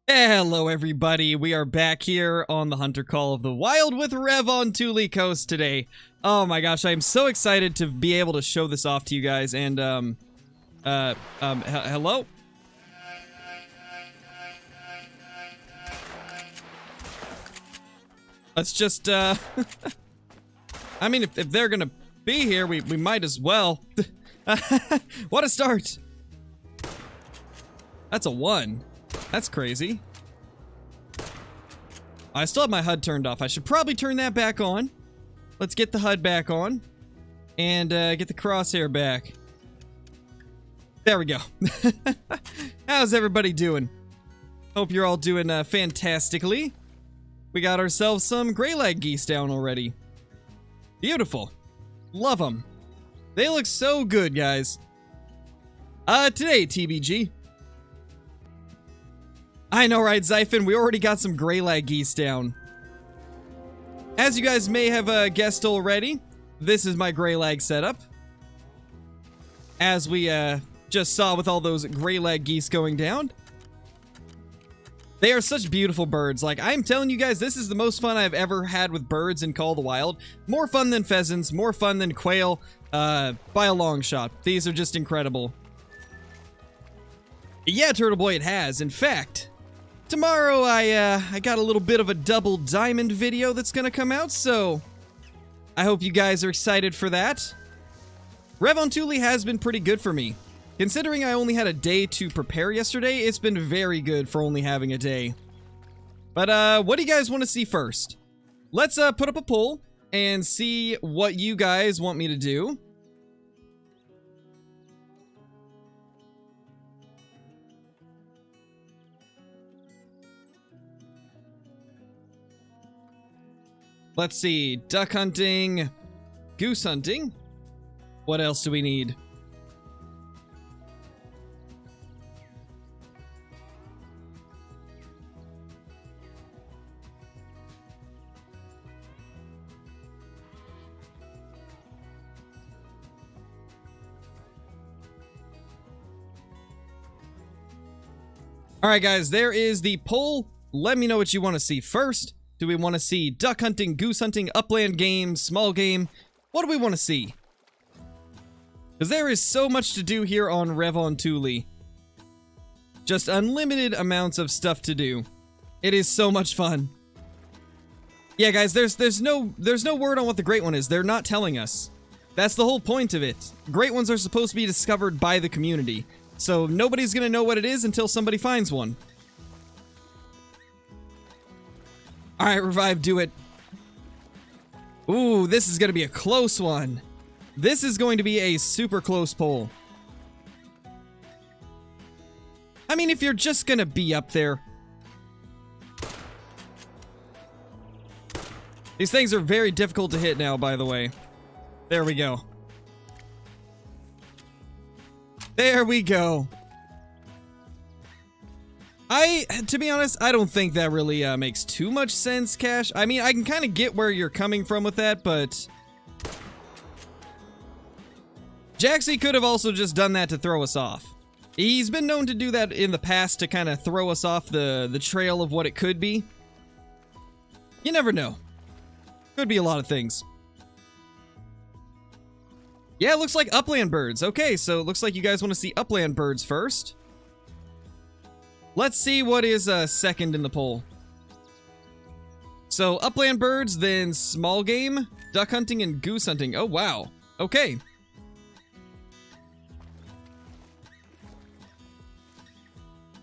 Hello everybody, we are back here on the Hunter Call of the Wild with Revontuli Coast today. Oh my gosh, I am so excited to be able to show this off to you guys, and hello? Let's just, I mean, if they're gonna be here, we might as well. What a start! That's a 1. That's crazy. I still have my HUD turned off. I should probably turn that back on. Let's get the HUD back on. And get the crosshair back. There we go. How's everybody doing? Hope you're all doing fantastically. We got ourselves some gray-leg geese down already. Beautiful. Love them. They look so good, guys. Today, TBG. I know, right, Zyphon? We already got some gray-leg geese down. As you guys may have guessed already, this is my gray-leg setup. As we just saw with all those gray-leg geese going down. They are such beautiful birds. Like, I'm telling you guys, this is the most fun I've ever had with birds in Call of the Wild. More fun than pheasants, more fun than quail, by a long shot. These are just incredible. Yeah, Turtle Boy, it has. In fact, tomorrow I got a little bit of a double diamond video that's gonna come out, so I hope you guys are excited for that. Revontuli has been pretty good for me. Considering I only had a day to prepare yesterday, it's been very good for only having a day. But what do you guys want to see first? Let's put up a poll and see what you guys want me to do. Let's see, duck hunting, goose hunting. What else do we need? Alright guys, there is the poll. Let me know what you want to see first. Do we want to see duck hunting, goose hunting, upland game, small game? What do we want to see? Because there is so much to do here on Revontuli. Just unlimited amounts of stuff to do. It is so much fun. Yeah guys, there's no word on what the great one is. They're not telling us. That's the whole point of it. Great ones are supposed to be discovered by the community. So nobody's gonna know what it is until somebody finds one. Alright, Revive, do it. Ooh, this is gonna be a close one. This is going to be a super close poll. I mean, if you're just gonna be up there. These things are very difficult to hit now, by the way. There we go. There we go. To be honest, I don't think that really makes too much sense, Cash. I mean, I can kind of get where you're coming from with that, but Jaxie could have also just done that to throw us off. He's been known to do that in the past to kind of throw us off the trail of what it could be. You never know. Could be a lot of things. Yeah, it looks like upland birds. Okay, so it looks like you guys want to see upland birds first. Let's see what is second in the poll. So, upland birds, then small game, duck hunting, and goose hunting. Oh, wow. Okay.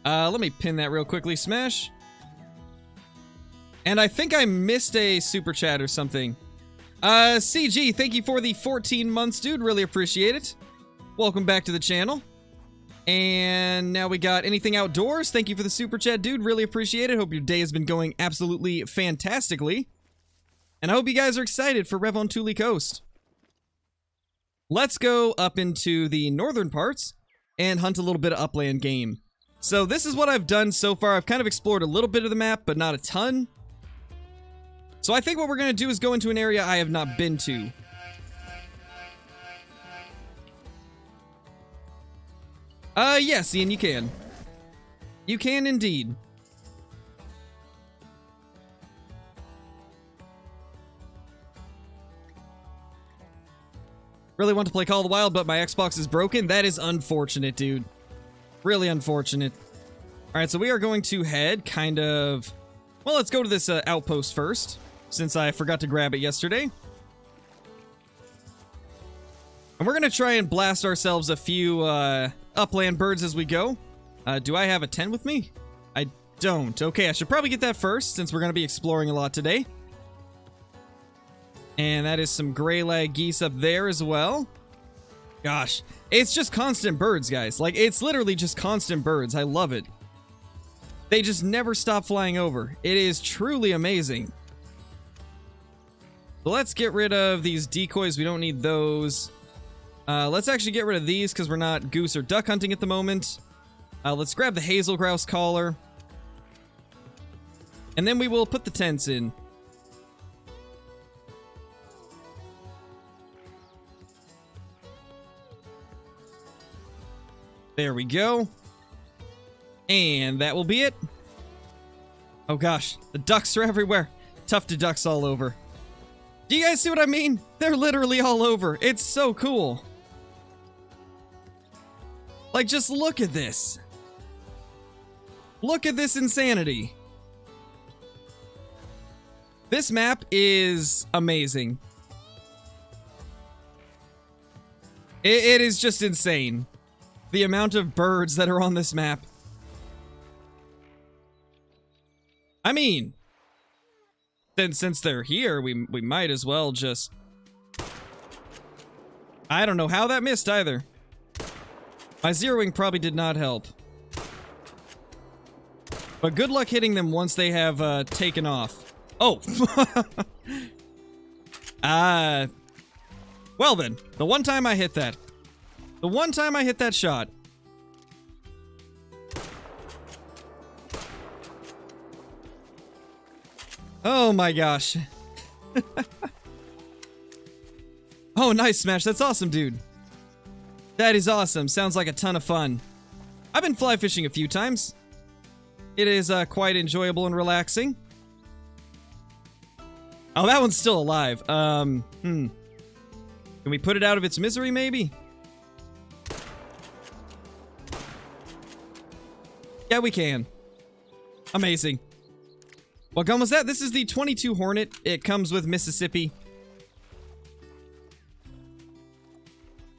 Let me pin that real quickly, Smash. And I think I missed a super chat or something. CG, thank you for the 14 months, dude. Really appreciate it. Welcome back to the channel. And now we got anything outdoors. Thank you for the super chat, dude. Really appreciate it. Hope your day has been going absolutely fantastically. And I hope you guys are excited for Revontuli Coast. Let's go up into the northern parts and hunt a little bit of upland game. So this is what I've done so far. I've kind of explored a little bit of the map, but not a ton. So I think what we're going to do is go into an area I have not been to. Yes, Ian, you can. You can indeed. Really want to play Call of the Wild, but my Xbox is broken. That is unfortunate, dude. Really unfortunate. Alright, so we are going to head kind of... Well, let's go to this outpost first, since I forgot to grab it yesterday. And we're going to try and blast ourselves a few upland birds as we go. Do I have a 10 with me? I don't. Okay, I should probably get that first, since we're going to be exploring a lot today. And that is some gray lag geese up there as well. Gosh, it's just constant birds, guys. Like, it's literally just constant birds. I love it. They just never stop flying over. It is truly amazing. So let's get rid of these decoys. We don't need those. Let's actually get rid of these because we're not goose or duck hunting at the moment. Let's grab the hazel grouse collar. And then we will put the tents in. There we go. And that will be it. Oh gosh, the ducks are everywhere. Tufted ducks all over. Do you guys see what I mean? They're literally all over. It's so cool. Like, just look at this. Look at this insanity. This map is amazing. It is just insane. The amount of birds that are on this map. I mean, since they're here, we might as well just... I don't know how that missed either. My zeroing probably did not help. But good luck hitting them once they have taken off. Oh! Well then, the one time I hit that. The one time I hit that shot. Oh my gosh. Oh, nice, Smash. That's awesome, dude. That is awesome. Sounds like a ton of fun. I've been fly fishing a few times. It is quite enjoyable and relaxing. Oh, that one's still alive. Can we put it out of its misery, maybe? Yeah, we can. Amazing. What gun was that? This is the 22 Hornet. It comes with Mississippi.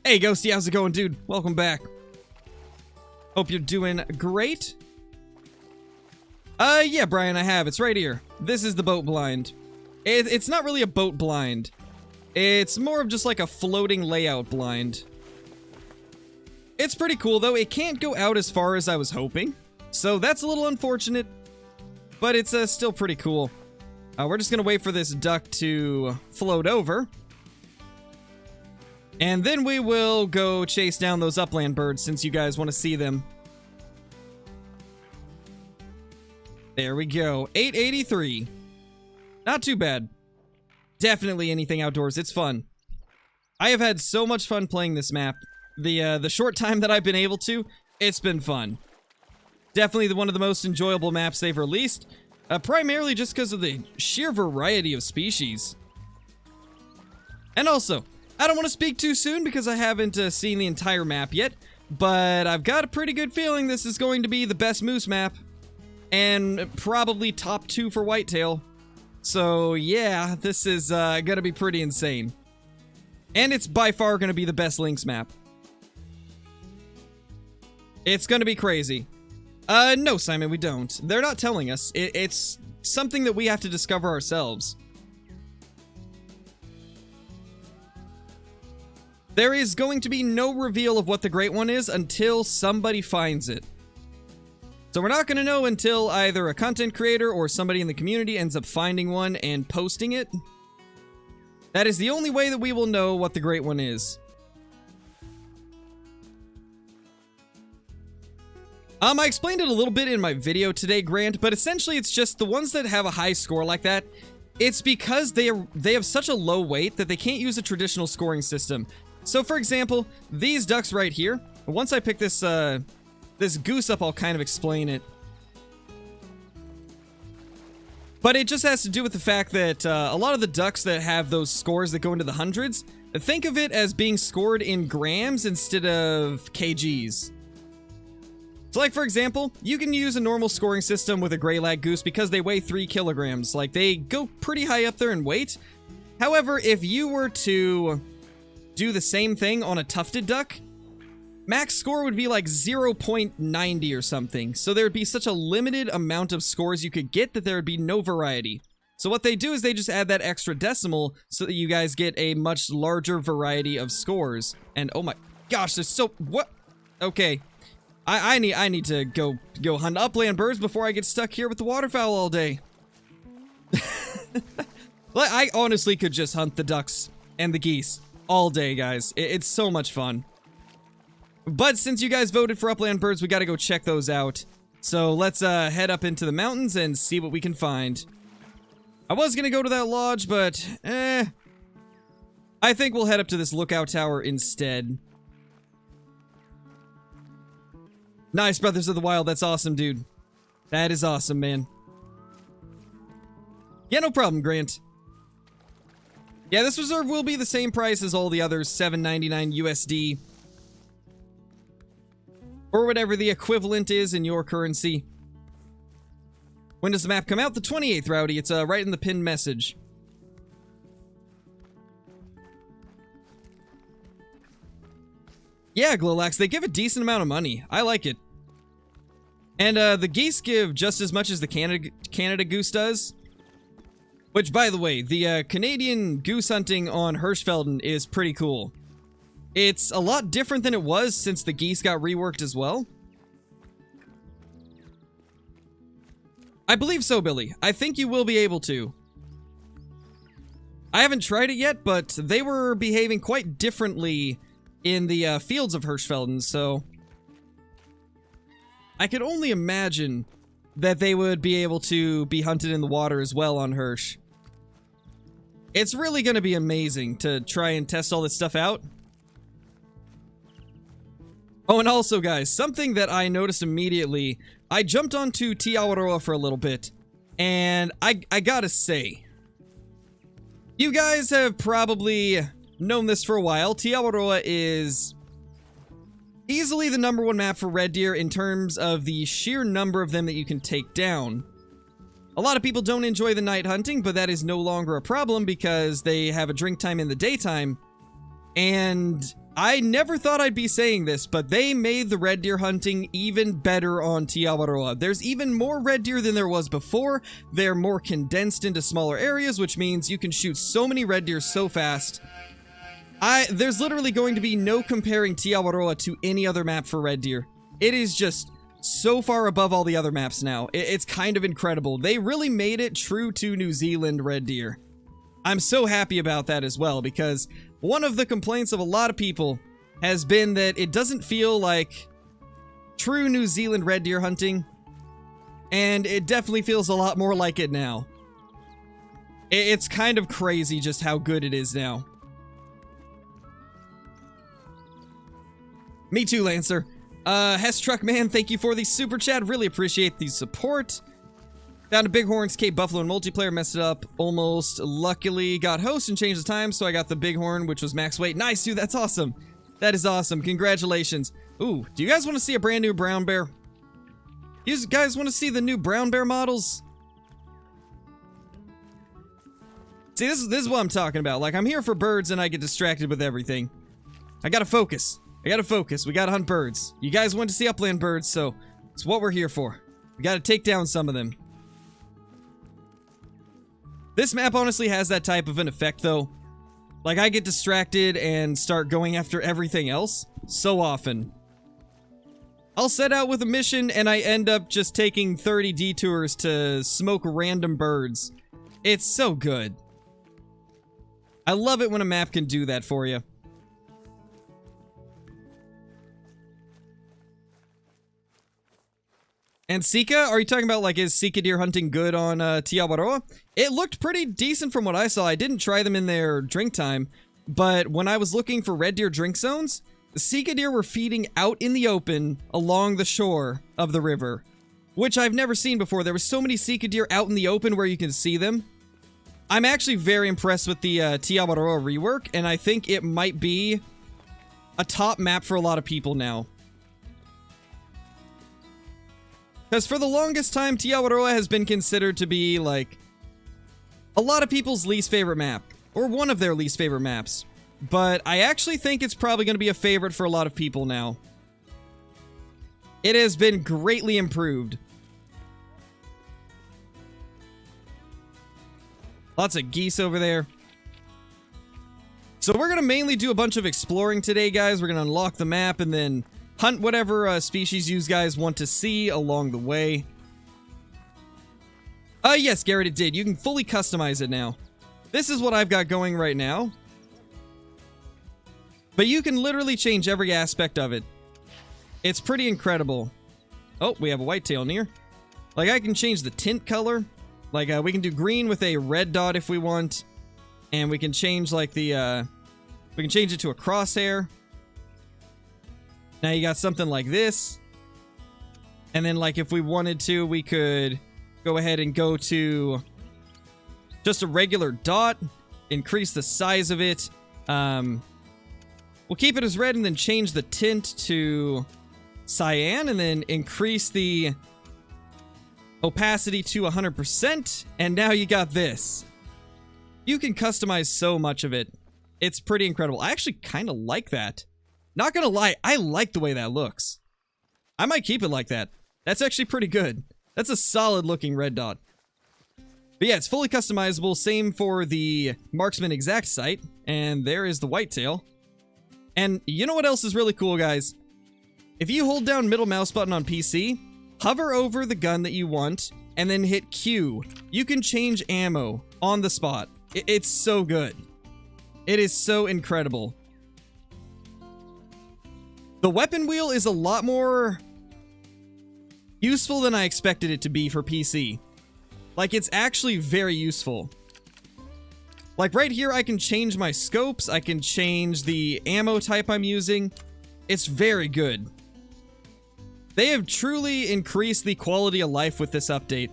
Hey, Ghosty, how's it going, dude? Welcome back. Hope you're doing great. Yeah, Brian, I have. It's right here. This is the boat blind. It's not really a boat blind. It's more of just like a floating layout blind. It's pretty cool, though. It can't go out as far as I was hoping. So that's a little unfortunate. But it's still pretty cool. We're just going to wait for this duck to float over. And then we will go chase down those upland birds since you guys want to see them. There we go. 883. Not too bad. Definitely anything outdoors. It's fun. I have had so much fun playing this map. The short time that I've been able to, it's been fun. Definitely one of the most enjoyable maps they've released. Primarily just because of the sheer variety of species. And also, I don't want to speak too soon because I haven't seen the entire map yet. But I've got a pretty good feeling this is going to be the best moose map. And probably top 2 for whitetail. So yeah, this is gonna be pretty insane. And it's by far gonna be the best lynx map. It's gonna be crazy. No, Simon, we don't. They're not telling us. It's something that we have to discover ourselves. There is going to be no reveal of what the Great One is until somebody finds it. So we're not going to know until either a content creator or somebody in the community ends up finding one and posting it. That is the only way that we will know what the Great One is. I explained it a little bit in my video today, Grant, but essentially it's just the ones that have a high score like that, it's because they have such a low weight that they can't use a traditional scoring system. So for example, these ducks right here, once I pick this this goose up, I'll kind of explain it. But it just has to do with the fact that a lot of the ducks that have those scores that go into the hundreds, think of it as being scored in grams instead of kgs. So like, for example, you can use a normal scoring system with a gray lag goose because they weigh 3 kilograms. Like, they go pretty high up there in weight. However, if you were to do the same thing on a tufted duck, max score would be like 0.90 or something. So there would be such a limited amount of scores you could get that there would be no variety. So what they do is they just add that extra decimal so that you guys get a much larger variety of scores. And oh my gosh, there's so... What? Okay. I need to go hunt upland birds before I get stuck here with the waterfowl all day. I honestly could just hunt the ducks and the geese all day, guys. It's so much fun. But since you guys voted for upland birds, we gotta go check those out. So let's head up into the mountains and see what we can find. I was gonna go to that lodge, but I think we'll head up to this lookout tower instead. Nice, Brothers of the Wild. That's awesome, dude. That is awesome, man. Yeah, no problem, Grant. Yeah, this reserve will be the same price as all the others, $7.99 USD. Or whatever the equivalent is in your currency. When does the map come out? The 28th, Rowdy. It's right in the pinned message. Yeah, Glowlax, they give a decent amount of money. I like it. And the geese give just as much as the Canada goose does. Which, by the way, the Canadian goose hunting on Hirschfelden is pretty cool. It's a lot different than it was since the geese got reworked as well. I believe so, Billy. I think you will be able to. I haven't tried it yet, but they were behaving quite differently in the fields of Hirschfelden, so I could only imagine that they would be able to be hunted in the water as well on Hirsch. It's really going to be amazing to try and test all this stuff out. Oh, and also, guys, something that I noticed immediately, I jumped onto Te Awaroa for a little bit, and I gotta say, you guys have probably known this for a while. Te Awaroa is easily the #1 map for red deer in terms of the sheer number of them that you can take down. A lot of people don't enjoy the night hunting, but that is no longer a problem because they have a drink time in the daytime. And I never thought I'd be saying this, but they made the red deer hunting even better on Te Awaroa. There's even more red deer than there was before. They're more condensed into smaller areas, which means you can shoot so many red deer so fast. There's literally going to be no comparing Te Awaroa to any other map for red deer. It is just so far above all the other maps now. It's kind of incredible. They really made it true to New Zealand red deer. I'm so happy about that as well, because one of the complaints of a lot of people has been that it doesn't feel like true New Zealand red deer hunting, and it definitely feels a lot more like it now. It's kind of crazy just how good it is now. Me too, Lancer. Hess Truckman, thank you for the super chat. Really appreciate the support. Found a Bighorns Cape Buffalo in multiplayer, messed it up almost. Luckily got host and changed the time, so I got the Bighorn, which was max weight. Nice, dude, that's awesome. That is awesome. Congratulations. Ooh, do you guys want to see a brand new brown bear? You guys want to see the new brown bear models? See, this is what I'm talking about. Like, I'm here for birds and I get distracted with everything. I gotta focus. We gotta hunt birds. You guys want to see upland birds, so it's what we're here for. We gotta take down some of them. This map honestly has that type of an effect, though. Like, I get distracted and start going after everything else so often. I'll set out with a mission and I end up just taking 30 detours to smoke random birds. It's so good. I love it when a map can do that for you. And Sika, are you talking about, like, is Sika deer hunting good on Te Awaroa? It looked pretty decent from what I saw. I didn't try them in their drink time, but when I was looking for red deer drink zones, the Sika deer were feeding out in the open along the shore of the river. which I've never seen before. There were so many Sika deer out in the open where you can see them. I'm actually very impressed with the Teal rework, and I think it might be a top map for a lot of people now. Because for the longest time, Teal has been considered to be, like, a lot of people's least favorite map, or one of their least favorite maps. But I actually think it's probably going to be a favorite for a lot of people now. It has been greatly improved. Lots of geese over there. So we're going to mainly do a bunch of exploring today, guys. We're going to unlock the map and then hunt whatever species you guys want to see along the way. Yes, Garrett, it did. You can fully customize it now. This is what I've got going right now. But you can literally change every aspect of it. It's pretty incredible. Oh, we have a whitetail near. Like, I can change the tint color. Like, we can do green with a red dot if we want. And we can change, like, the, we can change it to a crosshair. Now you got something like this. And then, like, if we wanted to, we could go ahead and go to just a regular dot. Increase the size of it. We'll keep it as red and then change the tint to cyan. And then increase the opacity to 100%. And now you got this. You can customize so much of it. It's pretty incredible. I actually kind of like that. Not gonna lie, I like the way that looks. I might keep it like that. That's actually pretty good. That's a solid looking red dot. But yeah, it's fully customizable. Same for the marksman exact sight. And there is the whitetail. And you know what else is really cool, guys? If you hold down middle mouse button on PC, hover over the gun that you want, and then hit Q, you can change ammo on the spot. It's so good. It is so incredible. The weapon wheel is a lot more useful than I expected it to be for PC. Like, it's actually very useful. Like, right here, I can change my scopes. I can change the ammo type I'm using. It's very good. They have truly increased the quality of life with this update.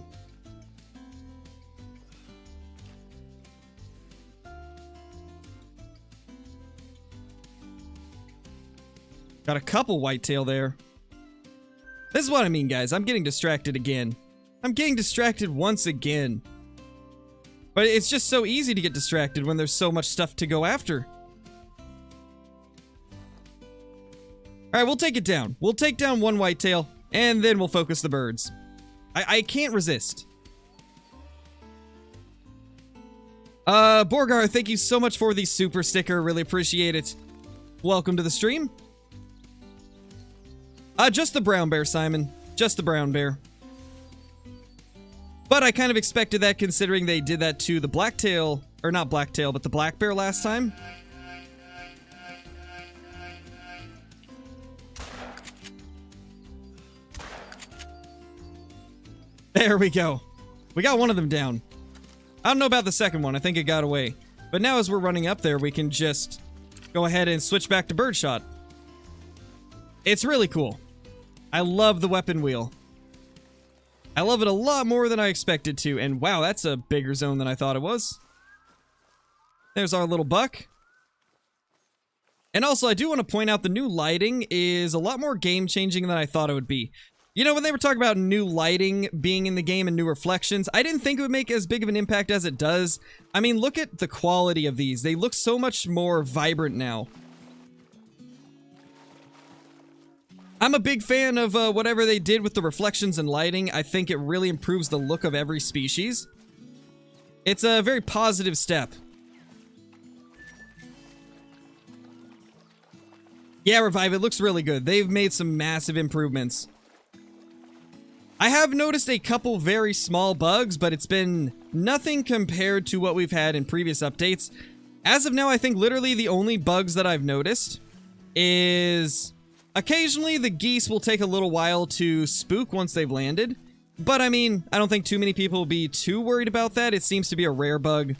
Got a couple whitetail there. This is what I mean, guys. I'm getting distracted again. I'm getting distracted once again. But it's just so easy to get distracted when there's so much stuff to go after. Alright, we'll take it down. We'll take down one whitetail, and then we'll focus the birds. I can't resist. Borgar, thank you so much for the super sticker. Really appreciate it. Welcome to the stream. Just the brown bear, Simon. Just the brown bear. But I kind of expected that, considering they did that to the blacktail, or not blacktail, but the black bear last time. There we go. We got one of them down. I don't know about the second one. I think it got away. But now as we're running up there, we can just go ahead and switch back to birdshot. It's really cool. I love the weapon wheel. I love it a lot more than I expected to. And wow, that's a bigger zone than I thought it was. There's our little buck. And also, I do want to point out the new lighting is a lot more game-changing than I thought it would be. You know, when they were talking about new lighting being in the game and new reflections, I didn't think it would make as big of an impact as it does. I mean, look at the quality of these. They look so much more vibrant now. I'm a big fan of whatever they did with the reflections and lighting. I think it really improves the look of every species. It's a very positive step. Yeah, Revive, it looks really good. They've made some massive improvements. I have noticed a couple very small bugs, but it's been nothing compared to what we've had in previous updates. As of now, I think literally the only bugs that I've noticed is occasionally the geese will take a little while to spook once they've landed. But I mean, I don't think too many people will be too worried about that. It seems to be a rare bug.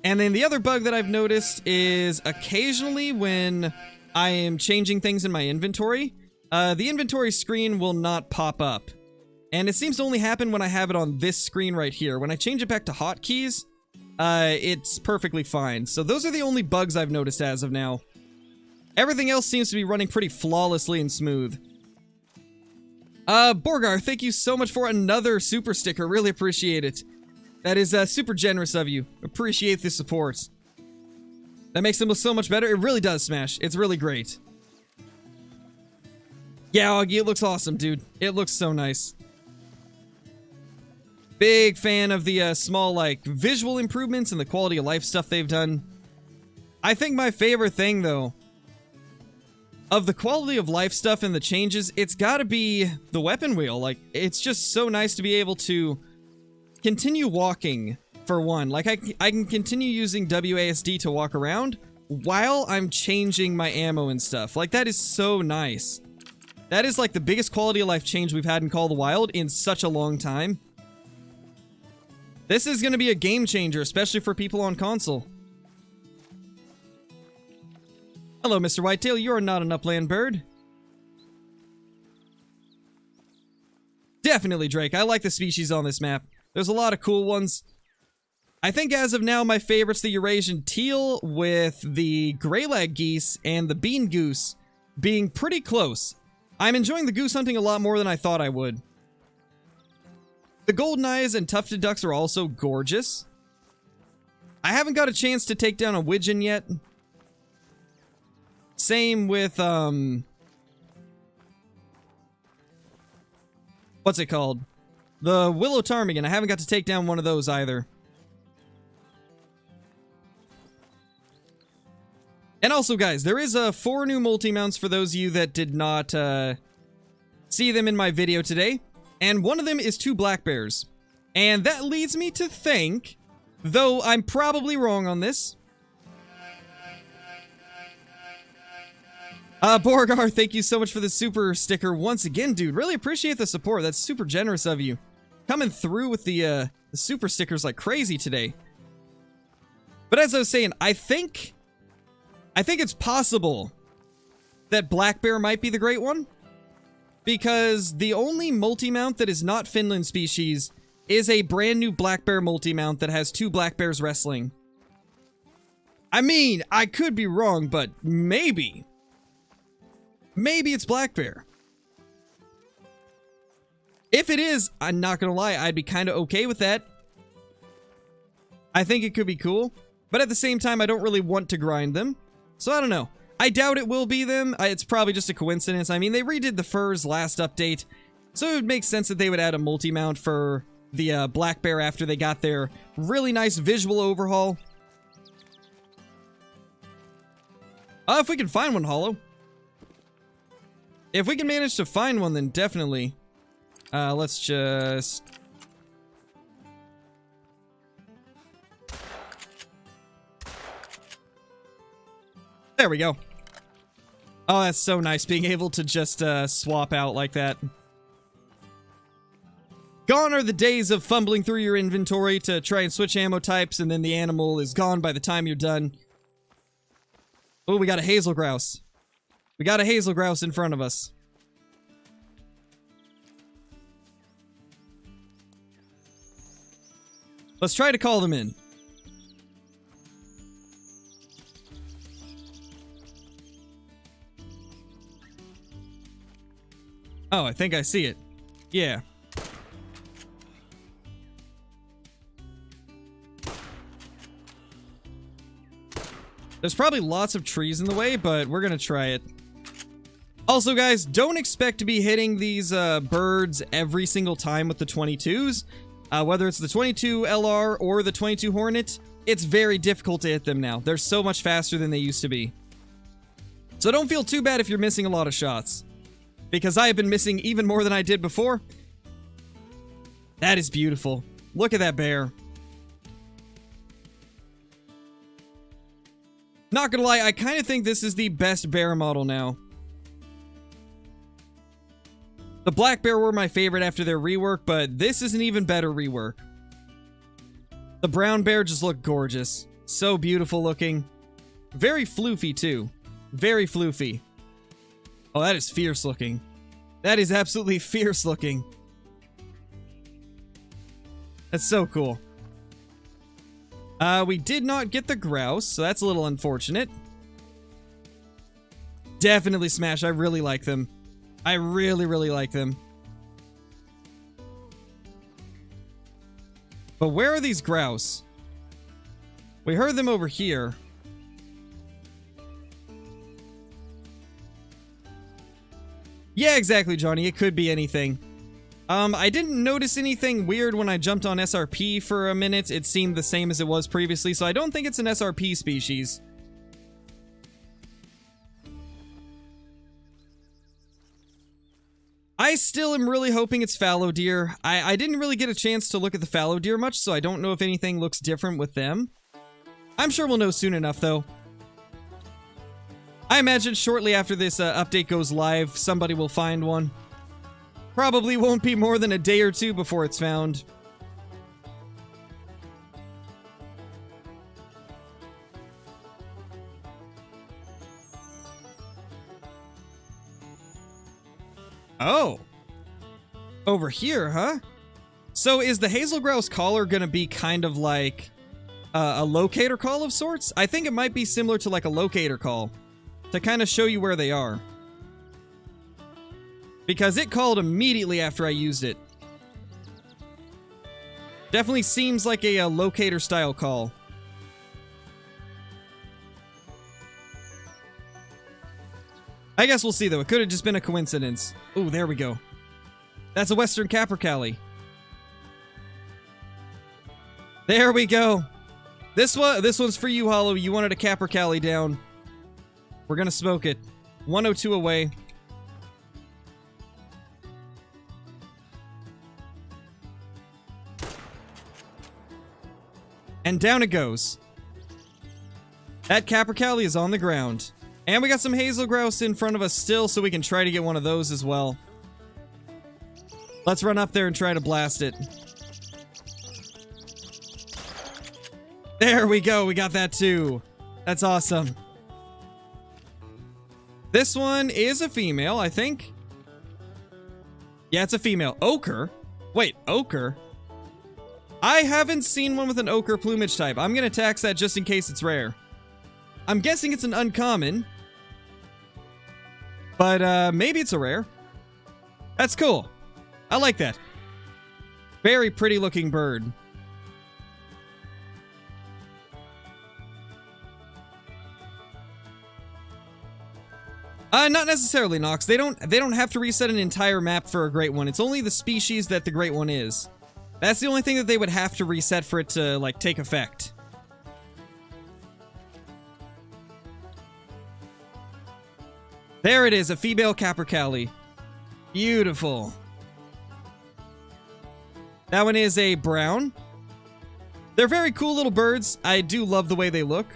And then the other bug that I've noticed is occasionally when I am changing things in my inventory, the inventory screen will not pop up. And it seems to only happen when I have it on this screen right here. When I change it back to hotkeys, it's perfectly fine. So those are the only bugs I've noticed as of now. Everything else seems to be running pretty flawlessly and smooth. Borgar, thank you so much for another super sticker. Really appreciate it. That is super generous of you. Appreciate the support. That makes them look so much better. It really does, Smash. It's really great. Yeah, Augie, it looks awesome, dude. It looks so nice. Big fan of the small, like, visual improvements and the quality of life stuff they've done. I think my favorite thing, though, of the quality of life stuff and the changes, it's gotta be the weapon wheel. Like, it's just so nice to be able to continue walking, for one. Like, I can continue using WASD to walk around while I'm changing my ammo and stuff. Like, that is so nice. That is, like, the biggest quality of life change we've had in Call of the Wild in such a long time. This is going to be a game changer, especially for people on console. Hello, Mr. Whitetail. You are not an upland bird. Definitely, Drake. I like the species on this map. There's a lot of cool ones. I think as of now, my favorite's the Eurasian teal with the greylag geese and the bean goose being pretty close. I'm enjoying the goose hunting a lot more than I thought I would. The Goldeneyes and tufted ducks are also gorgeous. I haven't got a chance to take down a widgeon yet. Same with, what's it called? The willow ptarmigan. I haven't got to take down one of those either. And also, guys, there is 4 new multi-mounts for those of you that did not see them in my video today. And one of them is 2 black bears. And that leads me to think, though I'm probably wrong on this. Borgar, thank you so much for the super sticker once again, dude. Really appreciate the support. That's super generous of you. Coming through with the super stickers like crazy today. But as I was saying, I think it's possible that black bear might be the great one. Because the only multi-mount that is not Finland species is a brand new black bear multi-mount that has 2 black bears wrestling. I mean, I could be wrong, but maybe. Maybe it's black bear. If it is, I'm not gonna lie, I'd be kind of okay with that. I think it could be cool. But at the same time, I don't really want to grind them. So I don't know. I doubt it will be them. It's probably just a coincidence. I mean, they redid the furs last update, so it would make sense that they would add a multi-mount for the black bear after they got their really nice visual overhaul. If we can find one, Hollow. If we can manage to find one, then definitely. Let's just... There we go. Oh, that's so nice, being able to just swap out like that. Gone are the days of fumbling through your inventory to try and switch ammo types, and then the animal is gone by the time you're done. Oh, we got a hazel grouse. We got a hazel grouse in front of us. Let's try to call them in. Oh, I think I see it. Yeah. There's probably lots of trees in the way, but we're gonna try it. Also, guys, don't expect to be hitting these birds every single time with the 22s. Whether it's the 22 LR or the 22 Hornet, it's very difficult to hit them now. They're so much faster than they used to be. So don't feel too bad if you're missing a lot of shots. Because I have been missing even more than I did before. That is beautiful. Look at that bear. Not gonna lie, I kind of think this is the best bear model now. The black bear were my favorite after their rework, but this is an even better rework. The brown bear just looked gorgeous. So beautiful looking. Very floofy too. Very floofy. Oh, that is fierce looking. That is absolutely fierce looking. That's so cool. We did not get the grouse, so that's a little unfortunate. Definitely smash. I really like them. I really, really like them. But where are these grouse? We heard them over here. Yeah, exactly, Johnny. It could be anything. I didn't notice anything weird when I jumped on SRP for a minute. It seemed the same as it was previously, so I don't think it's an SRP species. I still am really hoping it's fallow deer. I didn't really get a chance to look at the fallow deer much, so I don't know if anything looks different with them. I'm sure we'll know soon enough, though. I imagine shortly after this update goes live, somebody will find one. Probably won't be more than a day or two before it's found. Oh. Over here, huh? So is the hazel grouse collar gonna be kind of like a locator call of sorts? I think it might be similar to like a locator call to kind of show you where they are. Because it called immediately after I used it. Definitely seems like a locator style call. I guess we'll see though. It could have just been a coincidence. Ooh, there we go. That's a Western Capricalli. There we go. This one's for you, Hollow. You wanted a Capricalli down. We're gonna smoke it. 102 away. And down it goes. That Capricalli is on the ground. And we got some hazel grouse in front of us still, so we can try to get one of those as well. Let's run up there and try to blast it. There we go. We got that too. That's awesome. This one is a female, I think. Yeah, it's a female. Ochre? Wait, ochre? I haven't seen one with an ochre plumage type. I'm gonna tax that just in case it's rare. I'm guessing it's an uncommon. But, maybe it's a rare. That's cool. I like that. Very pretty looking bird. Not necessarily, Nox. They don't have to reset an entire map for a great one. It's only the species that the great one is. That's the only thing that they would have to reset for it to, like, take effect. There it is, a female Capricalli. Beautiful. That one is a brown. They're very cool little birds. I do love the way they look.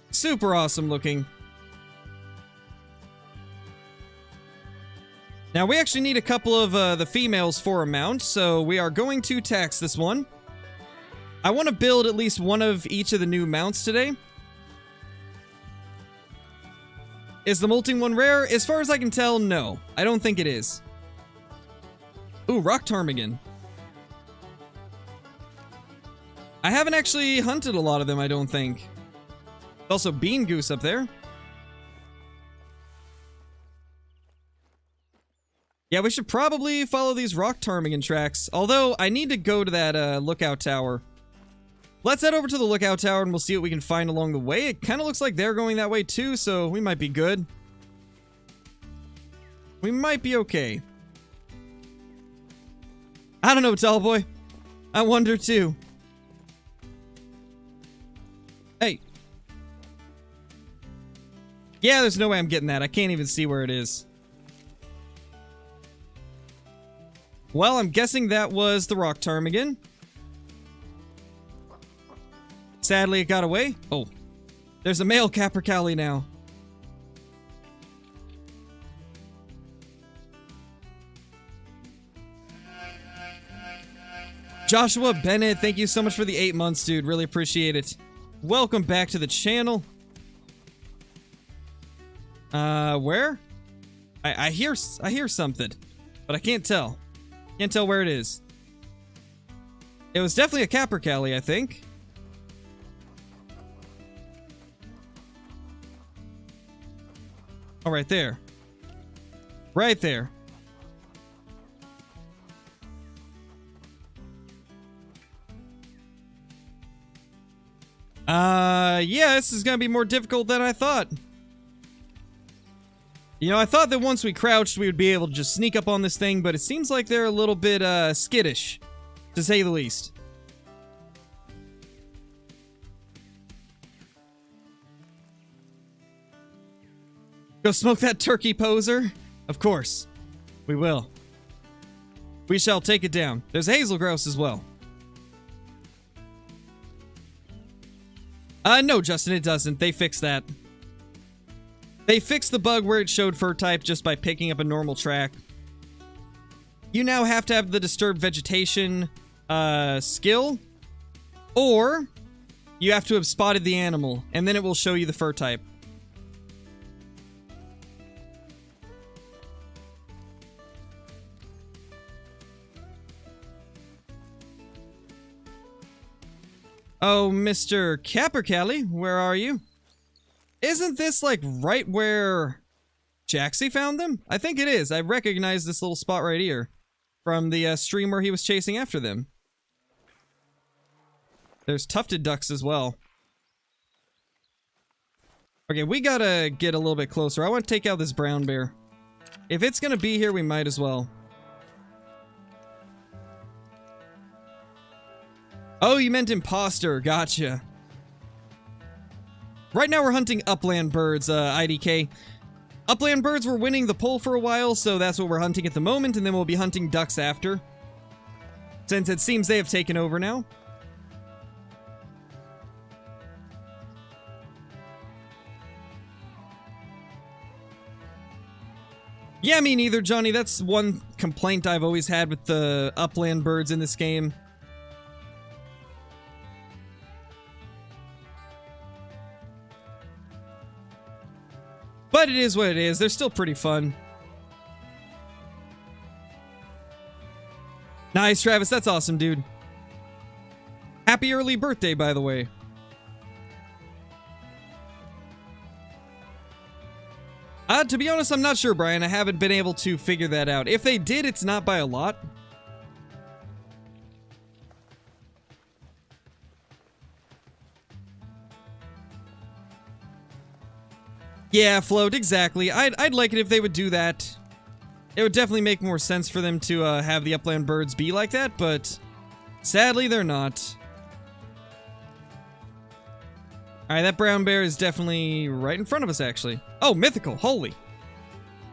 Super awesome looking. Now, we actually need a couple of the females for a mount, so we are going to tax this one. I want to build at least one of each of the new mounts today. Is the molting one rare? As far as I can tell, no. I don't think it is. Ooh, rock ptarmigan. I haven't actually hunted a lot of them, I don't think. Also, bean goose up there. Yeah, we should probably follow these rock ptarmigan tracks. Although, I need to go to that lookout tower. Let's head over to the lookout tower and we'll see what we can find along the way. It kind of looks like they're going that way too, so we might be good. We might be okay. I don't know, tall boy. I wonder too. Hey. Yeah, there's no way I'm getting that. I can't even see where it is. Well, I'm guessing that was the rock ptarmigan. Sadly, it got away. Oh, there's a male Capricalli now. Joshua Bennett, thank you so much for the 8 months, dude. Really appreciate it. Welcome back to the channel. Where? I hear something. but I can't tell. Can't tell where it is. It was definitely a Capricalli, I think. Oh, right there. Right there. Yeah, this is gonna be more difficult than I thought. You know, I thought that once we crouched, we would be able to just sneak up on this thing, but it seems like they're a little bit, skittish, to say the least. Go smoke that turkey, poser? Of course. We will. We shall take it down. There's a hazel grouse as well. No, Justin, it doesn't. They fixed that. They fixed the bug where it showed fur type just by picking up a normal track. You now have to have the disturbed vegetation skill, or you have to have spotted the animal, and then it will show you the fur type. Oh, Mr. Capricalli, where are you? Isn't this, like, right where Jaxie found them? I think it is. I recognize this little spot right here from the stream where he was chasing after them. There's tufted ducks as well. Okay, we gotta get a little bit closer. I want to take out this brown bear. If it's gonna be here, we might as well. Oh, you meant imposter. Gotcha. Right now we're hunting upland birds, IDK. Upland birds were winning the poll for a while, so that's what we're hunting at the moment, and then we'll be hunting ducks after. Since it seems they have taken over now. Yeah, me neither, Johnny. That's one complaint I've always had with the upland birds in this game. But it is what it is. They're still pretty fun. Nice, Travis. That's awesome, dude. Happy early birthday, by the way. To be honest, I'm not sure, Brian. I haven't been able to figure that out. If they did, it's not by a lot. Yeah, float, exactly. I'd like it if they would do that. It would definitely make more sense for them to have the upland birds be like that, but sadly they're not. Alright, that brown bear is definitely right in front of us, actually. Oh, mythical, holy.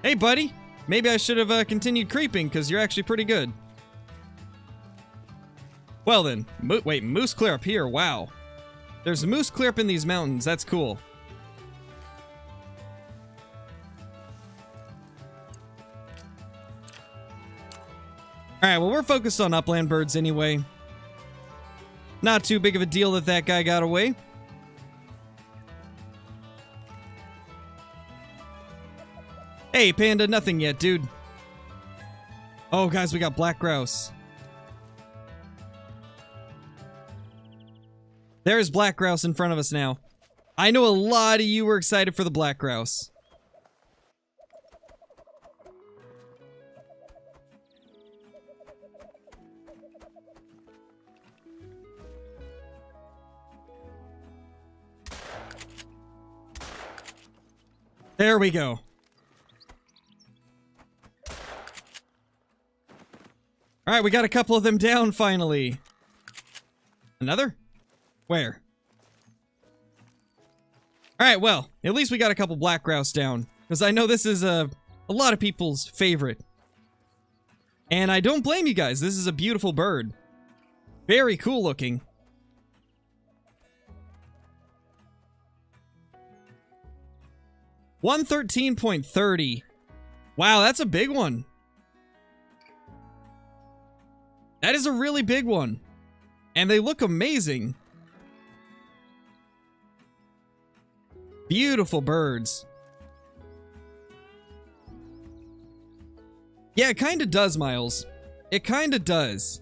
Hey, buddy. Maybe I should have continued creeping, because you're actually pretty good. Well then, wait, moose clear up here, wow. There's a moose clear up in these mountains, that's cool. Alright, well, we're focused on upland birds anyway. Not too big of a deal that that guy got away. Hey, Panda, nothing yet, dude. Oh, guys, we got black grouse. There's black grouse in front of us now. I know a lot of you were excited for the black grouse. There we go. Alright, we got a couple of them down finally. Another? Where? Alright, well, at least we got a couple black grouse down. Because I know this is a lot of people's favorite. And I don't blame you guys, this is a beautiful bird. Very cool looking. $113.30. Wow, that's a big one. That is a really big one. And they look amazing. Beautiful birds. Yeah, it kind of does, Miles. It kind of does.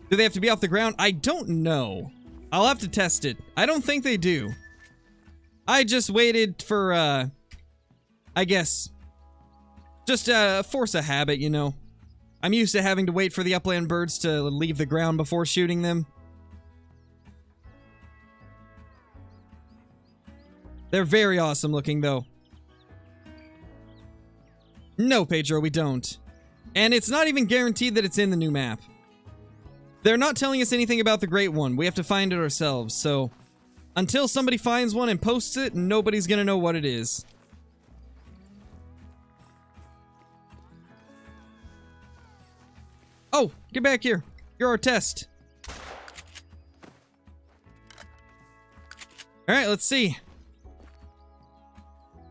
Do they have to be off the ground? I don't know. I'll have to test it. I don't think they do. I just waited for, I guess, just force a habit, you know. I'm used to having to wait for the upland birds to leave the ground before shooting them. They're very awesome looking, though. No, Pedro, we don't. And it's not even guaranteed that it's in the new map. They're not telling us anything about the Great One. We have to find it ourselves, so until somebody finds one and posts it, nobody's gonna know what it is. Oh, get back here. You're our test. Alright, let's see.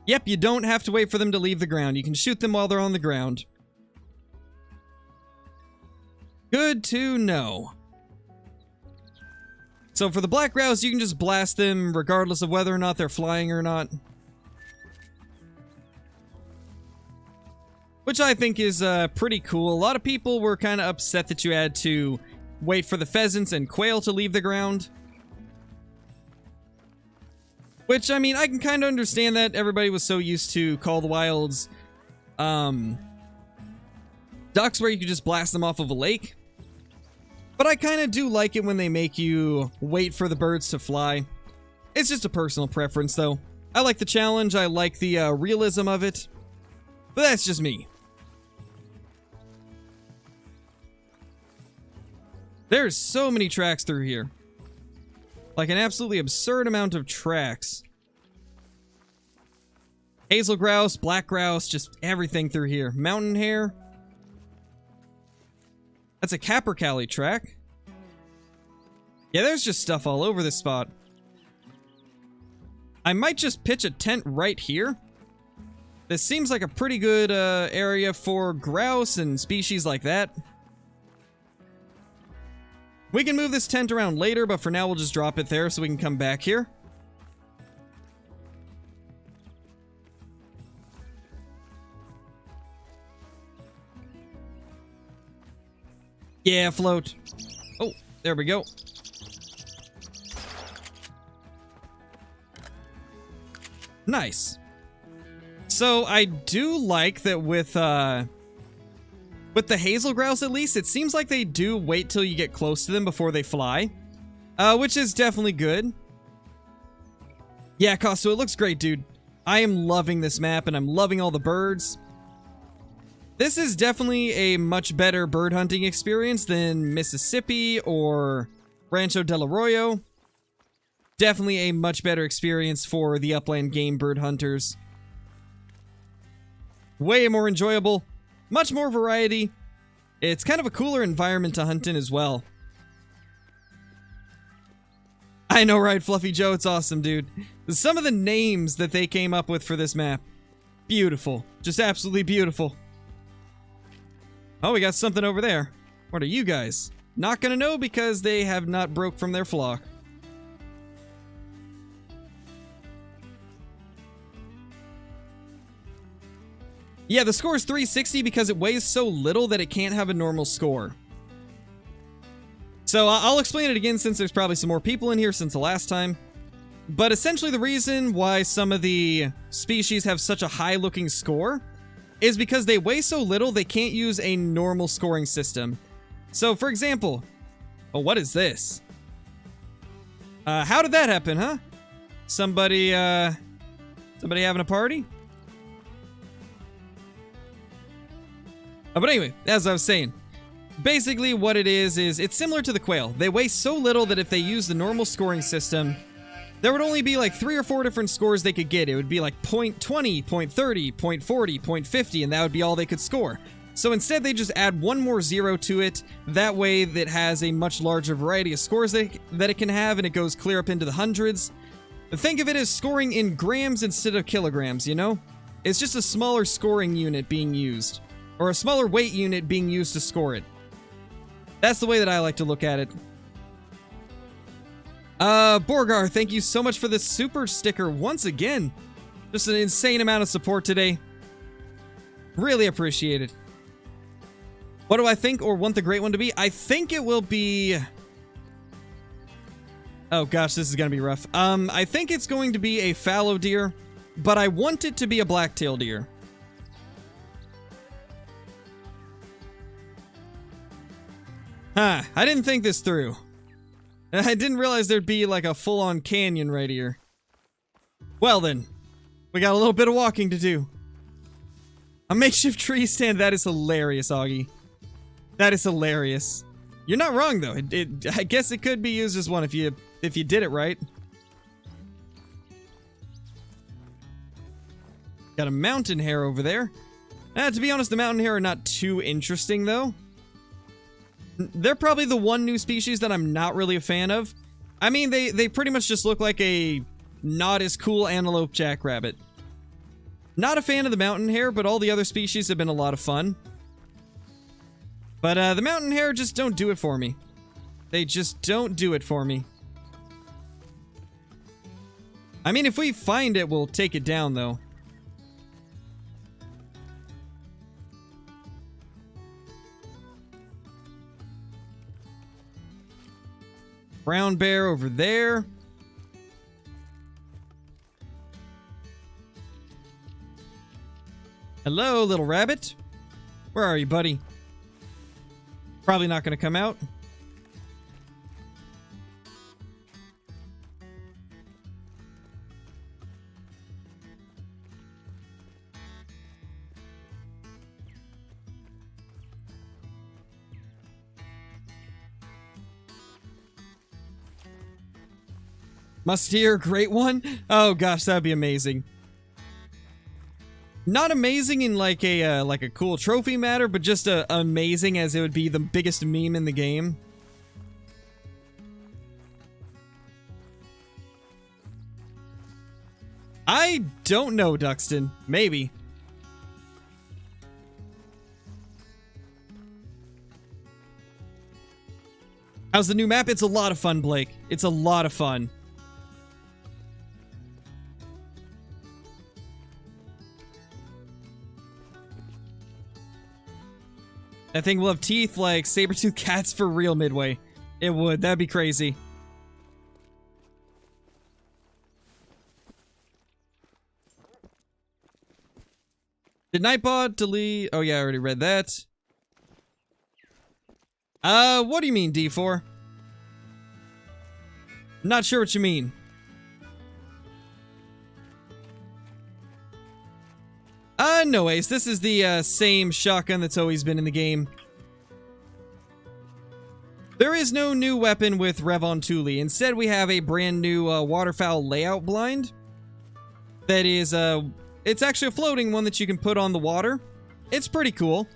Yep, you don't have to wait for them to leave the ground. You can shoot them while they're on the ground. Good to know. So for the black grouse, you can just blast them regardless of whether or not they're flying or not. Which I think is pretty cool. A lot of people were kind of upset that you had to wait for the pheasants and quail to leave the ground. Which, I mean, I can kind of understand that. Everybody was so used to Call of the Wild's ducks where you could just blast them off of a lake. But I kind of do like it when they make you wait for the birds to fly. It's just a personal preference, though. I like the challenge. I like the realism of it. But that's just me. There's so many tracks through here. Like an absolutely absurd amount of tracks. Hazel grouse, black grouse, just everything through here. Mountain hare. That's a Capricalli track. Yeah, there's just stuff all over this spot. I might just pitch a tent right here. This seems like a pretty good area for grouse and species like that. We can move this tent around later, but for now we'll just drop it there so we can come back here. Yeah, float. Oh, there we go. Nice. So I do like that with the hazel grouse, at least, it seems like they do wait till you get close to them before they fly, which is definitely good. Yeah, Costo, it looks great, dude. I am loving this map, and I'm loving all the birds. This is definitely a much better bird hunting experience than Mississippi or Rancho del Arroyo. Definitely a much better experience for the upland game bird hunters. Way more enjoyable. Much more variety. It's kind of a cooler environment to hunt in as well. I know, right, Fluffy Joe? It's awesome, dude. Some of the names that they came up with for this map. Beautiful. Just absolutely beautiful. Oh, we got something over there. What are you guys? Not gonna know because they have not broke from their flock. Yeah, the score is 360 because it weighs so little that it can't have a normal score. So I'll explain it again since there's probably some more people in here since the last time. But essentially the reason why some of the species have such a high looking score is because they weigh so little they can't use a normal scoring system. So for example, oh, what is this? How did that happen, huh? Somebody having a party? But anyway, as I was saying, basically what it is it's similar to the quail. They weigh so little that if they use the normal scoring system, there would only be like 3 or 4 different scores they could get. It would be like 0.20, 0.30, 0.40, 0.50, and that would be all they could score. So instead they just add one more zero to it. That way that has a much larger variety of scores that it can have, and it goes clear up into the hundreds. Think of it as scoring in grams instead of kilograms, you know? It's just a smaller scoring unit being used. Or a smaller weight unit being used to score it. That's the way that I like to look at it. Borgar, thank you so much for this super sticker once again. Just an insane amount of support today. Really appreciate it. What do I think or want the great one to be? I think it will be... Oh gosh, this is going to be rough. I think it's going to be a fallow deer, but I want it to be a black-tailed deer. Huh, I didn't think this through. I didn't realize there'd be like a full-on canyon right here. Well then, we got a little bit of walking to do. A makeshift tree stand, that is hilarious, Augie. That is hilarious. You're not wrong though. I guess it could be used as one if you did it right. Got a mountain hare over there. To be honest, the mountain hare are not too interesting though. They're probably the one new species that I'm not really a fan of. I mean, they pretty much just look like a not as cool antelope jackrabbit. Not a fan of the mountain hare, but all the other species have been a lot of fun. But the mountain hare just don't do it for me. They just don't do it for me. I mean, if we find it, we'll take it down, though. Brown bear over there. Hello, little rabbit. Where are you, buddy? Probably not going to come out. Musketeer, great one. Oh gosh, that'd be amazing. Not amazing in like a cool trophy matter, but just amazing as it would be the biggest meme in the game. I don't know, Duxton. Maybe. How's the new map? It's a lot of fun, Blake. It's a lot of fun. That thing will have teeth like saber-toothed cats for real, Midway. It would. That'd be crazy. Did Nightbot delete? Oh yeah, I already read that. What do you mean, D4? Not sure what you mean. No, Ace. This is the same shotgun that's always been in the game. There is no new weapon with Revontuli. Instead, we have a brand new waterfowl layout blind. That is, it's actually a floating one that you can put on the water. It's pretty cool.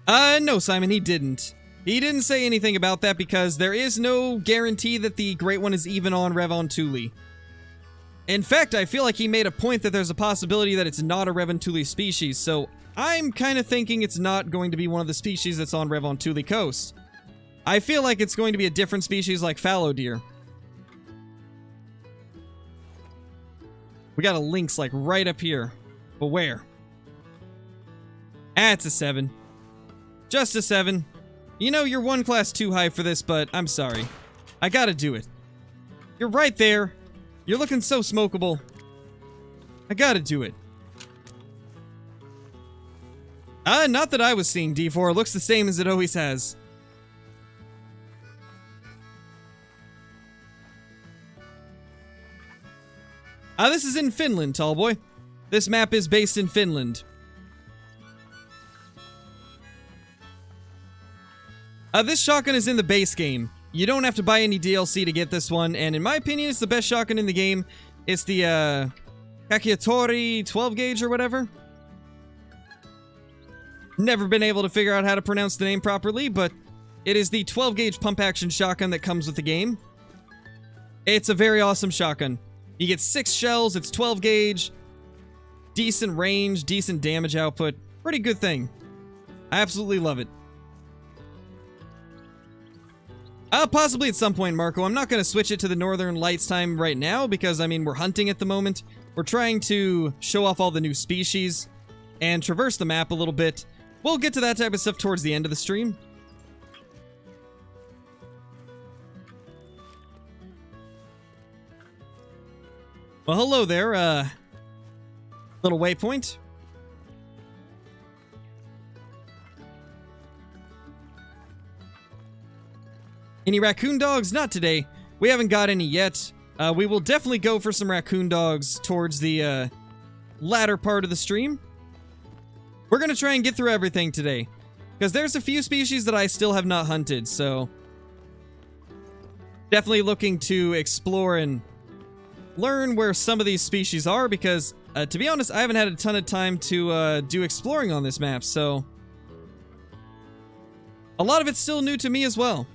No, Simon, he didn't. He didn't say anything about that because there is no guarantee that the Great One is even on Revontuli. In fact, I feel like he made a point that there's a possibility that it's not a Revontuli species, so I'm kind of thinking it's not going to be one of the species that's on Revontuli Coast. I feel like it's going to be a different species like fallow deer. We got a lynx like right up here. But where? Ah, it's a 7. Just a 7. You know, you're one class too high for this, but I'm sorry. I gotta do it. You're right there. You're looking so smokable. I gotta do it. Not that I was seeing, D4. It looks the same as it always has. This is in Finland, tallboy. This map is based in Finland. This shotgun is in the base game. You don't have to buy any DLC to get this one, and in my opinion, it's the best shotgun in the game. It's the, Kakiatori 12 gauge or whatever. Never been able to figure out how to pronounce the name properly, but it is the 12 gauge pump action shotgun that comes with the game. It's a very awesome shotgun. You get 6 shells, it's 12 gauge, decent range, decent damage output. Pretty good thing. I absolutely love it. Possibly at some point, Marco. I'm not going to switch it to the Northern Lights time right now because, I mean, we're hunting at the moment. We're trying to show off all the new species and traverse the map a little bit. We'll get to that type of stuff towards the end of the stream. Well, hello there, little waypoint. Any raccoon dogs? Not today. We haven't got any yet. We will definitely go for some raccoon dogs towards the latter part of the stream. We're going to try and get through everything today, because there's a few species that I still have not hunted, so definitely looking to explore and learn where some of these species are, because to be honest, I haven't had a ton of time to do exploring on this map, so a lot of it's still new to me as well.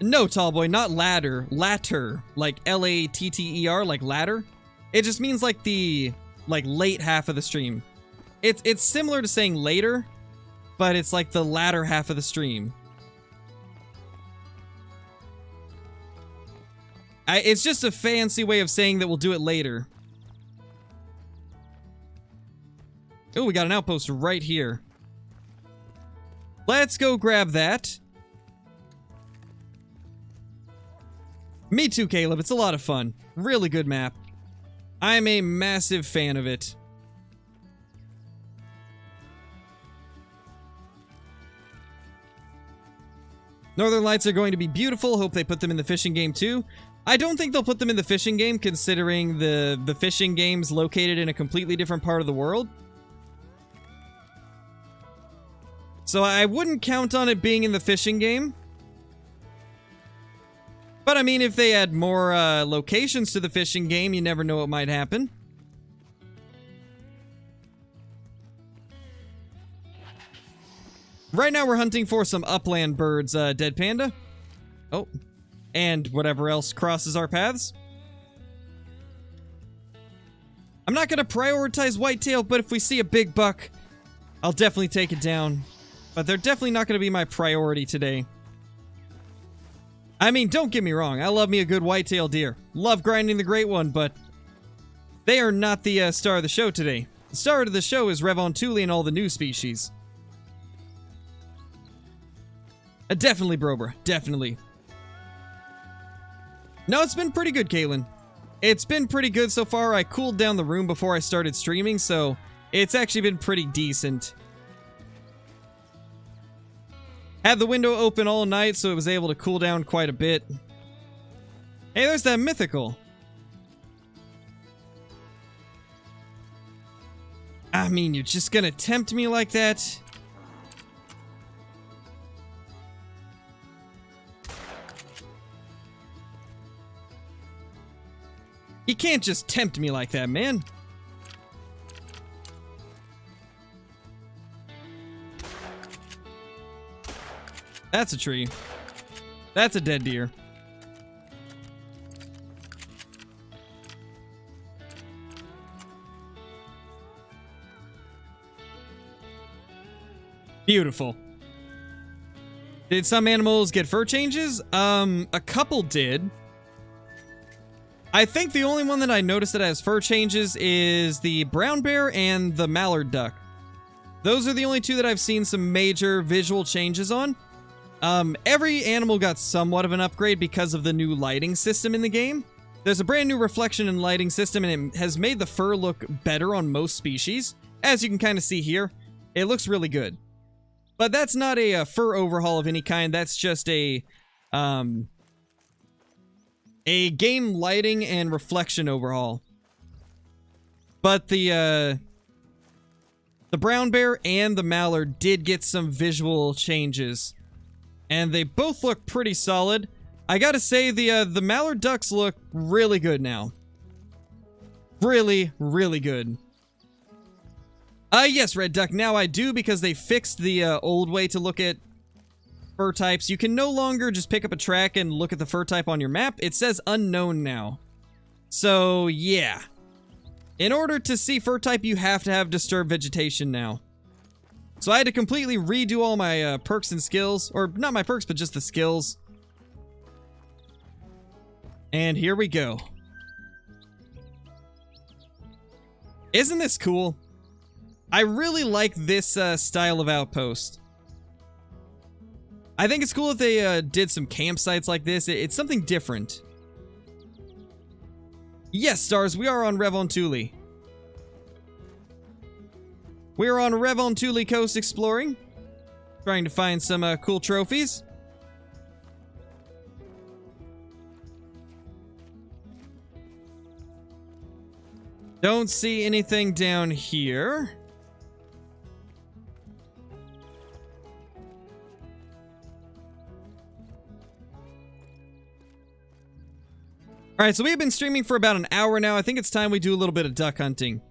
No, Tallboy, not ladder. Latter. Like L-A-T-T-E-R, like ladder. It just means like the, late half of the stream. It's similar to saying later, but it's like the latter half of the stream. It's just a fancy way of saying that we'll do it later. Oh, we got an outpost right here. Let's go grab that. Me too, Caleb. It's a lot of fun. Really good map. I'm a massive fan of it. Northern Lights are going to be beautiful. Hope they put them in the fishing game too. I don't think they'll put them in the fishing game, considering the fishing game's located in a completely different part of the world. So I wouldn't count on it being in the fishing game. But I mean, if they add more locations to the fishing game, you never know what might happen. Right now we're hunting for some upland birds, Dead Panda. Oh, and whatever else crosses our paths. I'm not going to prioritize whitetail, but if we see a big buck, I'll definitely take it down. But they're definitely not going to be my priority today. I mean, don't get me wrong, I love me a good whitetail deer. Love grinding the great one, but they are not the star of the show today. The star of the show is Revontuli and all the new species. Definitely, Brobra. Definitely. No, it's been pretty good, Caitlin. It's been pretty good so far. I cooled down the room before I started streaming, so it's actually been pretty decent. Had the window open all night, so it was able to cool down quite a bit. Hey, there's that mythical. I mean, you're just gonna tempt me like that? You can't just tempt me like that, man. That's a tree. That's a dead deer. Beautiful. Did some animals get fur changes? A couple did. I think the only one that I noticed that has fur changes is the brown bear and the mallard duck. Those are the only two that I've seen some major visual changes on. Every animal got somewhat of an upgrade because of the new lighting system in the game. There's a brand new reflection and lighting system, and it has made the fur look better on most species. As you can kind of see here, it looks really good. But that's not a fur overhaul of any kind. That's just a game lighting and reflection overhaul. But the brown bear and the mallard did get some visual changes. And they both look pretty solid. I gotta say, the mallard ducks look really good now. Really, really good. Yes, Red Duck, now I do, because they fixed the old way to look at fur types. You can no longer just pick up a track and look at the fur type on your map. It says unknown now. So, yeah. In order to see fur type, you have to have disturbed vegetation now. So I had to completely redo all my perks and skills. Or, not my perks, but just the skills. And here we go. Isn't this cool? I really like this style of outpost. I think it's cool if they did some campsites like this. It's something different. Yes, Stars, we are on Revontuli. We are on Revontuli Coast exploring. Trying to find some cool trophies. Don't see anything down here. Alright, so we've been streaming for about an hour now. I think it's time we do a little bit of duck hunting.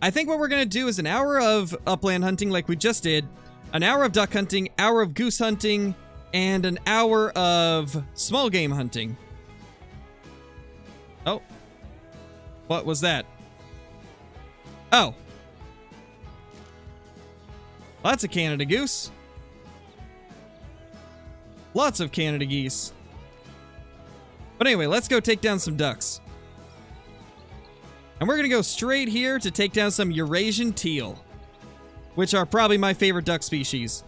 I think what we're going to do is an hour of upland hunting like we just did, an hour of duck hunting, hour of goose hunting, and an hour of small game hunting. Oh. What was that? Oh. That's a Canada goose. Lots of Canada geese. But anyway, let's go take down some ducks. And we're going to go straight here to take down some Eurasian teal, which are probably my favorite duck species.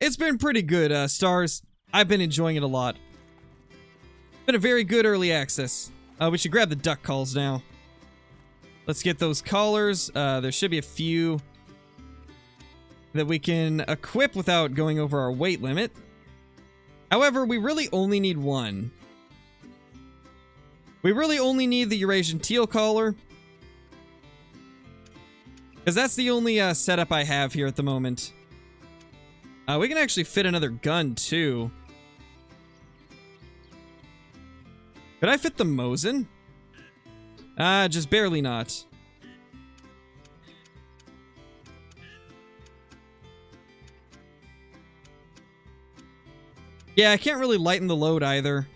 It's been pretty good, Stars. I've been enjoying it a lot. Been a very good early access. We should grab the duck calls now. Let's get those collars. There should be a few that we can equip without going over our weight limit. However, we really only need one. We really only need the Eurasian teal collar, because that's the only setup I have here at the moment. We can actually fit another gun, too. Could I fit the Mosin? Just barely not. Yeah, I can't really lighten the load either.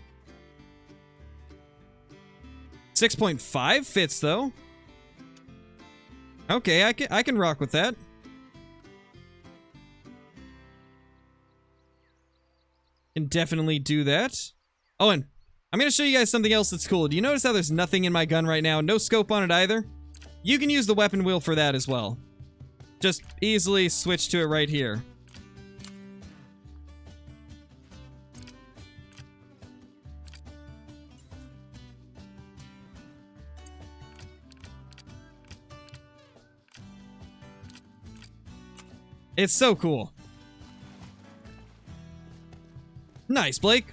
6.5 fits, though. Okay, I can rock with that. Can definitely do that. Oh, and I'm going to show you guys something else that's cool. Do you notice how there's nothing in my gun right now? No scope on it either? You can use the weapon wheel for that as well. Just easily switch to it right here. It's so cool. Nice, Blake.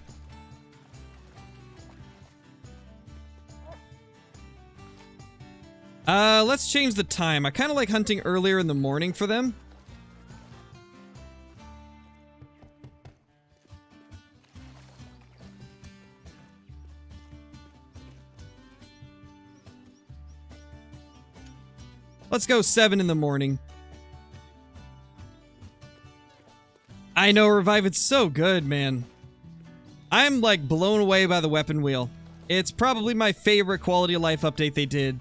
Let's change the time. I kind of like hunting earlier in the morning for them. Let's go 7 in the morning. I know, Revive, it's so good, man. I'm, like, blown away by the weapon wheel. It's probably my favorite quality of life update they did.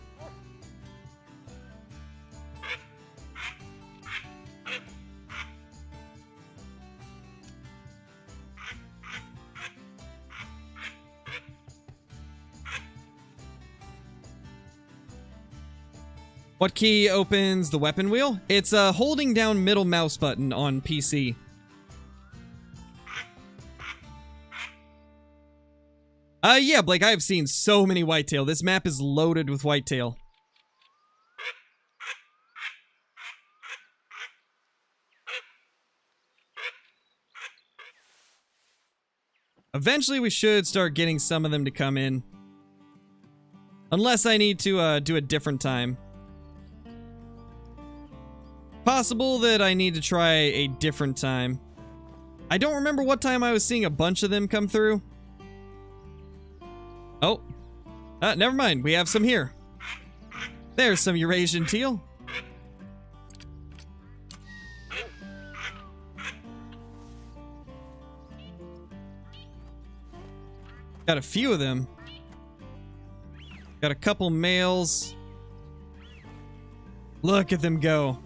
What key opens the weapon wheel? It's holding down middle mouse button on PC. Yeah, Blake, I've seen so many whitetail. This map is loaded with whitetail. Eventually, we should start getting some of them to come in. Unless I need to do a different time. Possible that I need to try a different time. I don't remember what time I was seeing a bunch of them come through. Oh. Never mind. We have some here. There's some Eurasian teal. Got a few of them. Got a couple males. Look at them go.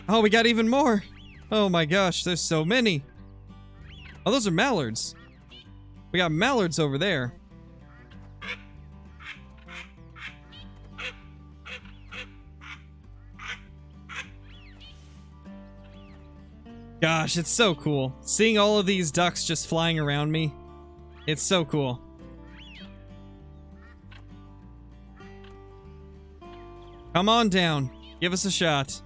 Oh, we got even more. Oh my gosh, there's so many. Oh, those are mallards. We got mallards over there. Gosh, it's so cool. Seeing all of these ducks just flying around me. It's so cool. Come on down. Give us a shot.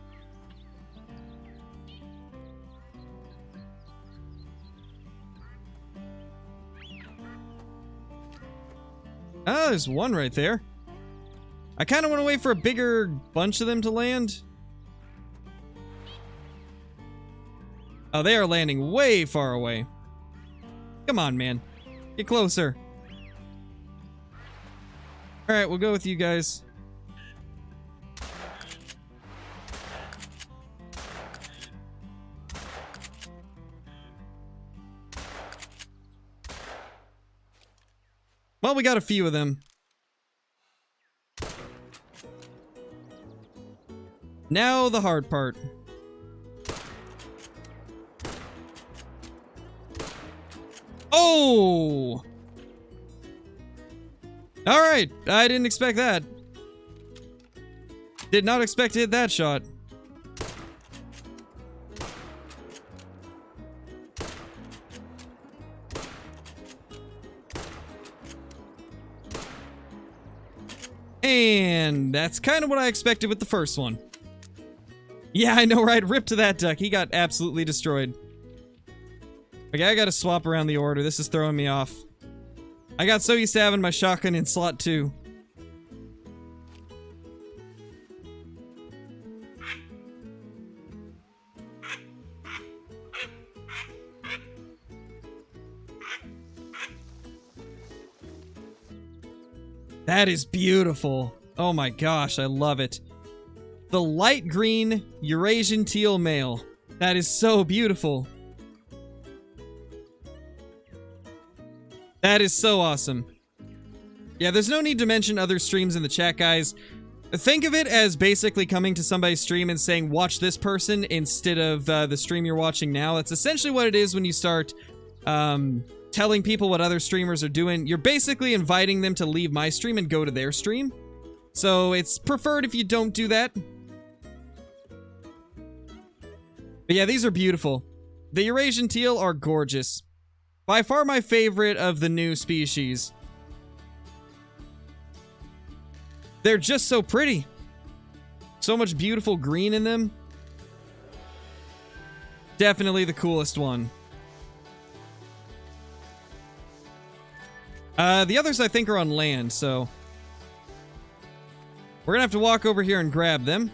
Oh, there's one right there. I kind of want to wait for a bigger bunch of them to land. Oh, they are landing way far away. Come on, man. Get closer. Alright, we'll go with you guys. Well, we got a few of them. Now the hard part. Oh! Alright, I didn't expect that. Did not expect to hit that shot. And that's kind of what I expected with the first one. Yeah, I know, right? Rip to that duck. He got absolutely destroyed. Okay, I gotta swap around the order. This is throwing me off. I got so used to having my shotgun in slot 2. That is beautiful. Oh my gosh, I love it. The light green Eurasian teal male. That is so beautiful. That is so awesome. Yeah, there's no need to mention other streams in the chat, guys. Think of it as basically coming to somebody's stream and saying, watch this person instead of the stream you're watching now. That's essentially what it is when you start telling people what other streamers are doing. You're basically inviting them to leave my stream and go to their stream. So it's preferred if you don't do that. But yeah, these are beautiful. The Eurasian teal are gorgeous. By far my favorite of the new species. They're just so pretty. So much beautiful green in them. Definitely the coolest one. The others I think are on land, so we're gonna have to walk over here and grab them.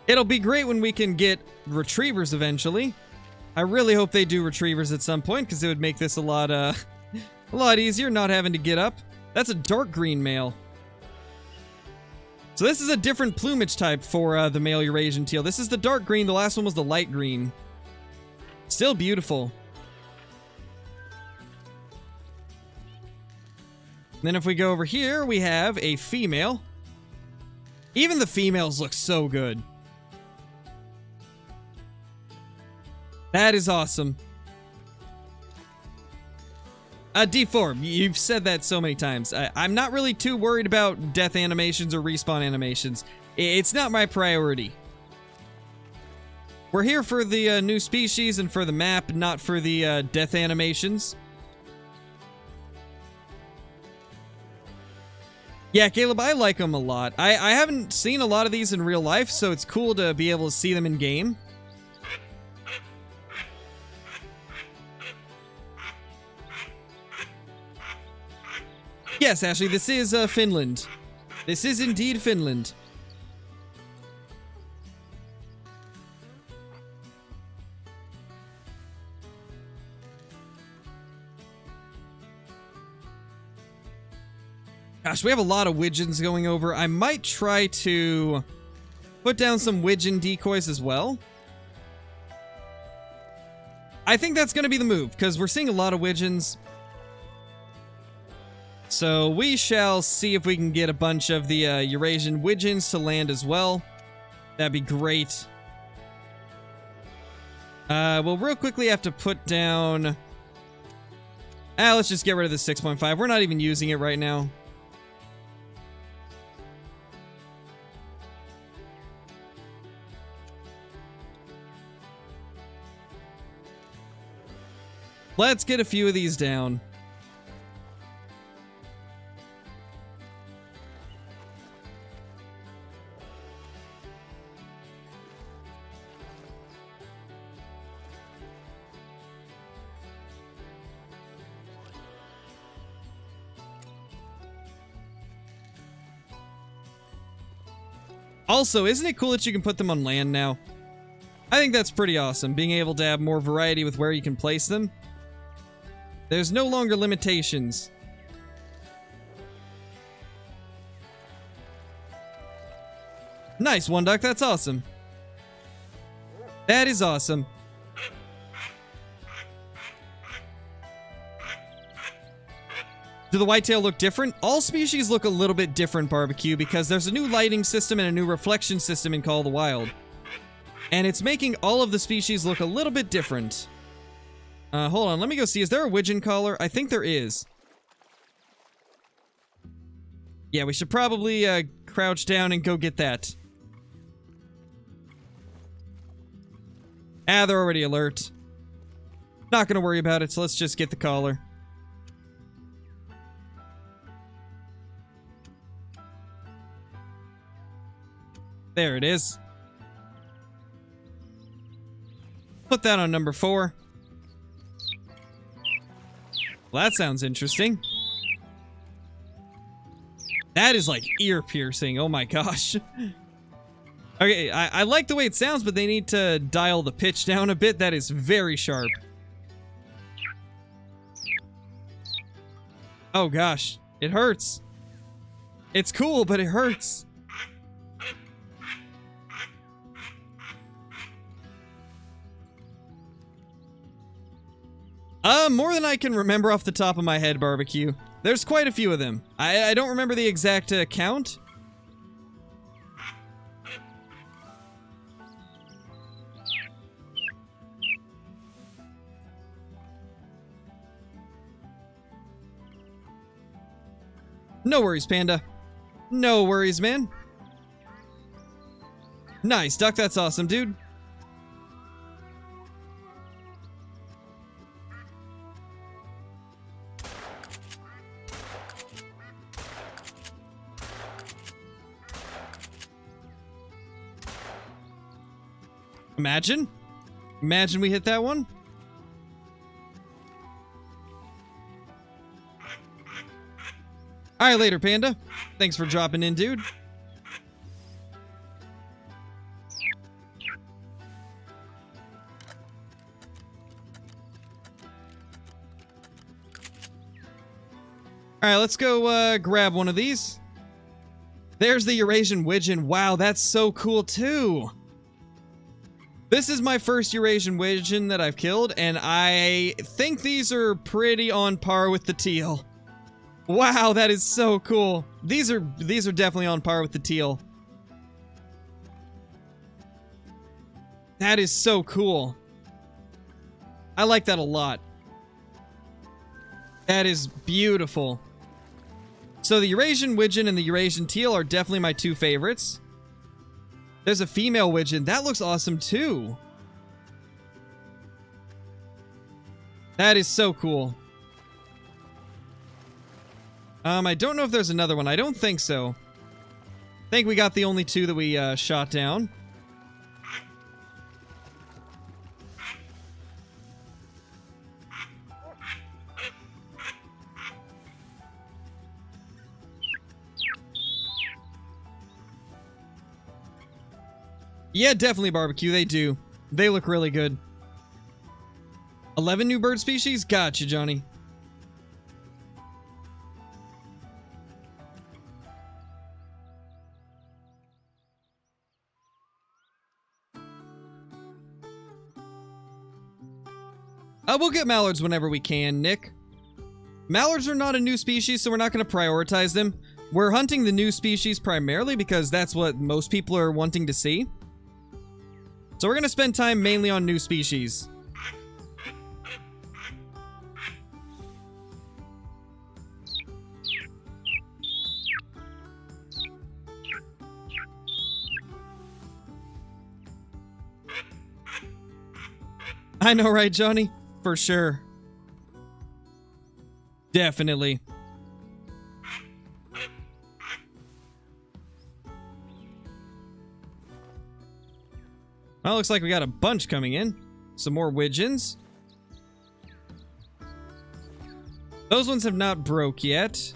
It'll be great when we can get retrievers eventually. I really hope they do retrievers at some point, because it would make this a lot easier not having to get up. That's a dark green male. So this is a different plumage type for the male Eurasian teal. This is the dark green. The last one was the light green. Still beautiful. And then if we go over here, we have a female. Even the females look so good. That is awesome. D4, you've said that so many times. I'm not really too worried about death animations or respawn animations. It's not my priority. We're here for the new species and for the map, not for the death animations. Yeah, Caleb, I like them a lot. I haven't seen a lot of these in real life, so it's cool to be able to see them in game. Yes, Ashley, this is Finland. This is indeed Finland. Gosh, we have a lot of widgeons going over. I might try to put down some widgeon decoys as well. I think that's going to be the move, because we're seeing a lot of widgeons. So we shall see if we can get a bunch of the Eurasian widgeons to land as well. That'd be great. We'll real quickly have to put down... let's just get rid of the 6.5. We're not even using it right now. Let's get a few of these down. Also, isn't it cool that you can put them on land now? I think that's pretty awesome, being able to have more variety with where you can place them. There's no longer limitations. Nice, One Duck, that's awesome. That is awesome. Do the whitetail look different? All species look a little bit different, Barbecue, because there's a new lighting system and a new reflection system in Call of the Wild. And it's making all of the species look a little bit different. Hold on, let me go see. Is there a widgeon collar? I think there is. Yeah, we should probably crouch down and go get that. They're already alert. Not gonna worry about it, so let's just get the collar. There it is. Put that on number 4. Well, that sounds interesting. That is like ear piercing. Oh my gosh. Okay, I like the way it sounds, but they need to dial the pitch down a bit. That is very sharp. Oh gosh, it hurts. It's cool, but it hurts. More than I can remember off the top of my head, Barbecue. There's quite a few of them. I don't remember the exact count. No worries, Panda. No worries, man. Nice, Duck. That's awesome, dude. Imagine. Imagine we hit that one. Alright, later, Panda. Thanks for dropping in, dude. Alright, let's go grab one of these. There's the Eurasian widgeon. Wow, that's so cool, too. This is my first Eurasian widgeon that I've killed, and I think these are pretty on par with the teal. Wow, that is so cool. These are definitely on par with the teal. That is so cool. I like that a lot. That is beautiful. So the Eurasian widgeon and the Eurasian teal are definitely my two favorites. There's a female widgeon. That looks awesome too. That is so cool. I don't know if there's another one. I don't think so. I think we got the only two that we shot down. Yeah, definitely, Barbecue. They do. They look really good. 11 new bird species? Gotcha, Johnny. We'll get mallards whenever we can, Nick. Mallards are not a new species, so we're not going to prioritize them. We're hunting the new species primarily because that's what most people are wanting to see. So we're going to spend time mainly on new species. I know, right, Johnny? For sure. Definitely. Well, looks like we got a bunch coming in. Some more widgeons. Those ones have not broke yet.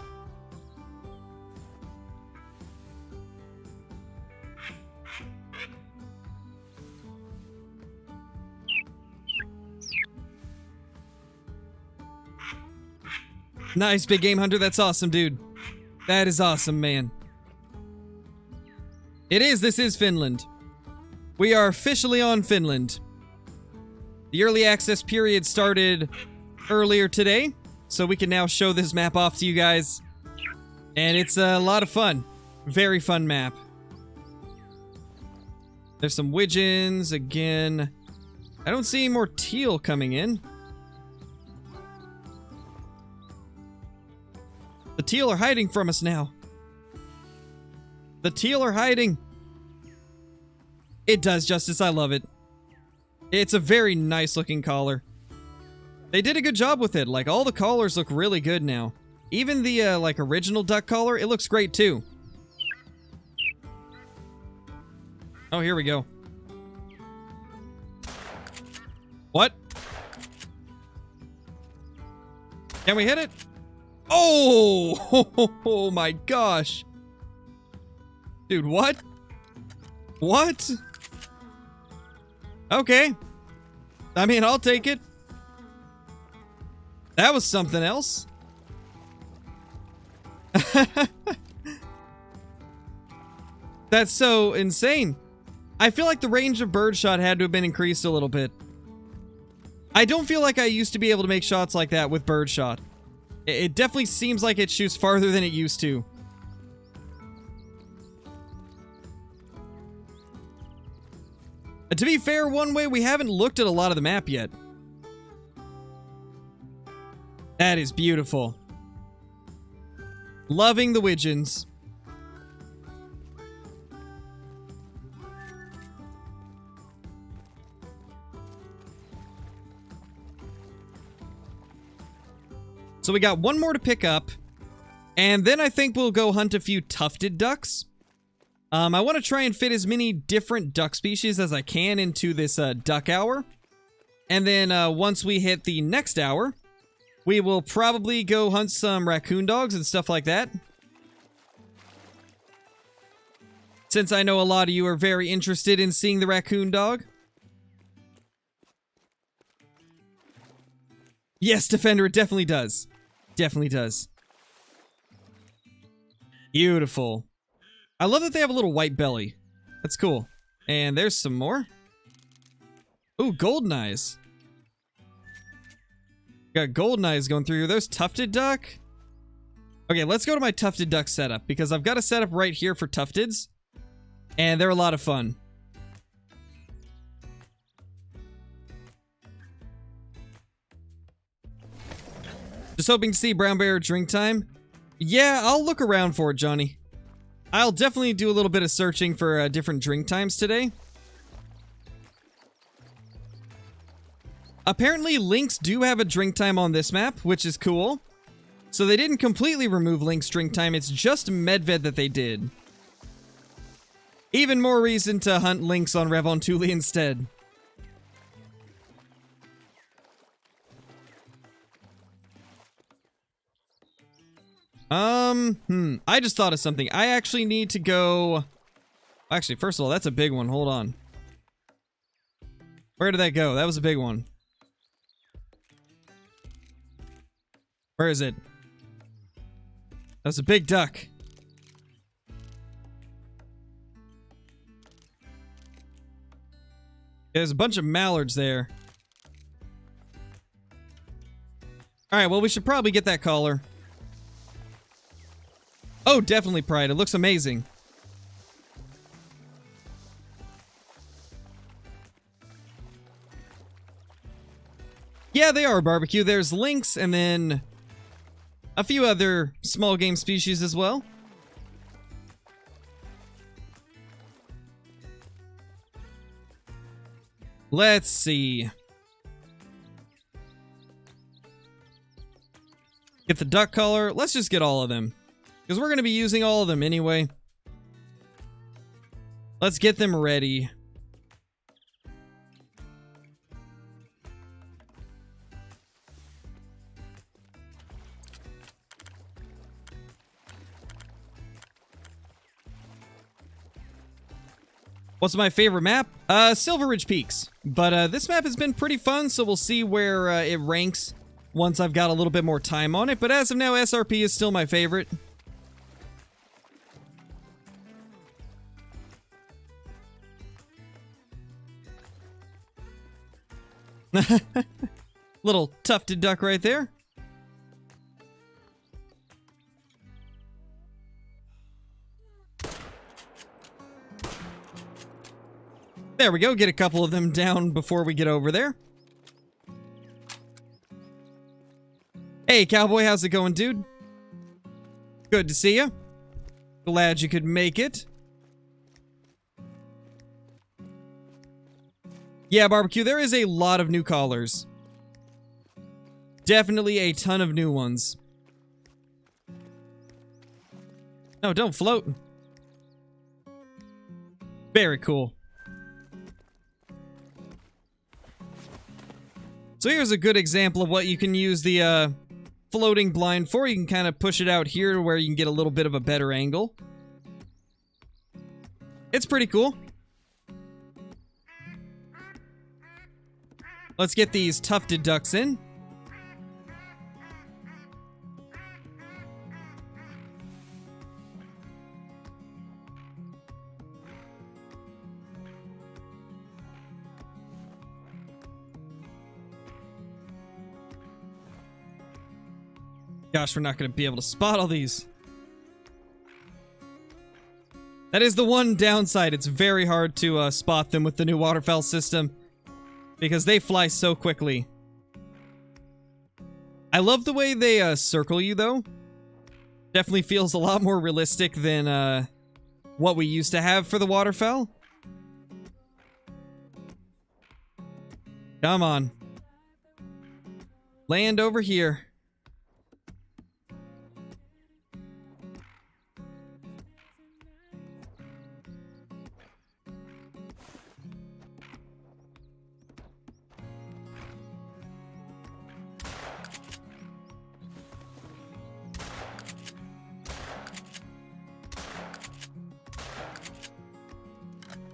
Nice, big game hunter. That's awesome, dude. That is awesome, man. This is Finland. We are officially on Finland. The early access period started earlier today, so we can now show this map off to you guys. And it's a lot of fun. Very fun map. There's some widgeons again. I don't see any more teal coming in. The teal are hiding from us now. The teal are hiding. It does justice. I love it. It's a very nice looking collar. They did a good job with it. Like, all the collars look really good now. Even the, like, original duck collar, it looks great too. Oh, here we go. What? Can we hit it? Oh! Oh my gosh. Dude, what? What? Okay. I mean, I'll take it. That was something else. That's so insane. I feel like the range of birdshot had to have been increased a little bit. I don't feel like I used to be able to make shots like that with birdshot. It definitely seems like it shoots farther than it used to. To be fair, one way, we haven't looked at a lot of the map yet. That is beautiful. Loving the widgeons. So we got one more to pick up, and then I think we'll go hunt a few tufted ducks. I want to try and fit as many different duck species as I can into this duck hour. And then once we hit the next hour, we will probably go hunt some raccoon dogs and stuff like that. Since I know a lot of you are very interested in seeing the raccoon dog. Yes, Defender, it definitely does. Definitely does. Beautiful. I love that they have a little white belly. That's cool. And there's some more. Ooh, Goldeneyes. Got Goldeneyes going through. Are those tufted duck? Okay, let's go to my tufted duck setup, because I've got a setup right here for tufteds. And they're a lot of fun. Just hoping to see brown bear drink time. Yeah, I'll look around for it, Johnny. I'll definitely do a little bit of searching for different drink times today. Apparently, lynx do have a drink time on this map, which is cool. So they didn't completely remove lynx drink time, it's just medved that they did. Even more reason to hunt lynx on Revontuli instead. I just thought of something. I actually need to go... Actually, first of all, that's a big one. Hold on. Where did that go? That was a big one. Where is it? That's a big duck. There's a bunch of mallards there. Alright, well, we should probably get that collar. Oh, definitely Pride. It looks amazing. Yeah, they are barbecue. There's lynx and then a few other small game species as well. Let's see. Get the duck collar. Let's just get all of them, because we're going to be using all of them anyway. Let's get them ready. What's my favorite map? Silver Ridge Peaks. But this map has been pretty fun, so we'll see where it ranks once I've got a little bit more time on it. But as of now, SRP is still my favorite. Little tufted duck right there. There we go, get a couple of them down before we get over there. Hey, Cowboy, how's it going, dude? Good to see you. Glad you could make it. Yeah, Barbecue, there is a lot of new collars. Definitely a ton of new ones. No, don't float. Very cool. So here's a good example of what you can use the floating blind for. You can kind of push it out here to where you can get a little bit of a better angle. It's pretty cool. Let's get these tufted ducks in. Gosh, we're not going to be able to spot all these. That is the one downside. It's very hard to spot them with the new waterfowl system, because they fly so quickly. I love the way they circle you, though. Definitely feels a lot more realistic than what we used to have for the waterfowl. Come on. Land over here.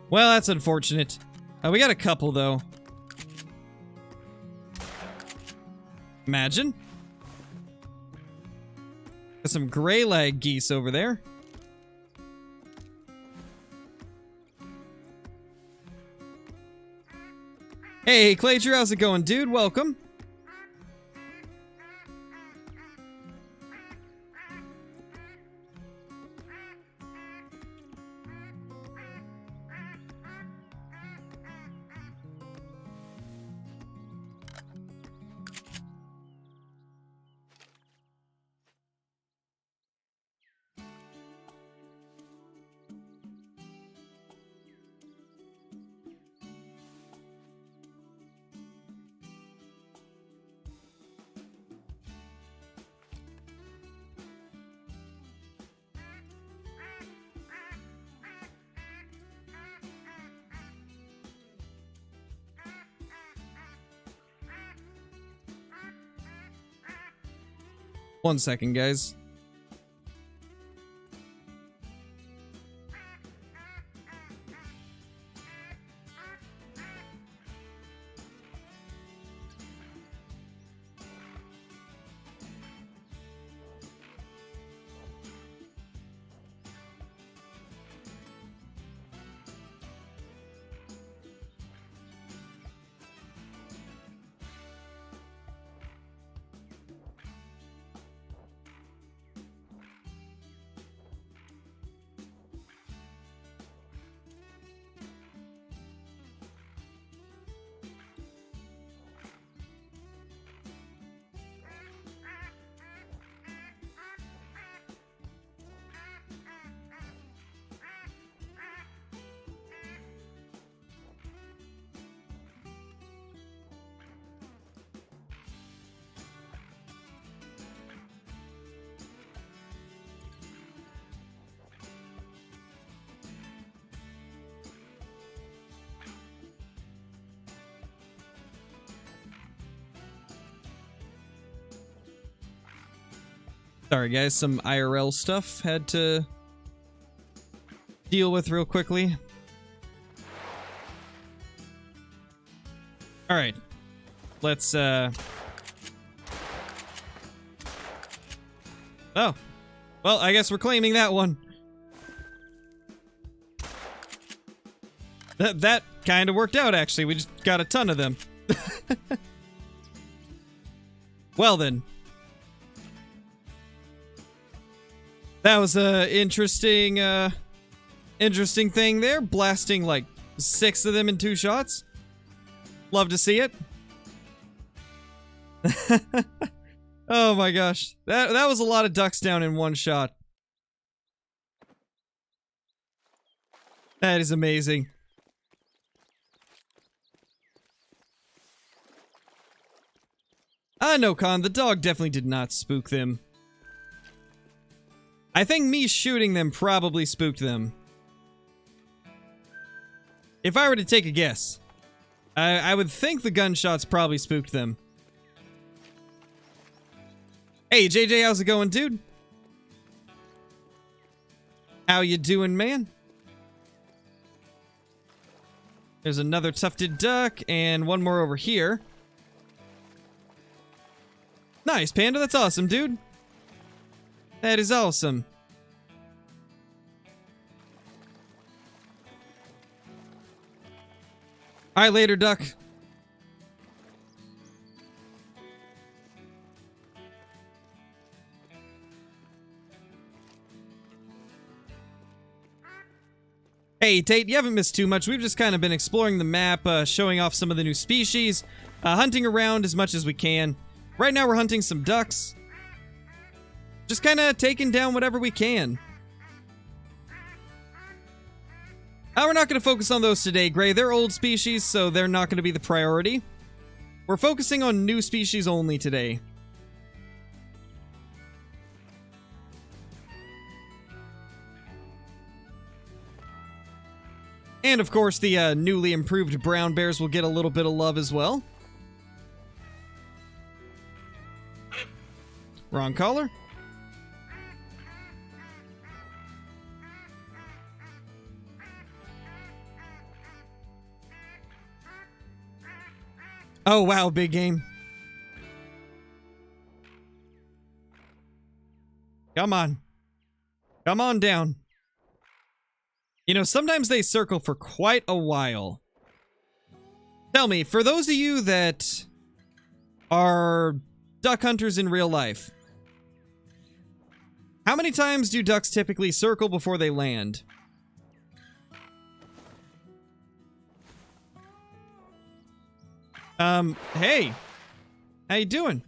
Well, that's unfortunate. We got a couple, though. Imagine. Got some gray lag geese over there. Hey, Clayger, how's it going, dude? Welcome. One second, guys. Sorry, guys. Some IRL stuff had to deal with real quickly. All right. Let's, Oh. Well, I guess we're claiming that one. That kind of worked out, actually. We just got a ton of them. Well, then. That was a interesting thing there. Blasting like 6 of them in 2 shots. Love to see it. Oh my gosh. That was a lot of ducks down in 1 shot. That is amazing. No, Con, the dog definitely did not spook them. I think me shooting them probably spooked them. If I were to take a guess, I would think the gunshots probably spooked them. Hey, JJ, how's it going, dude? How you doing, man? There's another tufted duck, and one more over here. Nice, Panda. That's awesome, dude. That is awesome. All right, later, duck. Hey, Tate, you haven't missed too much. We've just kind of been exploring the map, showing off some of the new species, hunting around as much as we can. Right now, we're hunting some ducks. Just kind of taking down whatever we can. We're not going to focus on those today, Gray. They're old species, so they're not going to be the priority. We're focusing on new species only today. And of course, the newly improved brown bears will get a little bit of love as well. Wrong collar. Oh, wow, big game. Come on. Come on down. You know, sometimes they circle for quite a while. Tell me, for those of you that are duck hunters in real life, how many times do ducks typically circle before they land? Hey. How you doing?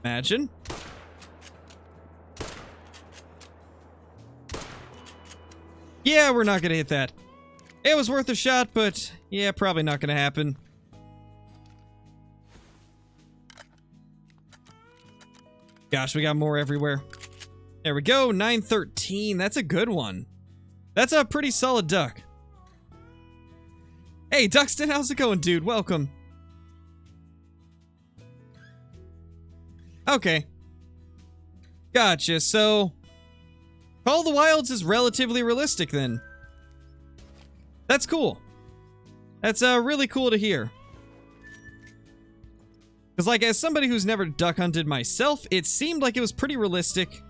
Imagine. Yeah, we're not gonna hit that. It was worth a shot, but yeah, probably not gonna happen. Gosh, we got more everywhere. There we go, 913. That's a good one. That's a pretty solid duck. Hey, Duxton, how's it going, dude? Welcome. Okay. Gotcha, so Call of the Wilds is relatively realistic then. That's cool. That's really cool to hear. Because, like, as somebody who's never duck hunted myself, it seemed like it was pretty realistic.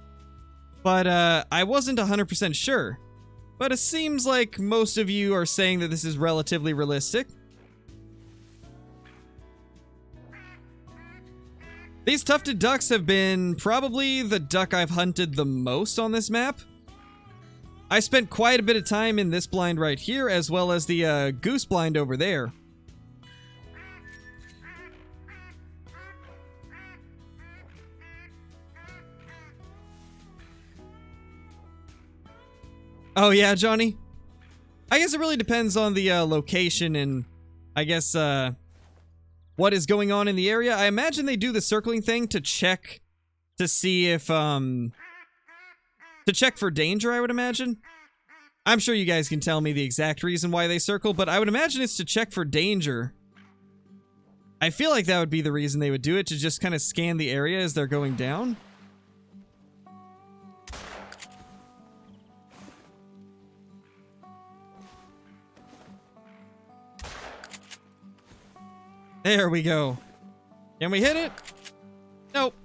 But, I wasn't 100% sure. But it seems like most of you are saying that this is relatively realistic. These tufted ducks have been probably the duck I've hunted the most on this map. I spent quite a bit of time in this blind right here, as well as the goose blind over there. Oh yeah, Johnny? I guess it really depends on the location and, I guess, what is going on in the area. I imagine they do the circling thing to check to see if to check for danger, I would imagine. I'm sure you guys can tell me the exact reason why they circle, but I would imagine it's to check for danger. I feel like that would be the reason they would do it, to just kind of scan the area as they're going down. There we go. Can we hit it? Nope.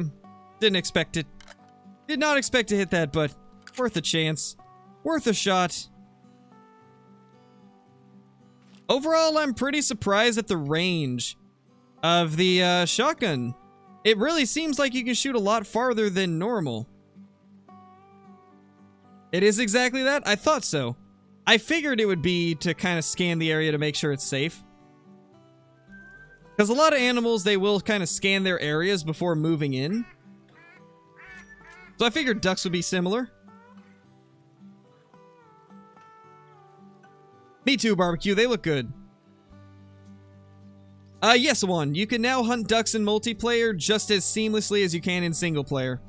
Didn't expect it. Did not expect to hit that, but worth a chance. Worth a shot. Overall, I'm pretty surprised at the range of the shotgun. It really seems like you can shoot a lot farther than normal. It is exactly that? I thought so. I figured it would be to kind of scan the area to make sure it's safe. Because a lot of animals, they will kind of scan their areas before moving in. So I figured ducks would be similar. Me too, Barbecue. They look good. Yes, one. You can now hunt ducks in multiplayer just as seamlessly as you can in single player.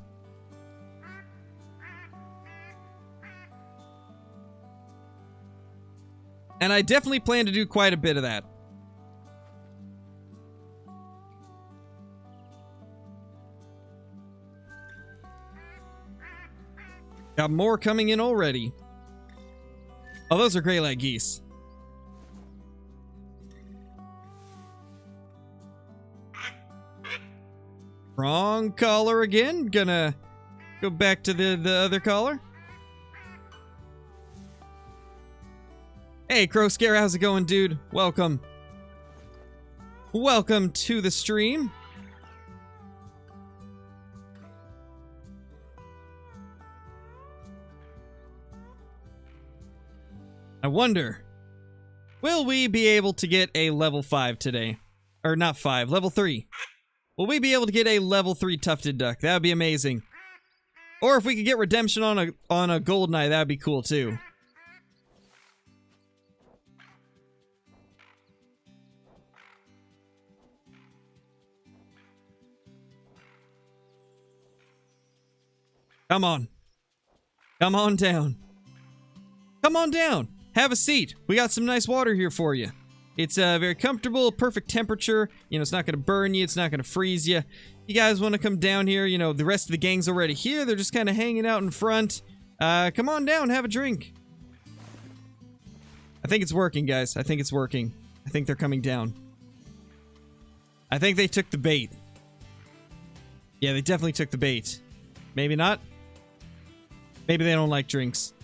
And I definitely plan to do quite a bit of that. Got more coming in already. Oh, those are gray-leg geese. Wrong collar again. Gonna go back to the other collar. Hey, Crow Scare, how's it going, dude? Welcome. Welcome to the stream. I wonder, will we be able to get a level 5 today? Or not 5, level 3. Will we be able to get a level 3 tufted duck? That would be amazing. Or if we could get redemption on a Goldeneye, that would be cool too. Come on. Come on down. Come on down. Have a seat. We got some nice water here for you. It's very comfortable, perfect temperature. You know, it's not going to burn you. It's not going to freeze you. You guys want to come down here, you know, the rest of the gang's already here. They're just kind of hanging out in front. Come on down, have a drink. I think it's working, guys. I think it's working. I think they're coming down. I think they took the bait. Yeah, they definitely took the bait. Maybe not. Maybe they don't like drinks.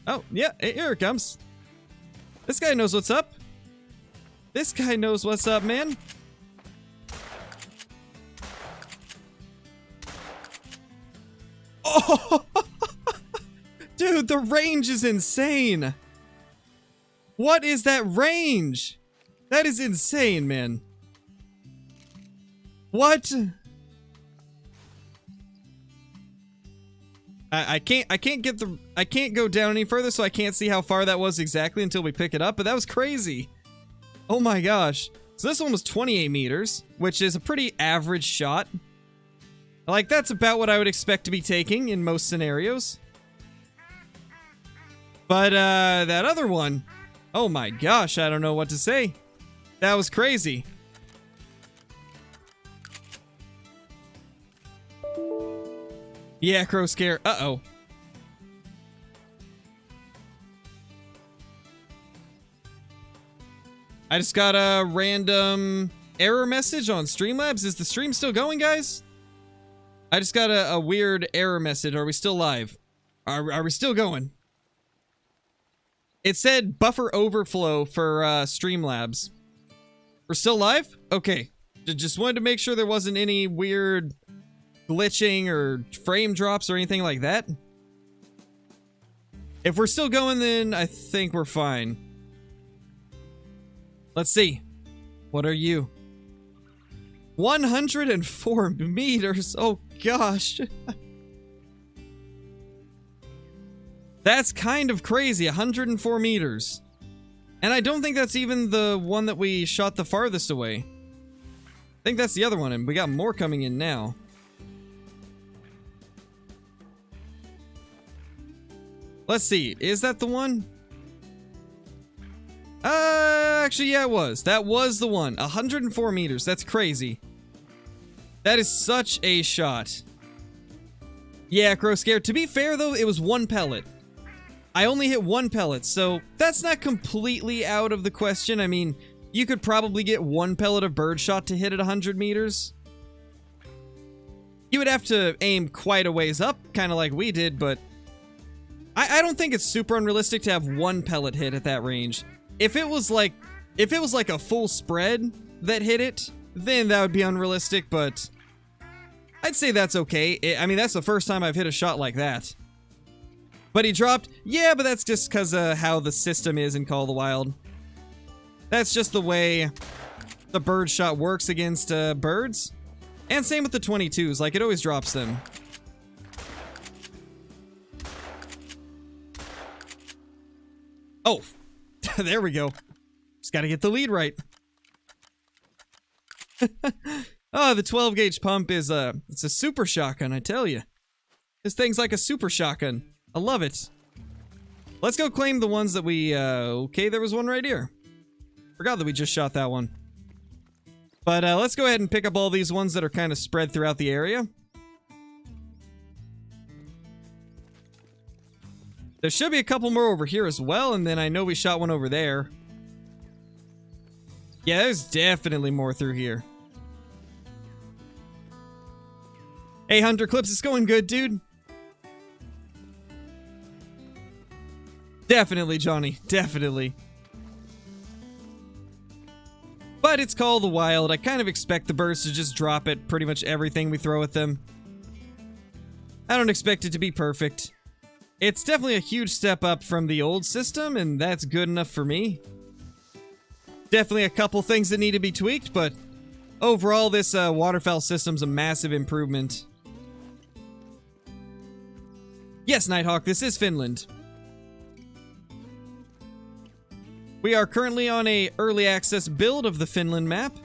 Oh, yeah, here it comes. This guy knows what's up. This guy knows what's up, man. Oh! Dude, the range is insane. What is that range? That is insane, man. What? I can't go down any further, so I can't see how far that was exactly until we pick it up, but that was crazy. Oh my gosh. So this one was 28 meters, which is a pretty average shot. Like, that's about what I would expect to be taking in most scenarios. But, that other one, oh my gosh, I don't know what to say. That was crazy. Yeah, Crow Scare. Uh-oh. I just got a random error message on Streamlabs. Is the stream still going, guys? I just got a weird error message. Are we still live? Are we still going? It said buffer overflow for Streamlabs. We're still live? Okay. Just wanted to make sure there wasn't any weird glitching or frame drops or anything like that. If we're still going, then I think we're fine. Let's see. What are you? 104 meters. Oh gosh. That's kind of crazy. 104 meters. And I don't think that's even the one that we shot the farthest away. I think that's the other one, and we got more coming in now. Let's see. Is that the one? Actually, yeah, it was. That was the one. 104 meters. That's crazy. That is such a shot. Yeah, Crow Scare. To be fair, though, it was one pellet. I only hit one pellet, so that's not completely out of the question. I mean, you could probably get one pellet of birdshot to hit at 100 meters. You would have to aim quite a ways up, kind of like we did, but I don't think it's super unrealistic to have one pellet hit at that range. If it was like a full spread that hit it, then that would be unrealistic, but I'd say that's okay. I mean, that's the first time I've hit a shot like that. But he dropped? Yeah, but that's just because of how the system is in Call of the Wild. That's just the way the bird shot works against birds. And same with the 22s, like it always drops them. Oh, there we go. Just gotta get the lead right. Oh, the 12 gauge pump is it's a super shotgun, I tell you. This thing's like a super shotgun. I love it. Let's go claim the ones that we, okay, there was one right here. Forgot that we just shot that one. But let's go ahead and pick up all these ones that are kind of spread throughout the area. There should be a couple more over here as well, and then I know we shot one over there. Yeah, there's definitely more through here. Hey, Hunter Clips, it's going good, dude. Definitely, Johnny. Definitely. But it's Call of the Wild. I kind of expect the birds to just drop at pretty much everything we throw at them. I don't expect it to be perfect. It's definitely a huge step up from the old system, and that's good enough for me. Definitely a couple things that need to be tweaked, but overall, this waterfowl system's a massive improvement. Yes, Nighthawk, this is Finland. We are currently on a early access build of the Finland map.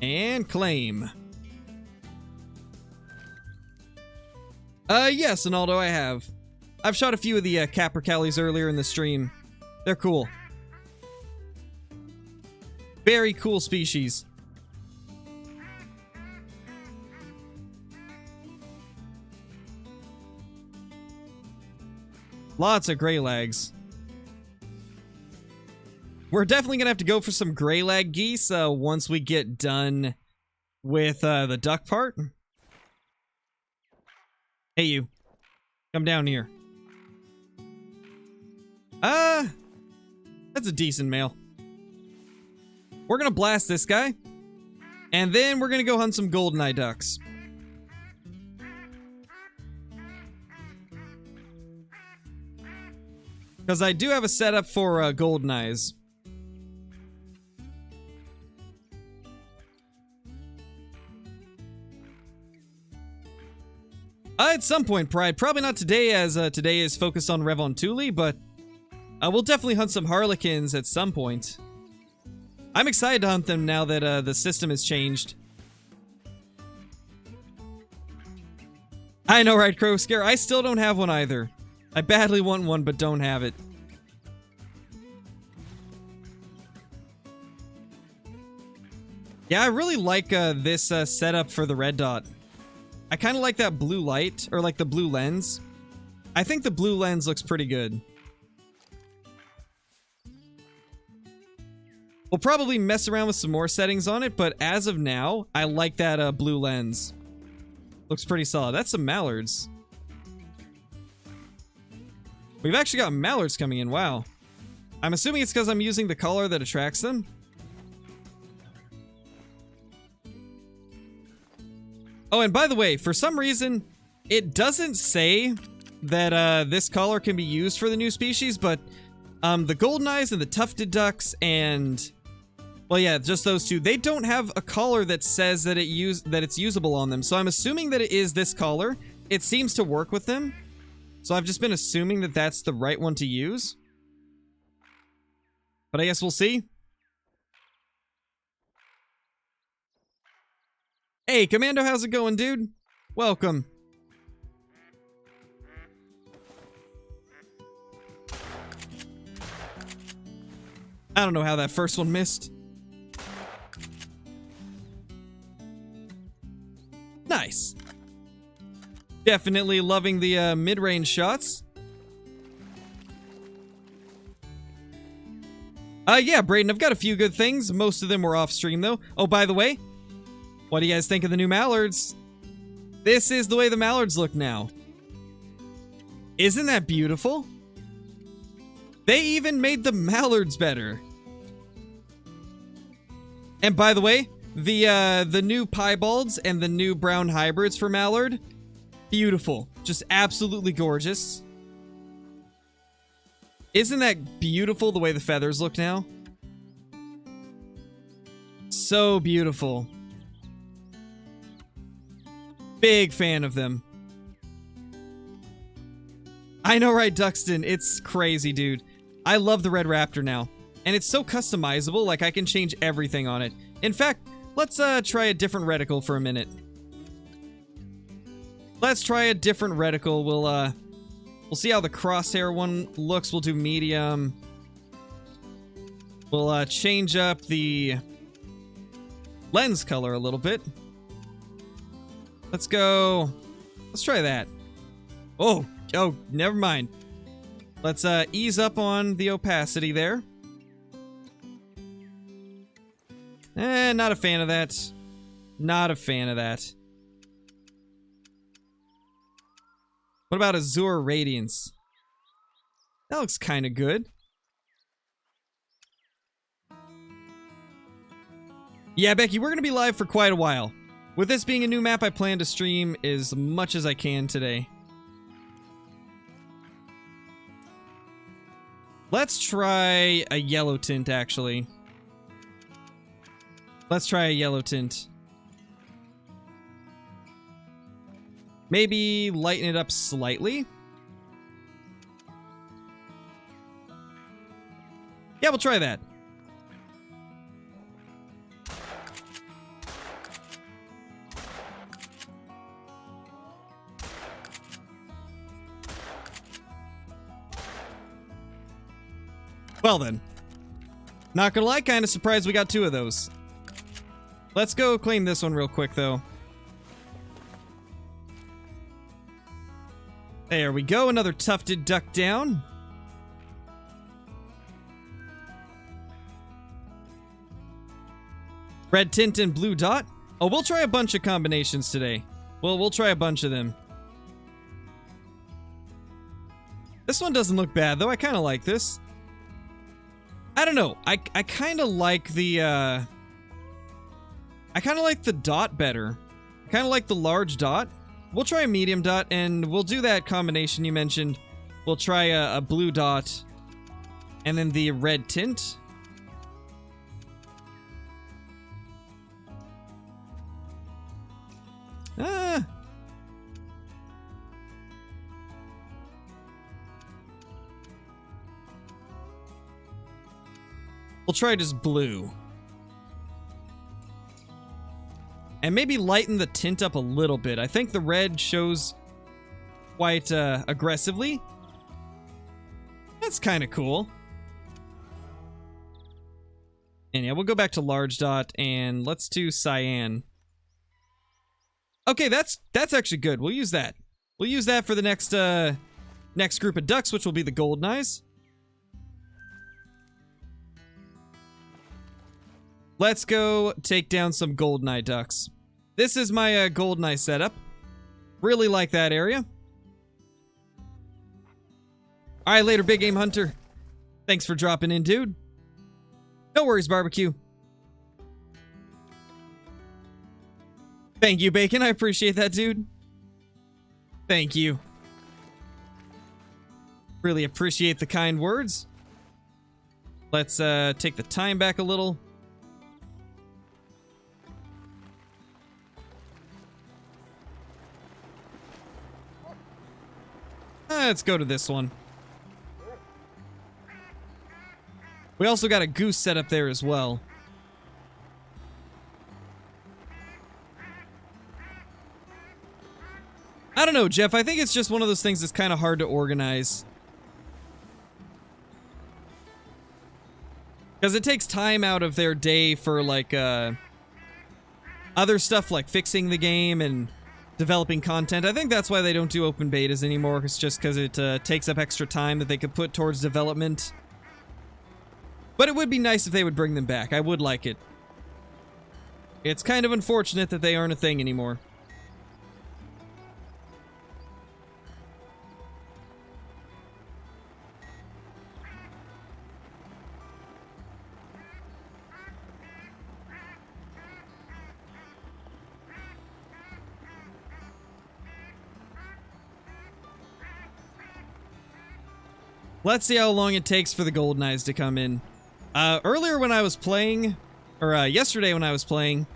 And claim. Yes, Ronaldo, I have. I've shot a few of the Capricallis earlier in the stream. They're cool. Very cool species. Lots of gray lags. We're definitely gonna have to go for some gray lag geese once we get done with the duck part. Hey, you. Come down here. That's a decent male. We're gonna blast this guy. And then we're gonna go hunt some Goldeneye ducks. Because I do have a setup for Goldeneyes. At some point, Pride. Probably not today, as today is focused on Revontuli, but we'll definitely hunt some Harlequins at some point. I'm excited to hunt them now that the system has changed. I know, right, Crow Scare? I still don't have one either. I badly want one, but don't have it. Yeah, I really like this setup for the red dot. I kind of like that blue light, or like the blue lens. I think the blue lens looks pretty good. We'll probably mess around with some more settings on it, but as of now, I like that blue lens. Looks pretty solid. That's some mallards. We've actually got mallards coming in, wow. I'm assuming it's because I'm using the color that attracts them. Oh, and by the way, for some reason, it doesn't say that this color can be used for the new species, but the Goldeneyes and the Tufted Ducks and, well, yeah, just those two, they don't have a collar that says that it's usable on them. So I'm assuming that it is this collar. It seems to work with them. So I've just been assuming that that's the right one to use. But I guess we'll see. Hey, Commando, how's it going, dude? Welcome. I don't know how that first one missed. Nice. Definitely loving the mid-range shots. Yeah, Brayden, I've got a few good things. Most of them were off-stream, though. Oh, by the way, what do you guys think of the new mallards? This is the way the mallards look now. Isn't that beautiful? They even made the mallards better. And by the way, the new piebalds and the new brown hybrids for mallard, beautiful. Just absolutely gorgeous. Isn't that beautiful the way the feathers look now? So beautiful. Big fan of them. I know, right, Duxton? It's crazy, dude. I love the Red Raptor now. And it's so customizable, like I can change everything on it. In fact, let's try a different reticle for a minute. Let's try a different reticle. We'll see how the crosshair one looks. We'll do medium. We'll change up the lens color a little bit. Let's go. Let's try that. Oh, never mind. Let's ease up on the opacity there. Not a fan of that. Not a fan of that. What about Azure Radiance? That looks kind of good. Yeah, Becky, we're going to be live for quite a while. With this being a new map, I plan to stream as much as I can today. Let's try a yellow tint, actually. Let's try a yellow tint. Maybe lighten it up slightly. Yeah, we'll try that. Well then. Not gonna lie, kind of surprised we got 2 of those. Let's go claim this one real quick, though. There we go, another tufted duck down. Red tint and blue dot. Oh, we'll try a bunch of combinations today. Well, we'll try a bunch of them. This one doesn't look bad, though. I kind of like this. I don't know. I kind of like the, I kind of like the dot better. I kind of like the large dot. We'll try a medium dot, and we'll do that combination you mentioned. We'll try a blue dot, and then the red tint. We'll try just blue. And maybe lighten the tint up a little bit. I think the red shows quite aggressively. That's kind of cool. And yeah, we'll go back to large dot and let's do cyan. Okay, that's actually good. We'll use that. We'll use that for the next group of ducks, which will be the Goldeneyes. Let's go take down some Goldeneye ducks. This is my Goldeneye setup. Really like that area. Alright, later, Big Game Hunter. Thanks for dropping in, dude. No worries, Barbecue. Thank you, Bacon. I appreciate that, dude. Thank you. Really appreciate the kind words. Let's take the time back a little. Let's go to this one. We also got a goose set up there as well. I don't know, Jeff. I think it's just one of those things that's kind of hard to organize. Because it takes time out of their day for, like, other stuff like fixing the game and developing content. I think that's why they don't do open betas anymore. It's just because it takes up extra time that they could put towards development. But it would be nice if they would bring them back. I would like it. It's kind of unfortunate that they aren't a thing anymore. Let's see how long it takes for the Goldeneyes to come in. Earlier when I was playing, or yesterday when I was playing,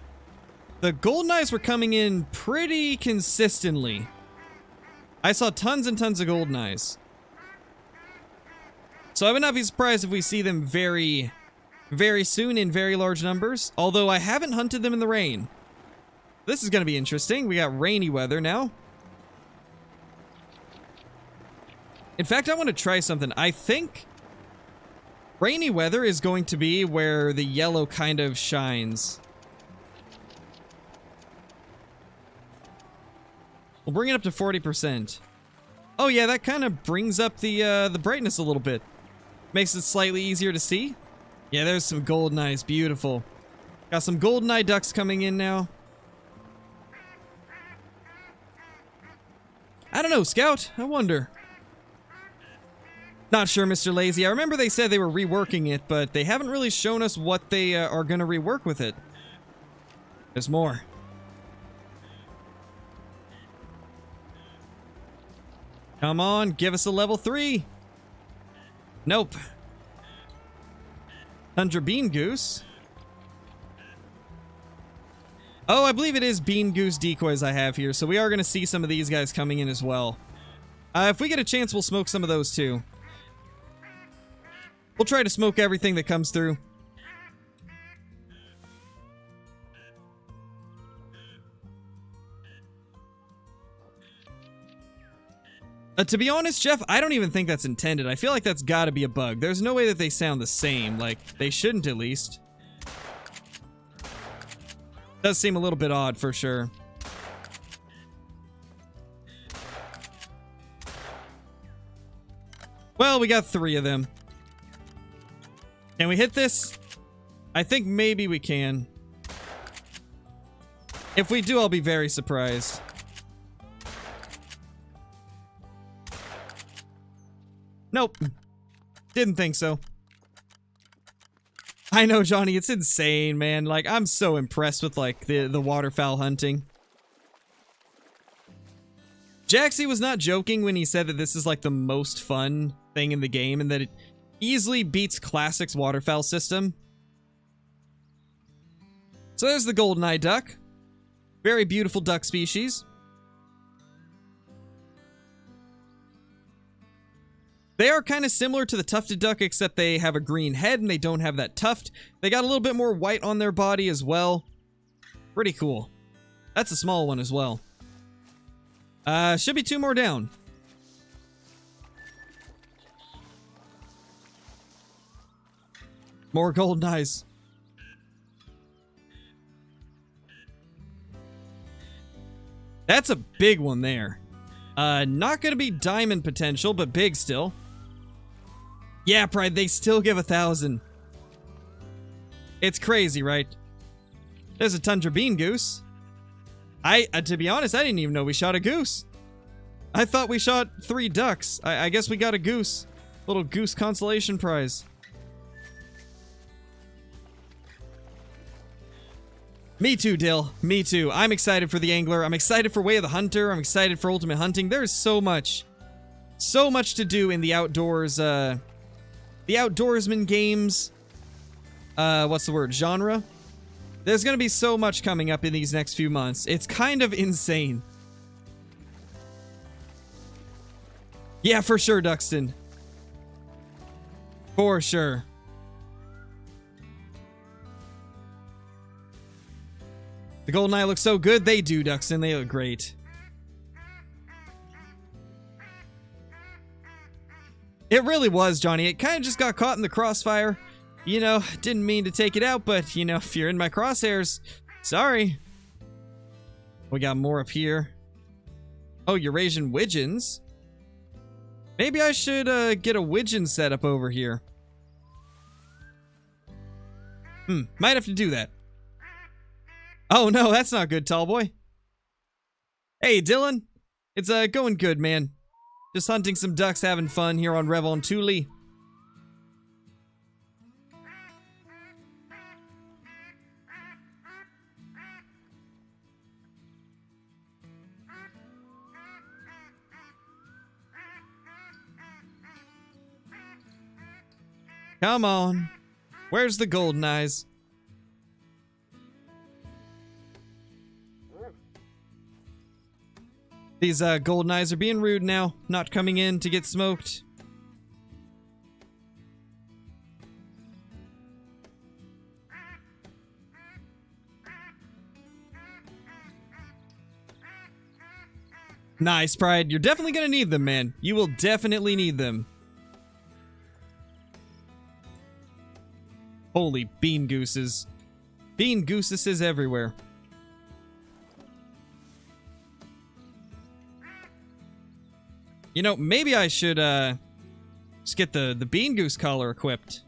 the Goldeneyes were coming in pretty consistently. I saw tons and tons of Goldeneyes. So I would not be surprised if we see them very, very soon in very large numbers. Although I haven't hunted them in the rain. This is going to be interesting. We got rainy weather now. In fact, I want to try something. I think rainy weather is going to be where the yellow kind of shines. We'll bring it up to 40%. Oh yeah, that kind of brings up the brightness a little bit. Makes it slightly easier to see. Yeah, there's some Goldeneyes. Beautiful. Got some Goldeneye ducks coming in now. I don't know, Scout. I wonder. Not sure, Mr. Lazy. I remember they said they were reworking it, but they haven't really shown us what they are going to rework with it. There's more. Come on, give us a level 3. Nope. Tundra Bean Goose. Oh, I believe it is Bean Goose decoys I have here, so we are going to see some of these guys coming in as well. If we get a chance, we'll smoke some of those too. We'll try to smoke everything that comes through. To be honest, Jeff, I don't even think that's intended. I feel like that's gotta be a bug. There's no way that they sound the same. Like, they shouldn't at least. Does seem a little bit odd for sure. Well, we got 3 of them. Can we hit this? I think maybe we can. If we do, I'll be very surprised. Nope. Didn't think so. I know, Johnny, it's insane, man. Like, I'm so impressed with, like, the waterfowl hunting. Jaxie was not joking when he said that this is, like, the most fun thing in the game and that it easily beats Classic's waterfowl system. So there's the Goldeneye duck. Very beautiful duck species. They are kind of similar to the tufted duck, except they have a green head and they don't have that tuft. They got a little bit more white on their body as well. Pretty cool. That's a small one as well. Should be 2 more down. More Goldeneyes. That's a big one there. Not gonna be diamond potential, but big still. Yeah, Pride, they still give 1,000. It's crazy, right? There's a Tundra Bean Goose. To be honest, I didn't even know we shot a goose. I thought we shot 3 ducks. I guess we got a goose. Little goose consolation prize. Me too, Dill. Me too. I'm excited for the Angler. I'm excited for Way of the Hunter. I'm excited for Ultimate Hunting. There's so much to do in the outdoors, the outdoorsman games, what's the word, genre? There's gonna be so much coming up in these next few months. It's kind of insane. Yeah, for sure, Duxton. For sure. The Goldeneye looks so good. They do, Duxton. They look great. It really was, Johnny. It kind of just got caught in the crossfire. You know, didn't mean to take it out, but, you know, if you're in my crosshairs, sorry. We got more up here. Oh, Eurasian widgeons. Maybe I should get a widgeon setup over here. Might have to do that. Oh, no, that's not good, tall boy. Hey, Dylan. It's going good, man. Just hunting some ducks, having fun here on Revontuli. Come on. Where's the Goldeneyes? These Goldeneyes are being rude now, not coming in to get smoked. Nice, Pride. You're definitely gonna need them, man. You will definitely need them. Holy bean gooses. Bean gooses everywhere. You know, maybe I should just get the bean goose collar equipped.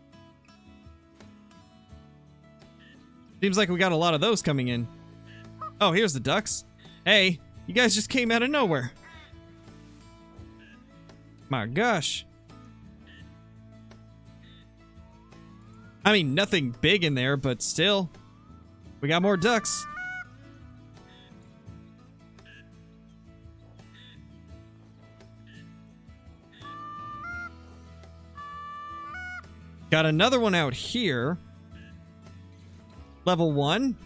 Seems like we got a lot of those coming in. Oh, here's the ducks. Hey, you guys just came out of nowhere. My gosh. I mean, nothing big in there, but still. We got more ducks. Got another one out here. Level 1.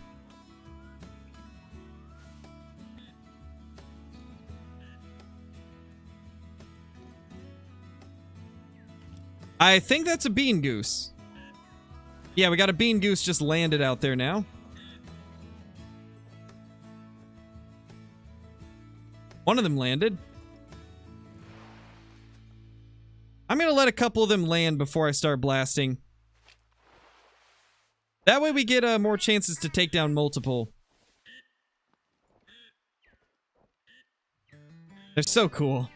I think that's a bean goose. Yeah, we got a bean goose just landed out there now. One of them landed. I'm gonna let a couple of them land before I start blasting. That way we get more chances to take down multiple. They're so cool.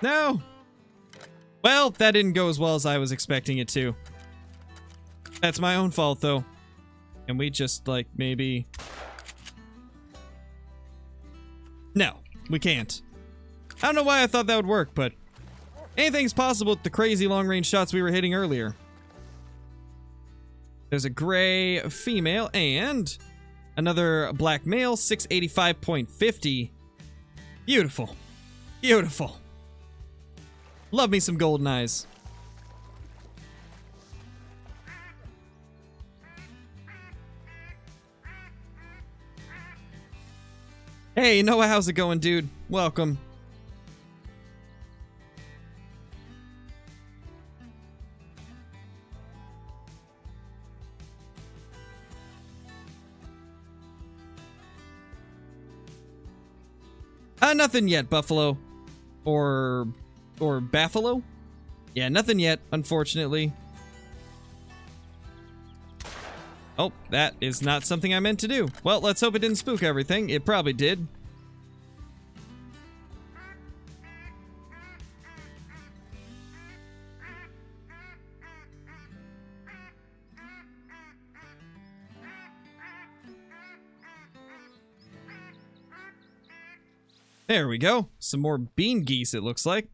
No! Well, that didn't go as well as I was expecting it to. That's my own fault, though. And we just, like, maybe... No, we can't. I don't know why I thought that would work, but... anything's possible with the crazy long-range shots we were hitting earlier. There's a gray female and... another black male, 685.50. Beautiful. Beautiful. Love me some Goldeneyes. Hey, Noah, how's it going, dude? Welcome. Nothing yet, Buffalo. Or Buffalo? Yeah, nothing yet, unfortunately. Oh, that is not something I meant to do. Well, let's hope it didn't spook everything. It probably did. There we go. Some more bean geese, it looks like.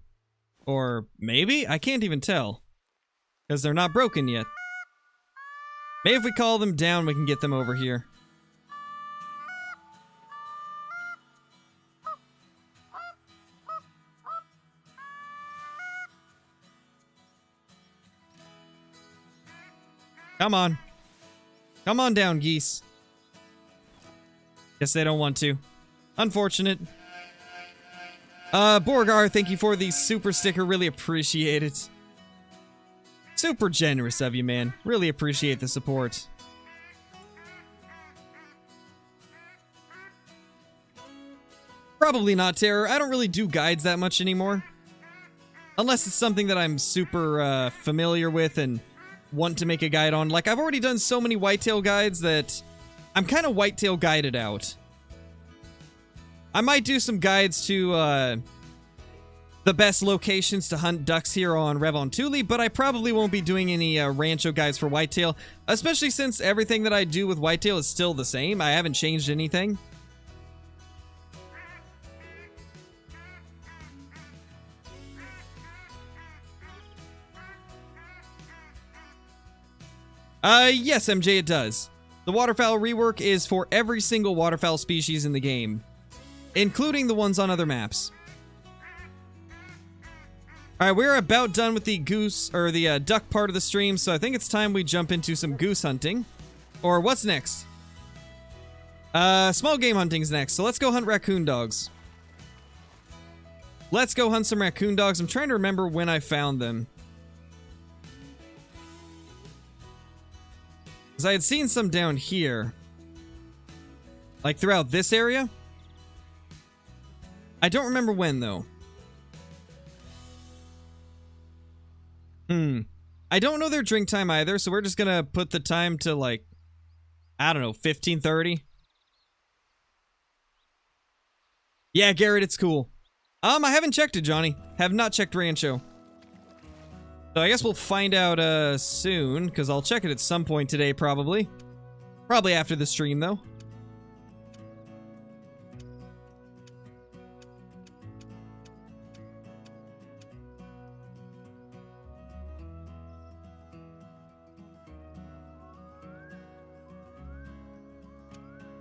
Or maybe? I can't even tell. Because they're not broken yet. Maybe if we call them down, we can get them over here. Come on. Come on down, geese. Guess they don't want to. Unfortunate. Borgar, thank you for the super sticker. Really appreciate it. Super generous of you, man. Really appreciate the support. Probably not, Terror. I don't really do guides that much anymore. Unless it's something that I'm super familiar with and want to make a guide on. Like, I've already done so many whitetail guides that I'm kind of whitetail guided out. I might do some guides to the best locations to hunt ducks here on Revontuli, but I probably won't be doing any rancho guides for whitetail, especially since everything that I do with whitetail is still the same. I haven't changed anything. Yes, MJ, it does. The waterfowl rework is for every single waterfowl species in the game, including the ones on other maps. Alright, we're about done with the goose, or the duck part of the stream, so I think it's time we jump into some goose hunting. Or what's next? Small game hunting's next, so let's go hunt raccoon dogs. Let's go hunt some raccoon dogs. I'm trying to remember when I found them. Because I had seen some down here. Like throughout this area. I don't remember when, though. I don't know their drink time either, so we're just gonna put the time to, like, I don't know, 15:30. Yeah, Garrett, it's cool. I haven't checked it, Johnny. Have not checked Rancho. So I guess we'll find out soon, because I'll check it at some point today, probably. Probably after the stream, though.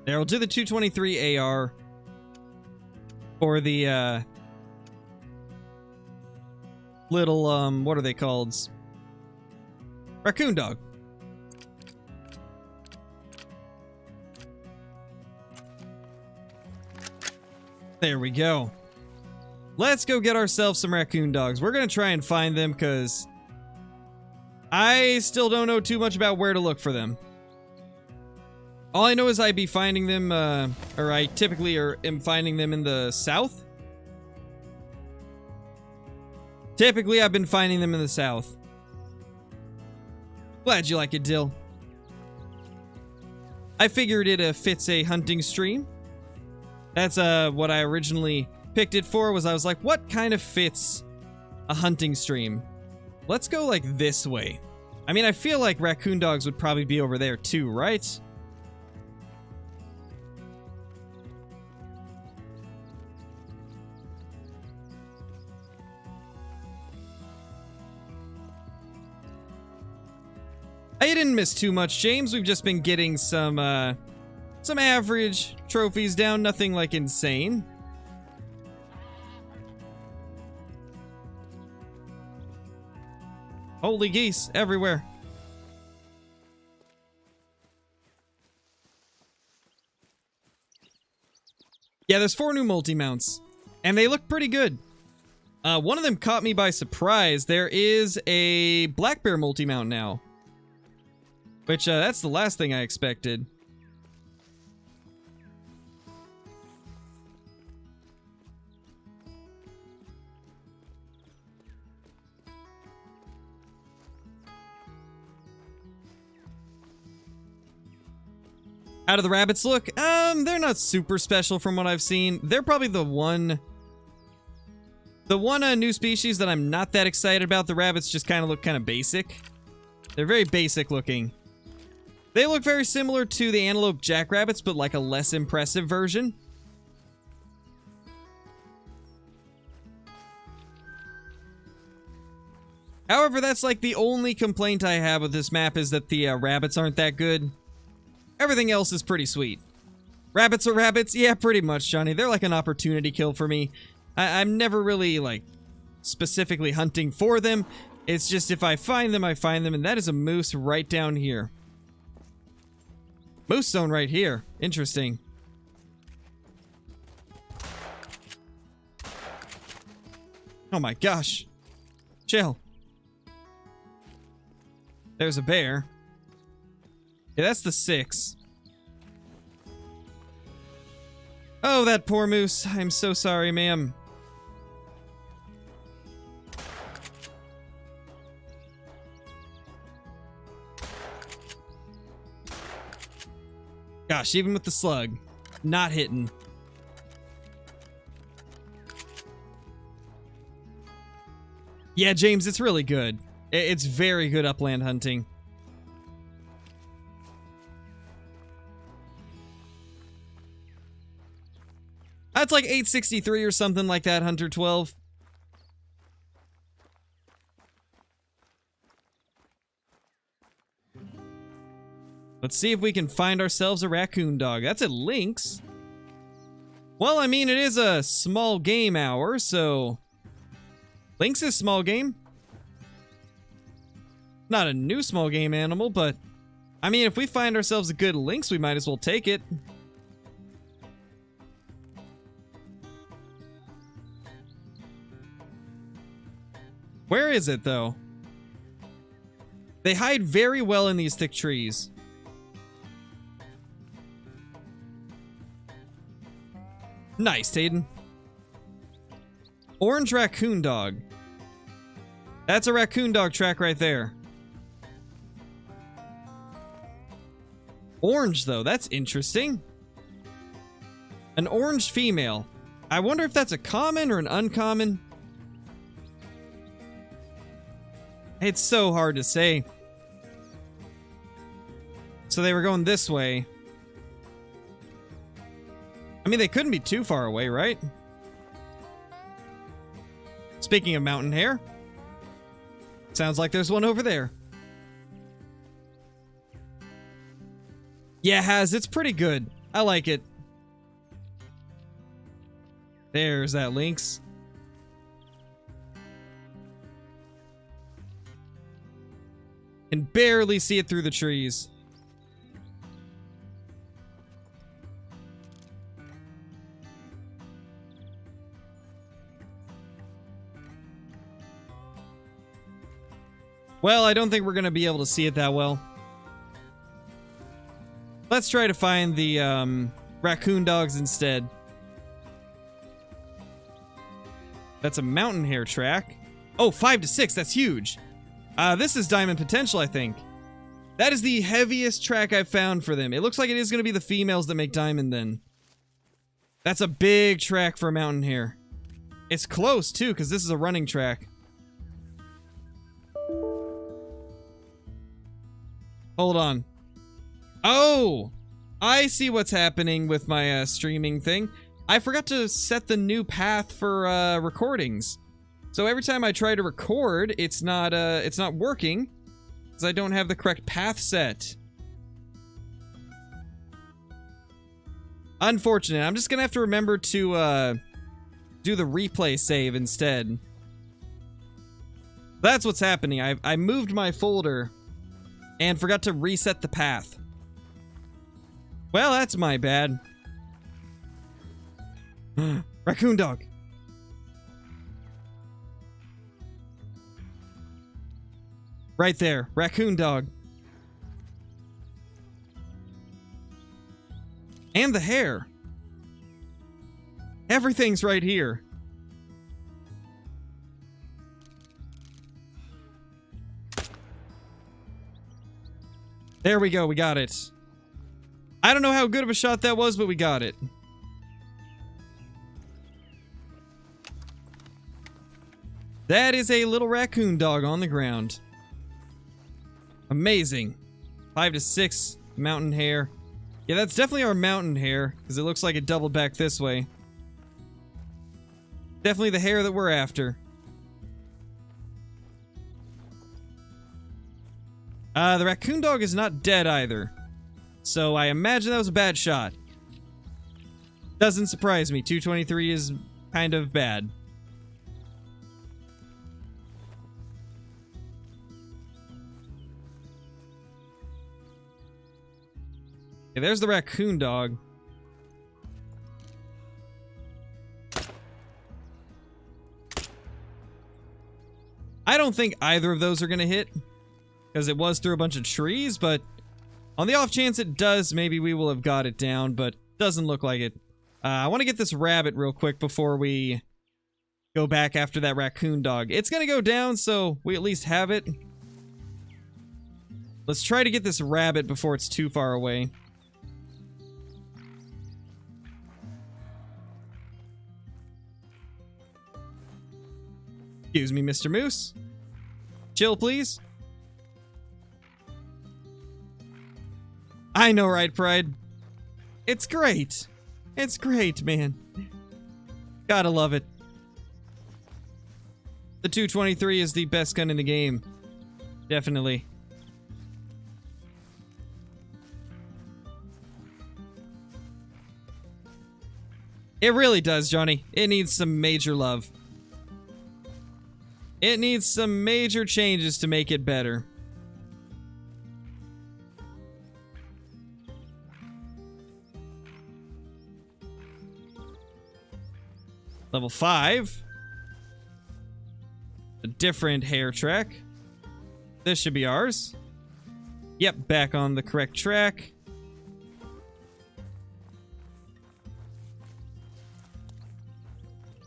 There, we'll do the 223 AR for the little, what are they called? Raccoon Dog. There we go. Let's go get ourselves some raccoon dogs. We're gonna try and find them because I still don't know too much about where to look for them. All I know is I'd be finding them, or I typically am finding them in the south. Typically, I've been finding them in the south. Glad you like it, Dill. I figured it fits a hunting stream. That's what I originally picked it for, was I was like, what kind of fits a hunting stream? Let's go like this way. I mean, I feel like raccoon dogs would probably be over there too, right? I didn't miss too much, James. We've just been getting some average trophies down, nothing like insane. Holy geese everywhere. Yeah, there's 4 new multi-mounts, and they look pretty good. One of them caught me by surprise. There is a black bear multi-mount now. Which, that's the last thing I expected. How do the rabbits look? They're not super special from what I've seen. They're probably the one new species that I'm not that excited about. The rabbits just kind of look kind of basic. They're very basic looking. They look very similar to the antelope jackrabbits, but like a less impressive version. However, that's like the only complaint I have with this map, is that the rabbits aren't that good. Everything else is pretty sweet. Rabbits are rabbits? Yeah, pretty much, Johnny. They're like an opportunity kill for me. I'm never really, like, specifically hunting for them. It's just if I find them, I find them, and that is a moose right down here. Moose zone right here. Interesting. Oh my gosh. Chill. There's a bear. Yeah, that's the 6. Oh, that poor moose. I'm so sorry, ma'am. Gosh, even with the slug, not hitting. Yeah, James, it's really good. It's very good upland hunting. That's like 863 or something like that, Hunter 12. Let's see if we can find ourselves a raccoon dog. That's at Lynx. Well, I mean, it is a small game hour, so... Lynx is small game. Not a new small game animal, but... I mean, if we find ourselves a good lynx, we might as well take it. Where is it, though? They hide very well in these thick trees. Nice, Tayden. Orange raccoon dog. That's a raccoon dog track right there. Orange, though. That's interesting. An orange female. I wonder if that's a common or an uncommon. It's so hard to say. So they were going this way. I mean, they couldn't be too far away, right? Speaking of mountain hare, sounds like there's one over there. Yeah, Haz, it's pretty good. I like it. There's that lynx. Can barely see it through the trees. Well, I don't think we're going to be able to see it that well. Let's try to find the raccoon dogs instead. That's a mountain hare track. Oh, 5 to 6. That's huge. This is diamond potential, I think. That is the heaviest track I've found for them. It looks like it is going to be the females that make diamond then. That's a big track for a mountain hare. It's close, too, because this is a running track. Hold on. Oh! I see what's happening with my streaming thing. I forgot to set the new path for recordings. So every time I try to record, it's not working because I don't have the correct path set. Unfortunate. I'm just gonna have to remember to do the replay save instead. That's what's happening. I moved my folder and forgot to reset the path. Well, that's my bad. Raccoon dog. Right there. Raccoon dog. And the hare. Everything's right here. There we go. We got it. I don't know how good of a shot that was, but we got it. That is a little raccoon dog on the ground. Amazing. 5 to 6 mountain hare. Yeah, that's definitely our mountain hare, because it looks like it doubled back this way. Definitely the hare that we're after. The raccoon dog is not dead either. So I imagine that was a bad shot. Doesn't surprise me. 223 is kind of bad. Okay, there's the Raccoon Dog. I don't think either of those are going to hit, because it was through a bunch of trees, but on the off chance it does, maybe we will have got it down, but doesn't look like it. I want to get this rabbit real quick before we go back after that Raccoon Dog. It's going to go down, so we at least have it. Let's try to get this rabbit before it's too far away. Excuse me, Mr. Moose. Chill, please. I know, right, Pride? It's great. It's great, man. Gotta love it. The 223 is the best gun in the game. Definitely. It really does, Johnny. It needs some major love. It needs some major changes to make it better. Level 5. A different hair track. This should be ours. Yep, back on the correct track.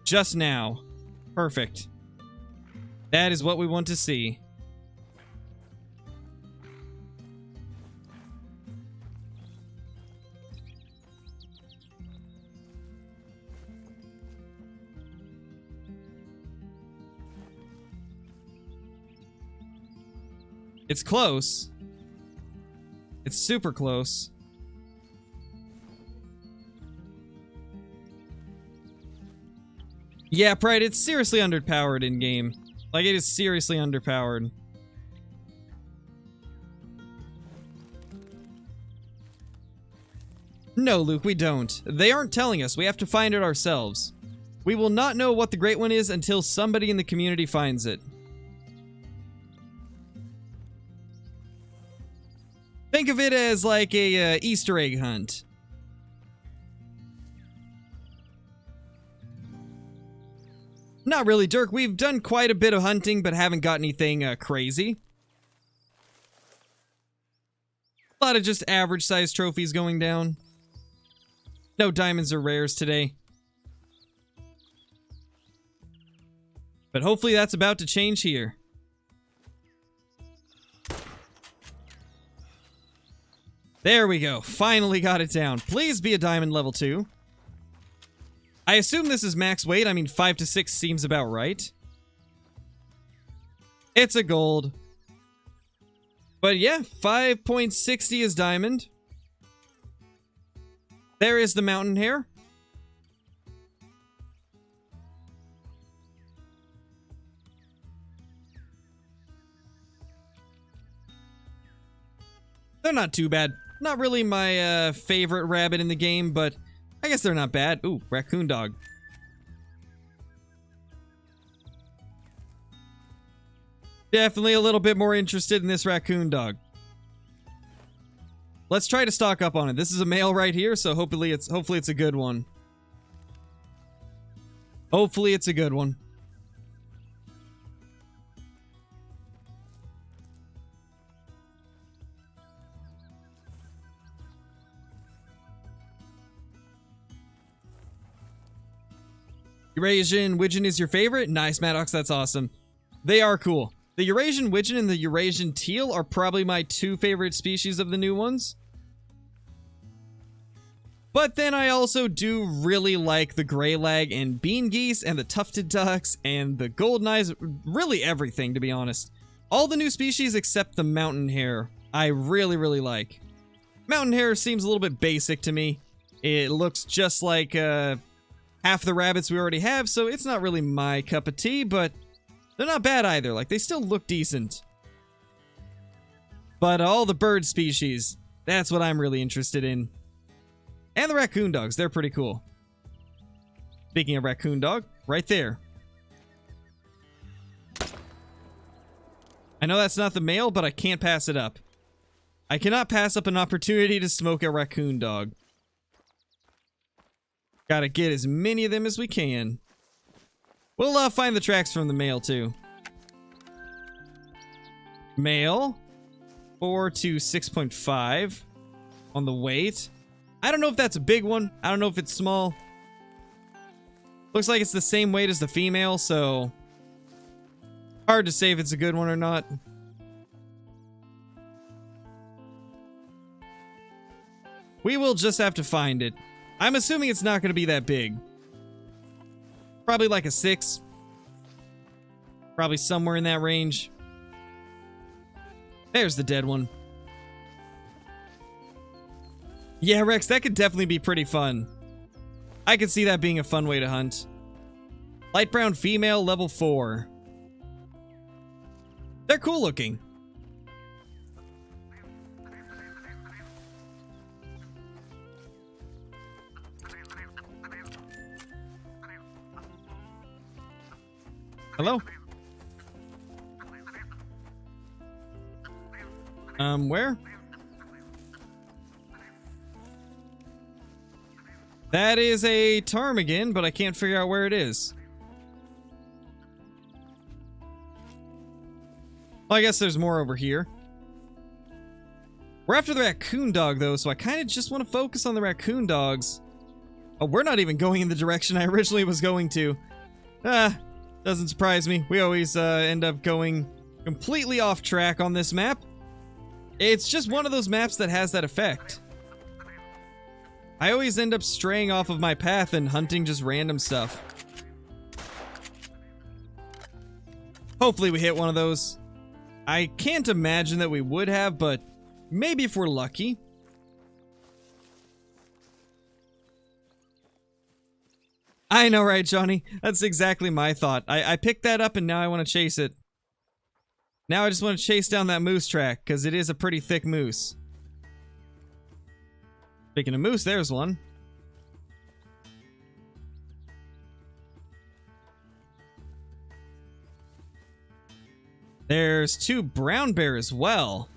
Just now. Perfect. That is what we want to see. It's close. It's super close. Yeah, Pride, it's seriously underpowered in-game. Like, it is seriously underpowered. No, Luke, we don't. They aren't telling us. We have to find it ourselves. We will not know what the Great One is until somebody in the community finds it. Think of it as like a Easter egg hunt. Not really, Dirk. We've done quite a bit of hunting, but haven't got anything crazy. A lot of just average-sized trophies going down. No diamonds or rares today. But hopefully that's about to change here. There we go. Finally got it down. Please be a diamond level 2. I assume this is max weight. I mean, 5 to 6 seems about right. It's a gold. But yeah, 5.60 is diamond. There is the mountain hare. They're not too bad. Not really my favorite rabbit in the game, but I guess they're not bad. Ooh, Raccoon Dog. Definitely a little bit more interested in this Raccoon Dog. Let's try to stock up on it. This is a male right here, so hopefully it's a good one. Hopefully it's a good one. Eurasian Widgeon is your favorite? Nice, Maddox, that's awesome. They are cool. The Eurasian Widgeon and the Eurasian Teal are probably my 2 favorite species of the new ones. But then I also do really like the Greylag and Bean Geese and the Tufted Ducks and the Goldeneyes. Really everything, to be honest. All the new species except the Mountain Hare I really, really like. Mountain Hare seems a little bit basic to me. It looks just like half the rabbits we already have, so it's not really my cup of tea, but they're not bad either. Like, they still look decent. But all the bird species, that's what I'm really interested in. And the Raccoon Dogs, they're pretty cool. Speaking of Raccoon Dog, right there. I know that's not the male, but I can't pass it up. I cannot pass up an opportunity to smoke a raccoon dog. Gotta get as many of them as we can. We'll find the tracks from the male too. Male. 4 to 6.5 on the weight. I don't know if that's a big one. I don't know if it's small. Looks like it's the same weight as the female, so hard to say if it's a good one or not. We will just have to find it. I'm assuming it's not going to be that big. Probably like a 6. Probably somewhere in that range. There's the dead one. Yeah, Rex, that could definitely be pretty fun. I could see that being a fun way to hunt. Light brown female, level 4. They're cool looking. Hello? Where? That is a ptarmigan, but I can't figure out where it is. Well, I guess there's more over here. We're after the raccoon dog, though, so I kind of just want to focus on the raccoon dogs. Oh, we're not even going in the direction I originally was going to. Doesn't surprise me. We always end up going completely off track on this map. It's just one of those maps that has that effect. I always end up straying off of my path and hunting just random stuff. Hopefully we hit one of those. I can't imagine that we would have, but maybe if we're lucky. I know, right, Johnny? That's exactly my thought. I picked that up and now I want to chase it. Now I just want to chase down that moose track, because it is a pretty thick moose. Speaking of moose, there's one. There's 2 brown bear as well.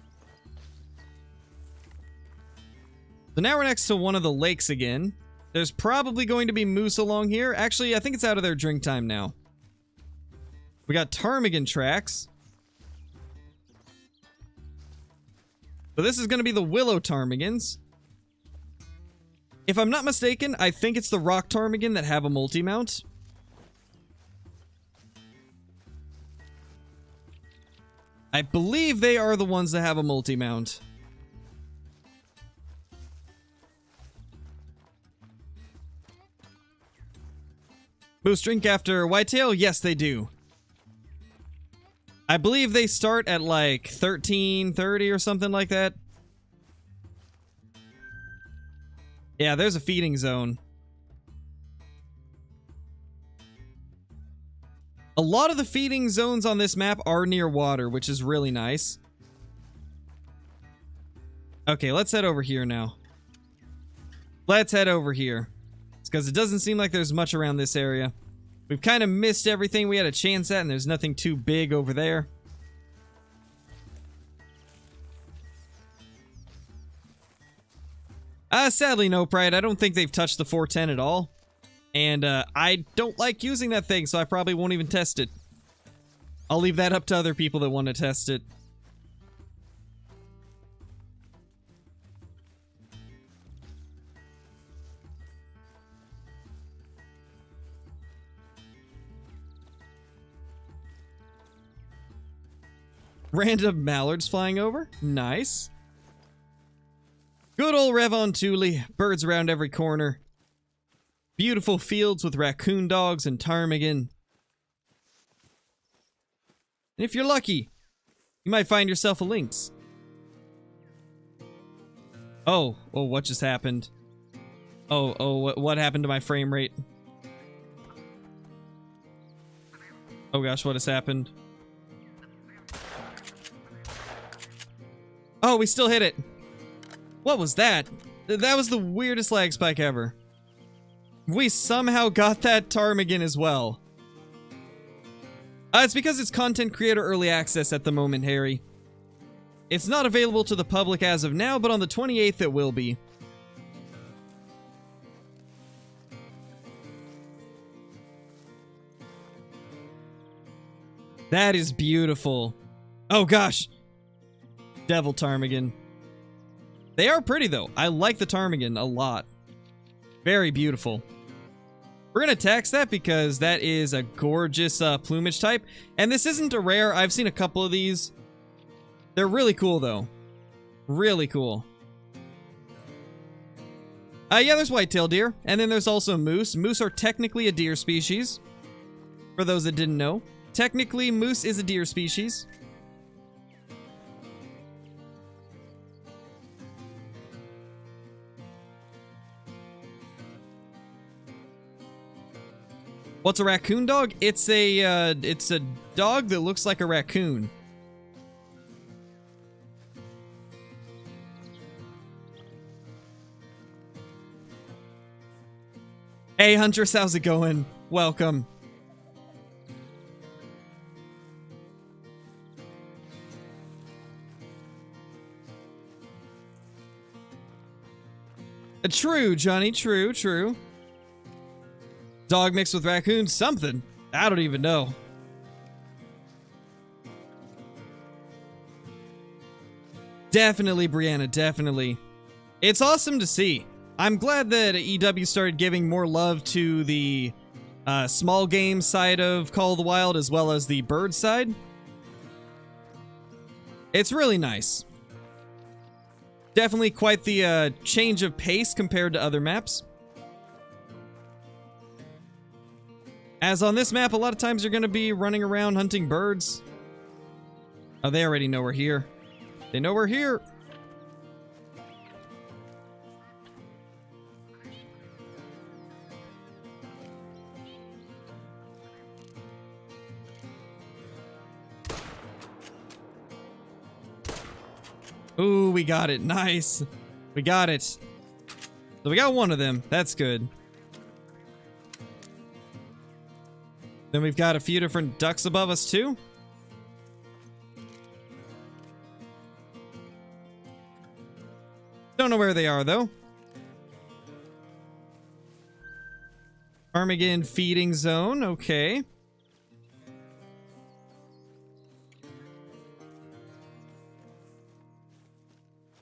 So now we're next to one of the lakes again. There's probably going to be moose along here. Actually, I think it's out of their drink time now. We got ptarmigan tracks. So this is going to be the willow ptarmigans. If I'm not mistaken, I think it's the rock ptarmigan that have a multi-mount. I believe they are the ones that have a multi-mount. Moose drink after whitetail? Yes, they do. I believe they start at like 13:30 or something like that. Yeah, there's a feeding zone. A lot of the feeding zones on this map are near water, which is really nice. Okay, let's head over here now. Let's head over here. It's because it doesn't seem like there's much around this area. We've kind of missed everything we had a chance at, and there's nothing too big over there. Sadly, no, Pride. I don't think they've touched the 410 at all. And, I don't like using that thing, so I probably won't even test it. I'll leave that up to other people that want to test it. Random mallards flying over. Nice. Good old Revontuli. Birds around every corner. Beautiful fields with raccoon dogs and ptarmigan. And if you're lucky, you might find yourself a lynx. Oh, what just happened? What happened to my frame rate? Oh gosh, what has happened? Oh, we still hit it. What was that? That was the weirdest lag spike ever. We somehow got that ptarmigan as well. It's because it's content creator early access at the moment, Harry. It's not available to the public as of now, but on the 28th it will be. That is beautiful. Oh gosh. Devil ptarmigan. They are pretty though. I like the ptarmigan a lot. Very beautiful. We're going to tax that because that is a gorgeous plumage type. And this isn't a rare. I've seen a couple of these. They're really cool though. Really cool. Yeah, there's whitetail deer. And then there's also moose. Moose are technically a deer species. For those that didn't know. Technically, moose is a deer species. What's a raccoon dog? It's a dog that looks like a raccoon. Hey Huntress, how's it going? Welcome. True, Johnny, true, true. Dog mixed with raccoon, something. I don't even know. Definitely, Brianna, definitely. It's awesome to see. I'm glad that EW started giving more love to the small game side of Call of the Wild as well as the bird side. It's really nice. Definitely quite the change of pace compared to other maps. As on this map, a lot of times you're going to be running around hunting birds. Oh, they already know we're here. They know we're here. Ooh, we got it. Nice. We got it. So we got one of them. That's good. Then we've got a few different ducks above us too. Don't know where they are though. Ptarmigan feeding zone. Okay.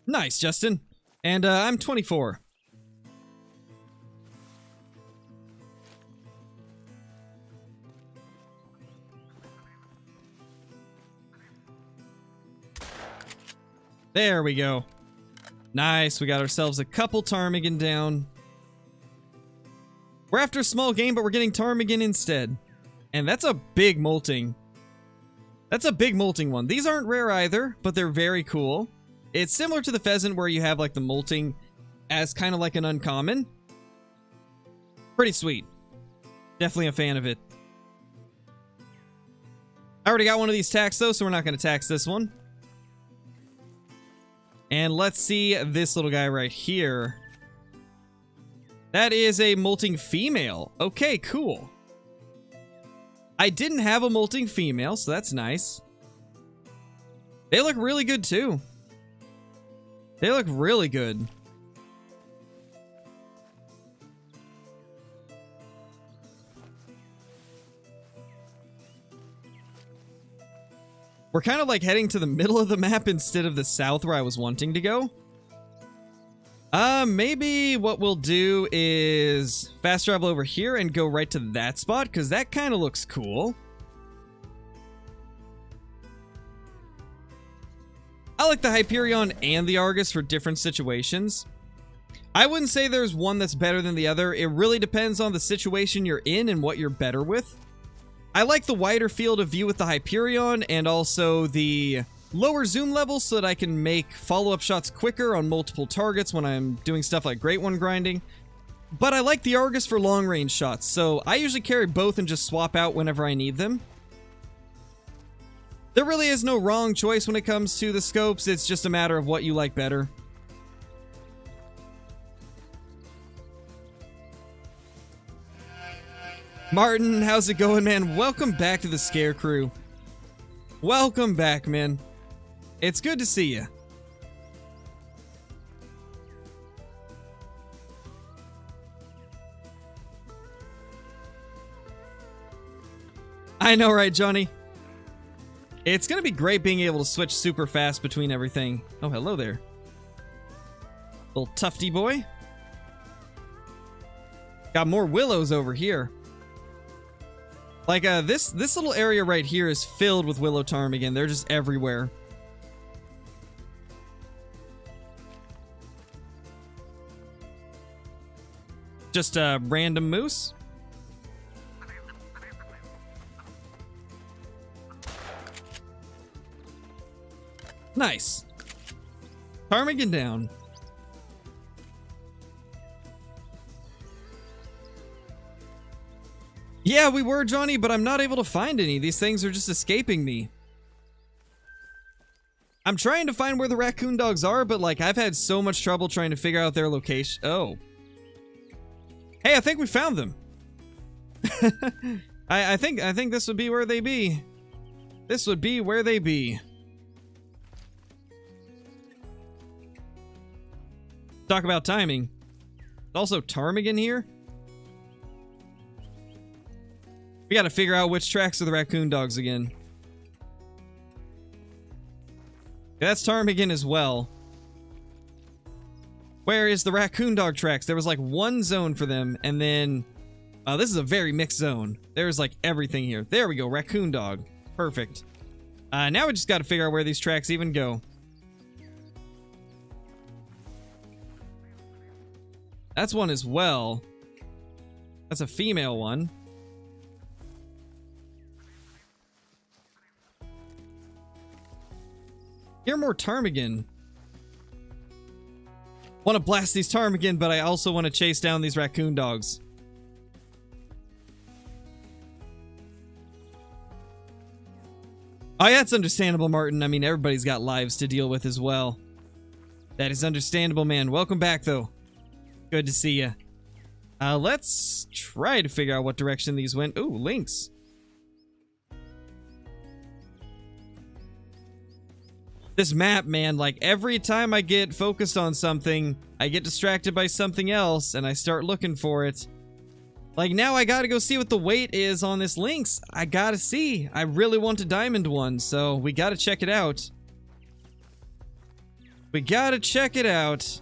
Nice, Justin. And I'm 24. There we go. Nice, we got ourselves a couple ptarmigan down. We're after small game, but we're getting ptarmigan instead. And that's a big molting. That's a big molting one. These aren't rare either, but they're very cool. It's similar to the pheasant where you have like the molting as kind of like an uncommon. Pretty sweet. Definitely a fan of it. I already got one of these taxed though, so we're not going to tax this one. And let's see this little guy right here. That is a molting female. Okay, cool. I didn't have a molting female, so that's nice. They look really good too. They look really good. We're kind of like heading to the middle of the map instead of the south where I was wanting to go. Maybe what we'll do is fast travel over here and go right to that spot because that kind of looks cool. I like the Hyperion and the Argus for different situations. I wouldn't say there's one that's better than the other. It really depends on the situation you're in and what you're better with. I like the wider field of view with the Hyperion and also the lower zoom level so that I can make follow-up shots quicker on multiple targets when I'm doing stuff like Great One grinding. But I like the Argus for long-range shots, so I usually carry both and just swap out whenever I need them. There really is no wrong choice when it comes to the scopes, it's just a matter of what you like better. Martin, how's it going, man? Welcome back to the Scare Crew. Welcome back, man. It's good to see you. I know, right, Johnny? It's gonna be great being able to switch super fast between everything. Oh, hello there. Little tufty boy. Got more willows over here. Like, this little area right here is filled with willow ptarmigan. They're just everywhere. Just a random moose. Nice. Ptarmigan down. Yeah, we were, Johnny, but I'm not able to find any. These things are just escaping me. I'm trying to find where the raccoon dogs are, but like I've had so much trouble trying to figure out their location. Oh. Hey, I think we found them. I think this would be where they be. This would be where they be. Talk about timing. Also ptarmigan here. We gotta figure out which tracks are the raccoon dogs again. Yeah, that's ptarmigan as well. Where is the raccoon dog tracks? There was like one zone for them, and then... this is a very mixed zone. There's like everything here. There we go, raccoon dog. Perfect. Now we just gotta figure out where these tracks even go. That's one as well. That's a female one. Hear more ptarmigan. Want to blast these ptarmigan, but I also want to chase down these raccoon dogs. Oh yeah, it's understandable, Martin. I mean, everybody's got lives to deal with as well. That is understandable, man. Welcome back, though. Good to see you. Let's try to figure out what direction these went. Ooh, lynx. This map, man, like every time I get focused on something, I get distracted by something else and I start looking for it. Like now I gotta go see what the weight is on this lynx. I gotta see. I really want a diamond one, so we gotta check it out. We gotta check it out.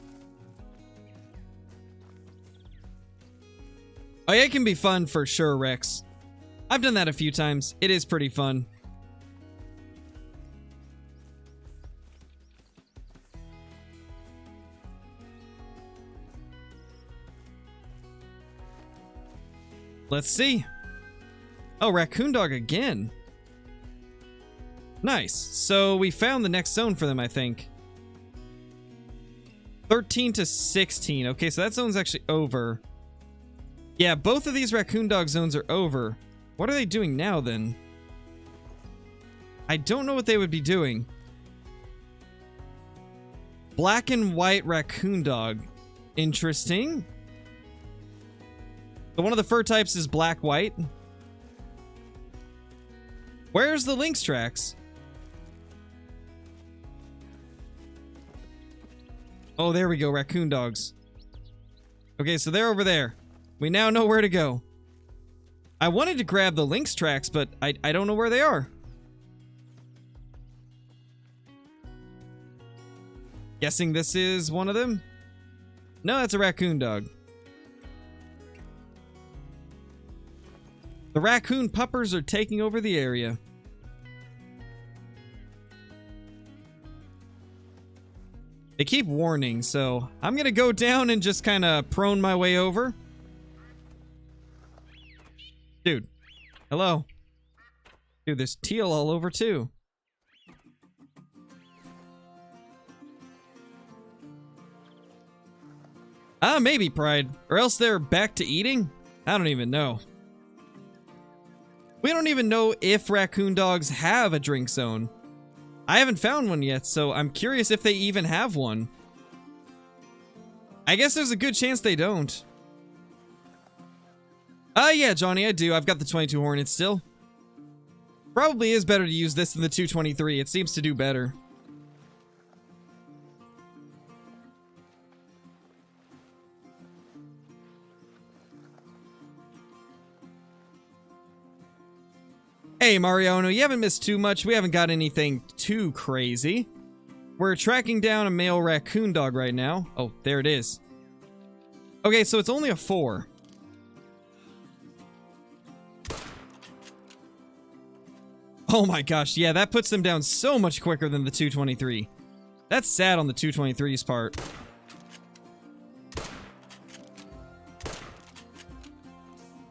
Oh yeah, it can be fun for sure, Rex. I've done that a few times. It is pretty fun. Let's see. Oh, raccoon dog again. Nice. So we found the next zone for them, I think. 13 to 16. Okay, so that zone's actually over. Yeah, both of these raccoon dog zones are over. What are they doing now, then? I don't know what they would be doing. Black and white raccoon dog. Interesting. So one of the fur types is black-white. Where's the lynx tracks? Oh, there we go, raccoon dogs. Okay, so they're over there. We now know where to go. I wanted to grab the lynx tracks, but I don't know where they are. Guessing this is one of them? No, that's a raccoon dog. The raccoon puppers are taking over the area. They keep warning, so I'm gonna go down and just kind of prone my way over. Dude. Hello. Dude, there's teal all over too. Maybe Pride. Or else they're back to eating? I don't even know. We don't even know if raccoon dogs have a drink zone. I haven't found one yet, so I'm curious if they even have one. I guess there's a good chance they don't. Yeah, Johnny, I do. I've got the 22 Hornet still. Probably is better to use this than the 223. It seems to do better. Hey, Mariano, you haven't missed too much. We haven't got anything too crazy. We're tracking down a male raccoon dog right now. Oh, there it is. Okay, so it's only a 4. Oh my gosh, yeah, that puts them down so much quicker than the 223. That's sad on the 223's part.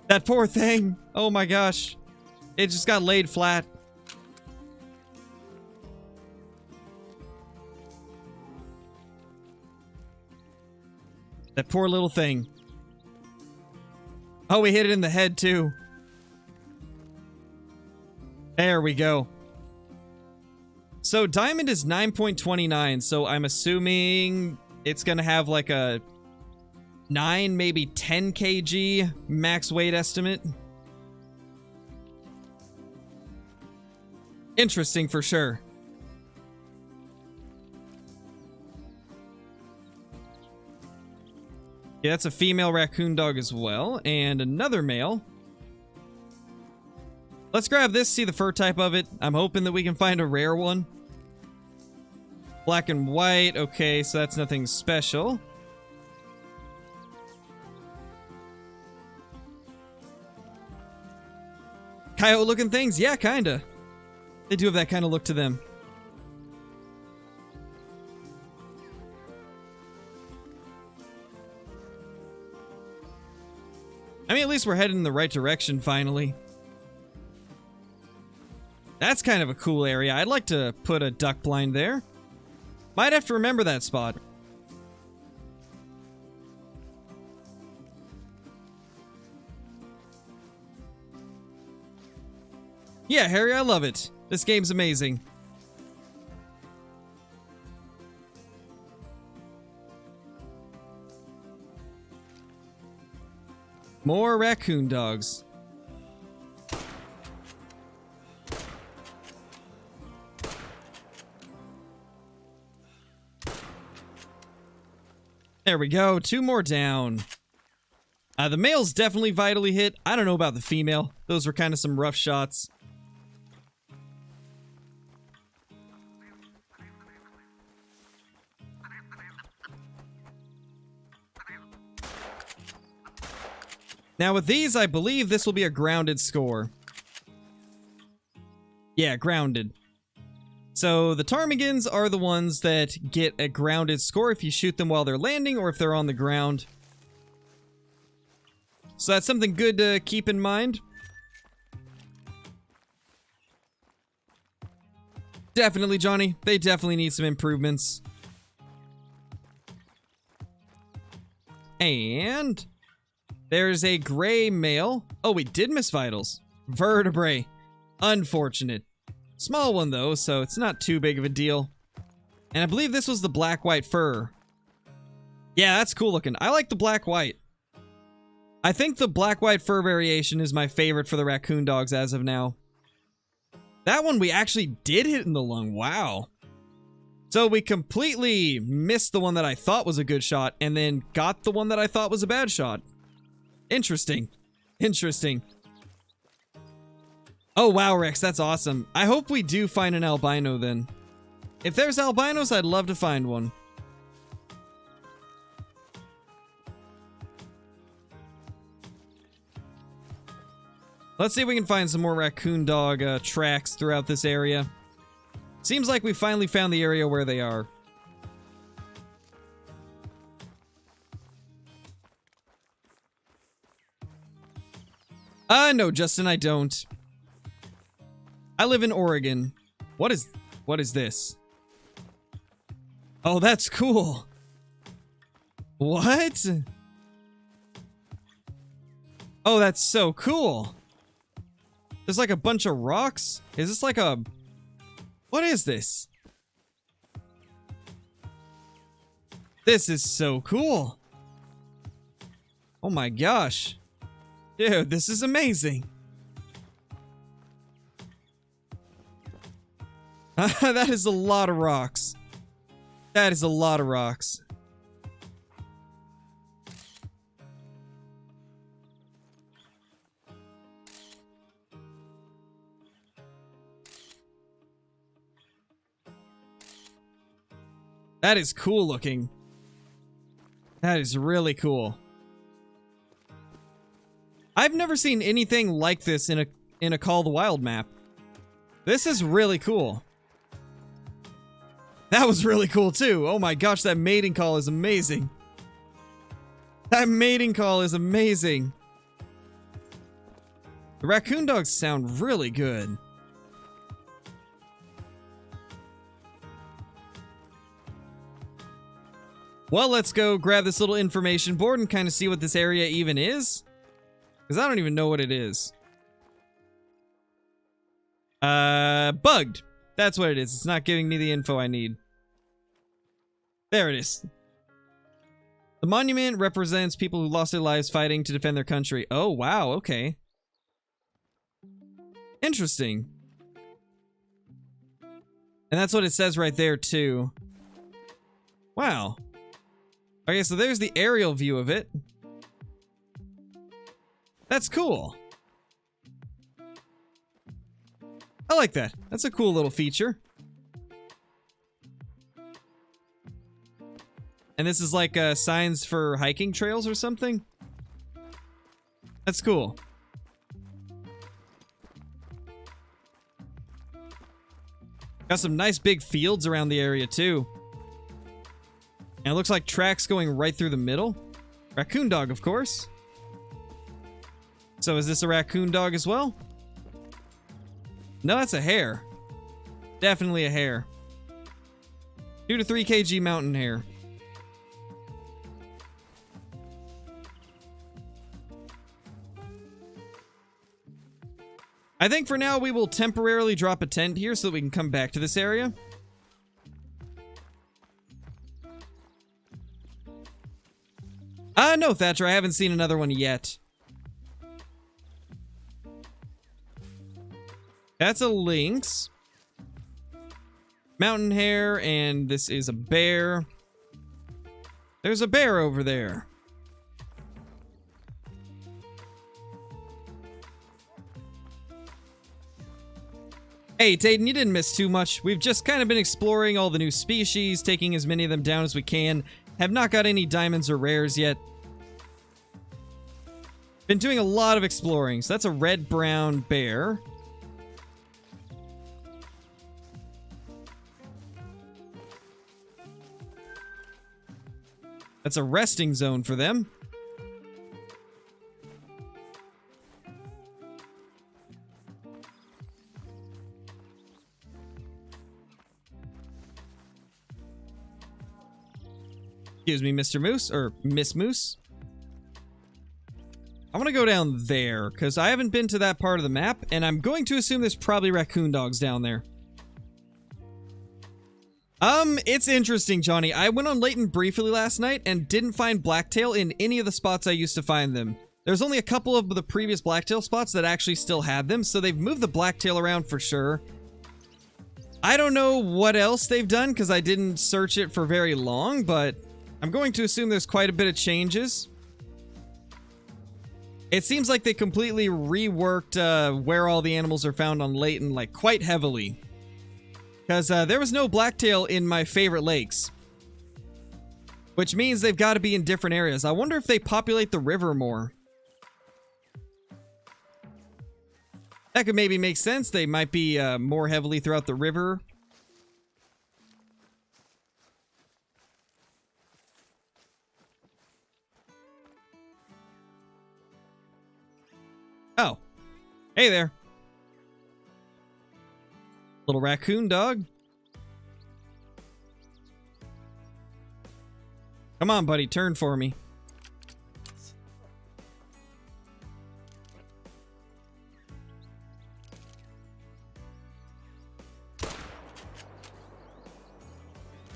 That poor thing. Oh my gosh. It just got laid flat. That poor little thing. Oh, we hit it in the head too. There we go. So diamond is 9.29, so I'm assuming it's gonna have like a 9, maybe 10 kg max weight estimate. Interesting for sure. Yeah, that's a female raccoon dog as well, and another male. Let's grab this, see the fur type of it. I'm hoping that we can find a rare one. Black and white. Okay, so that's nothing special. Coyote looking things? Yeah, kinda. They do have that kind of look to them. I mean, at least we're heading in the right direction finally. That's kind of a cool area. I'd like to put a duck blind there. Might have to remember that spot. Yeah, Harry, I love it. This game's amazing. More raccoon dogs. There we go. 2 more down. The male's definitely vitally hit. I don't know about the female. Those were kind of some rough shots. Now with these, I believe this will be a grounded score. Yeah, grounded. So the ptarmigans are the ones that get a grounded score if you shoot them while they're landing or if they're on the ground. So that's something good to keep in mind. Definitely, Johnny. They definitely need some improvements. And there's a gray male. Oh, we did miss vitals. Vertebrae. Unfortunate. Small one though, so it's not too big of a deal. And I believe this was the black-white fur. Yeah, that's cool looking. I like the black-white. I think the black-white fur variation is my favorite for the raccoon dogs as of now. That one we actually did hit in the lung. Wow. So we completely missed the one that I thought was a good shot and then got the one that I thought was a bad shot. Interesting. Interesting. Oh, wow, Rex, that's awesome. I hope we do find an albino then. If there's albinos, I'd love to find one. Let's see if we can find some more raccoon dog tracks throughout this area. Seems like we finally found the area where they are. No, Justin, I don't. I live in Oregon. What is this? Oh, that's cool. What? Oh, that's so cool. There's like a bunch of rocks. Is this like a... What is this? This is so cool. Oh my gosh. Dude, this is amazing. That is a lot of rocks. That is a lot of rocks. That is cool looking. That is really cool. I've never seen anything like this in a Call of the Wild map. This is really cool. That was really cool too. Oh my gosh, that mating call is amazing. That mating call is amazing. The Raccoon Dogs sound really good. Well, let's go grab this little information board and kind of see what this area even is. Because I don't even know what it is. Bugged. That's what it is. It's not giving me the info I need. There it is. The monument represents people who lost their lives fighting to defend their country. Oh, wow. Okay. Interesting. And that's what it says right there, too. Wow. Okay, so there's the aerial view of it. That's cool. I like that. That's a cool little feature. And this is like signs for hiking trails or something? That's cool. Got some nice big fields around the area too. And it looks like tracks going right through the middle. Raccoon Dog, of course. So is this a Raccoon Dog as well? No, that's a hare. Definitely a hare. 2 to 3 kg mountain hare. I think for now we will temporarily drop a tent here so that we can come back to this area. No, Thatcher, I haven't seen another one yet. That's a lynx. Mountain hare, and this is a bear. There's a bear over there. Hey, Tayden, you didn't miss too much. We've just kind of been exploring all the new species, taking as many of them down as we can. Have not got any diamonds or rares yet. Been doing a lot of exploring. So that's a red-brown bear. That's a resting zone for them. Excuse me, Mr. Moose, or Miss Moose. I want to go down there, because I haven't been to that part of the map, and I'm going to assume there's probably Raccoon Dogs down there. It's interesting, Johnny. I went on Layton briefly last night and didn't find blacktail in any of the spots I used to find them. There's only a couple of the previous blacktail spots that actually still had them, so they've moved the blacktail around for sure. I don't know what else they've done, because I didn't search it for very long, but I'm going to assume there's quite a bit of changes. It seems like they completely reworked where all the animals are found on Layton, like, quite heavily. Because there was no blacktail in my favorite lakes. Which means they've got to be in different areas. I wonder if they populate the river more. That could maybe make sense. They might be more heavily throughout the river. Oh. Hey there. Little raccoon dog. Come on, buddy. Turn for me.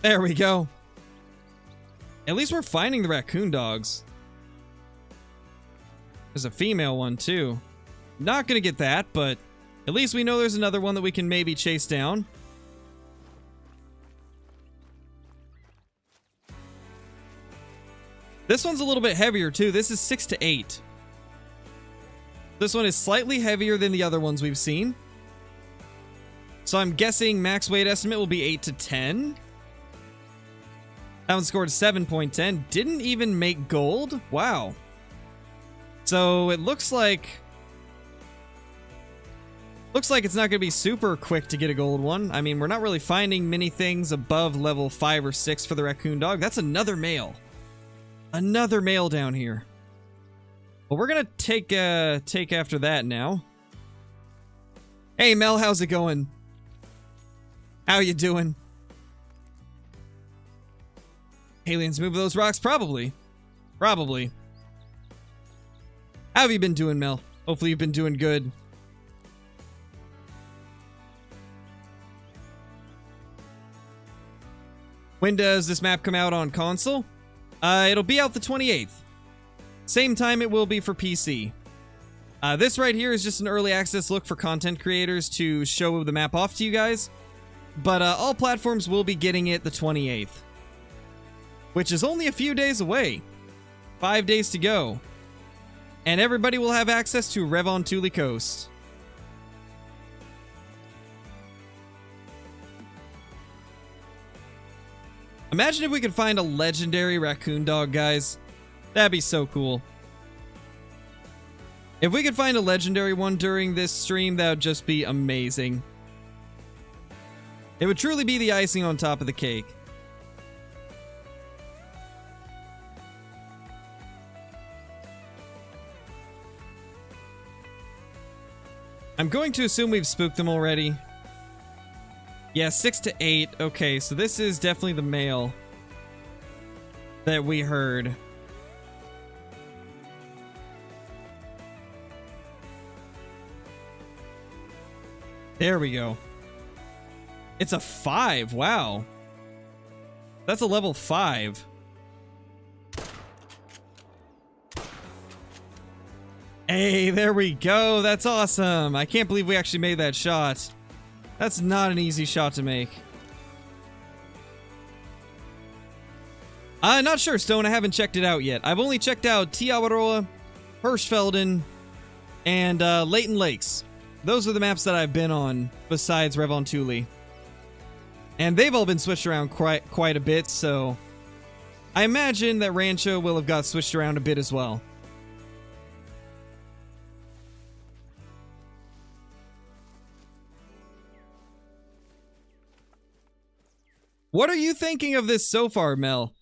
There we go. At least we're finding the raccoon dogs. There's a female one, too. Not gonna get that, but at least we know there's another one that we can maybe chase down. This one's a little bit heavier, too. This is 6 to 8. This one is slightly heavier than the other ones we've seen. So I'm guessing max weight estimate will be 8 to 10. That one scored 7.10. Didn't even make gold? Wow. So it looks like it's not going to be super quick to get a gold one. I mean, we're not really finding many things above level 5 or 6 for the Raccoon Dog. That's another male. Another male down here. Well, we're going to take after that now. Hey, Mel, how's it going? How you doing? Aliens move those rocks? Probably. Probably. How have you been doing, Mel? Hopefully you've been doing good. When does this map come out on console? It'll be out the 28th. Same time it will be for PC. This right here is just an early access look for content creators to show the map off to you guys. But all platforms will be getting it the 28th. Which is only a few days away. 5 days to go. And everybody will have access to Revontuli Coast. Imagine if we could find a legendary raccoon dog, guys. That'd be so cool. If we could find a legendary one during this stream, that would just be amazing. It would truly be the icing on top of the cake. I'm going to assume we've spooked them already. Yeah, 6 to 8. Okay, so this is definitely the male that we heard. There we go. It's a 5. Wow. That's a level 5. Hey, there we go. That's awesome. I can't believe we actually made that shot. That's not an easy shot to make. I'm not sure, Stone. I haven't checked it out yet. I've only checked out Tiawaroa, Hirschfelden, and Leighton Lakes. Those are the maps that I've been on besides Revontuli. And they've all been switched around quite a bit, so I imagine that Rancho will have got switched around a bit as well. What are you thinking of this so far, Mel?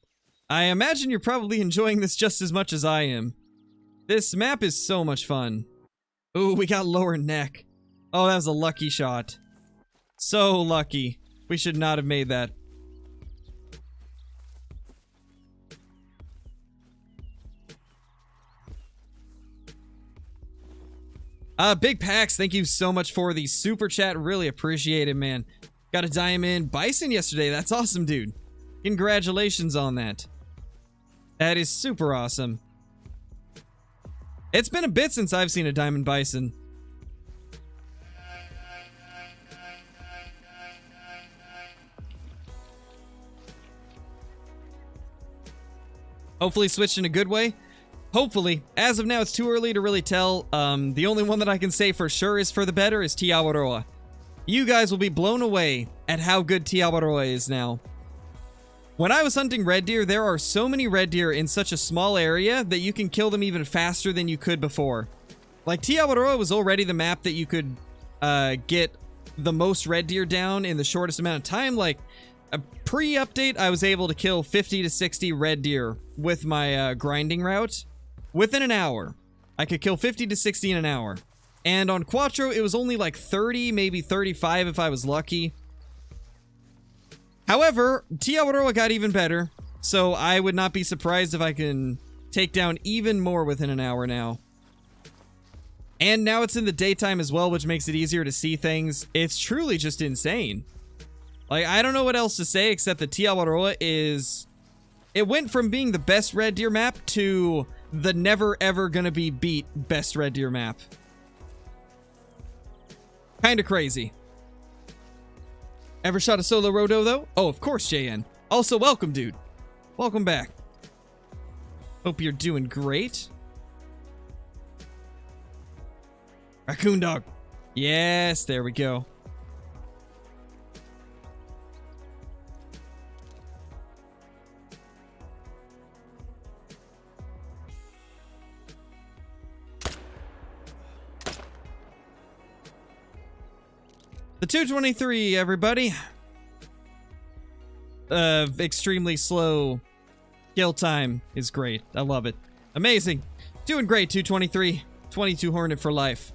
I imagine you're probably enjoying this just as much as I am. This map is so much fun. Ooh, we got lower neck. Oh, that was a lucky shot. So lucky. We should not have made that. Big Pax, thank you so much for the super chat. Really appreciate it, man. Got a diamond bison yesterday. That's awesome, dude. Congratulations on that. That is super awesome. It's been a bit since I've seen a diamond bison. Hopefully switched in a good way. Hopefully. As of now, it's too early to really tell. The only one that I can say for sure is for the better is Tiawaroa. You guys will be blown away at how good Tiawaroa is now. When I was hunting red deer, there are so many red deer in such a small area that you can kill them even faster than you could before. Like, Tiawaroa was already the map that you could get the most red deer down in the shortest amount of time. Like, a pre-update, I was able to kill 50 to 60 red deer with my grinding route within an hour. I could kill 50 to 60 in an hour. And on Quattro, it was only like 30, maybe 35 if I was lucky. However, Tiawaroa got even better, so I would not be surprised if I can take down even more within an hour now. And now it's in the daytime as well, which makes it easier to see things. It's truly just insane. Like, I don't know what else to say except that Tiawaroa is... It went from being the best red deer map to the never ever gonna be beat best red deer map. Kinda crazy. Ever shot a solo roto though? Oh, of course, JN. Also, welcome, dude. Welcome back. Hope you're doing great. Raccoon Dog. Yes, there we go. The 223, everybody. Extremely slow kill time is great. I love it. Amazing. Doing great, 223. 22 Hornet for life.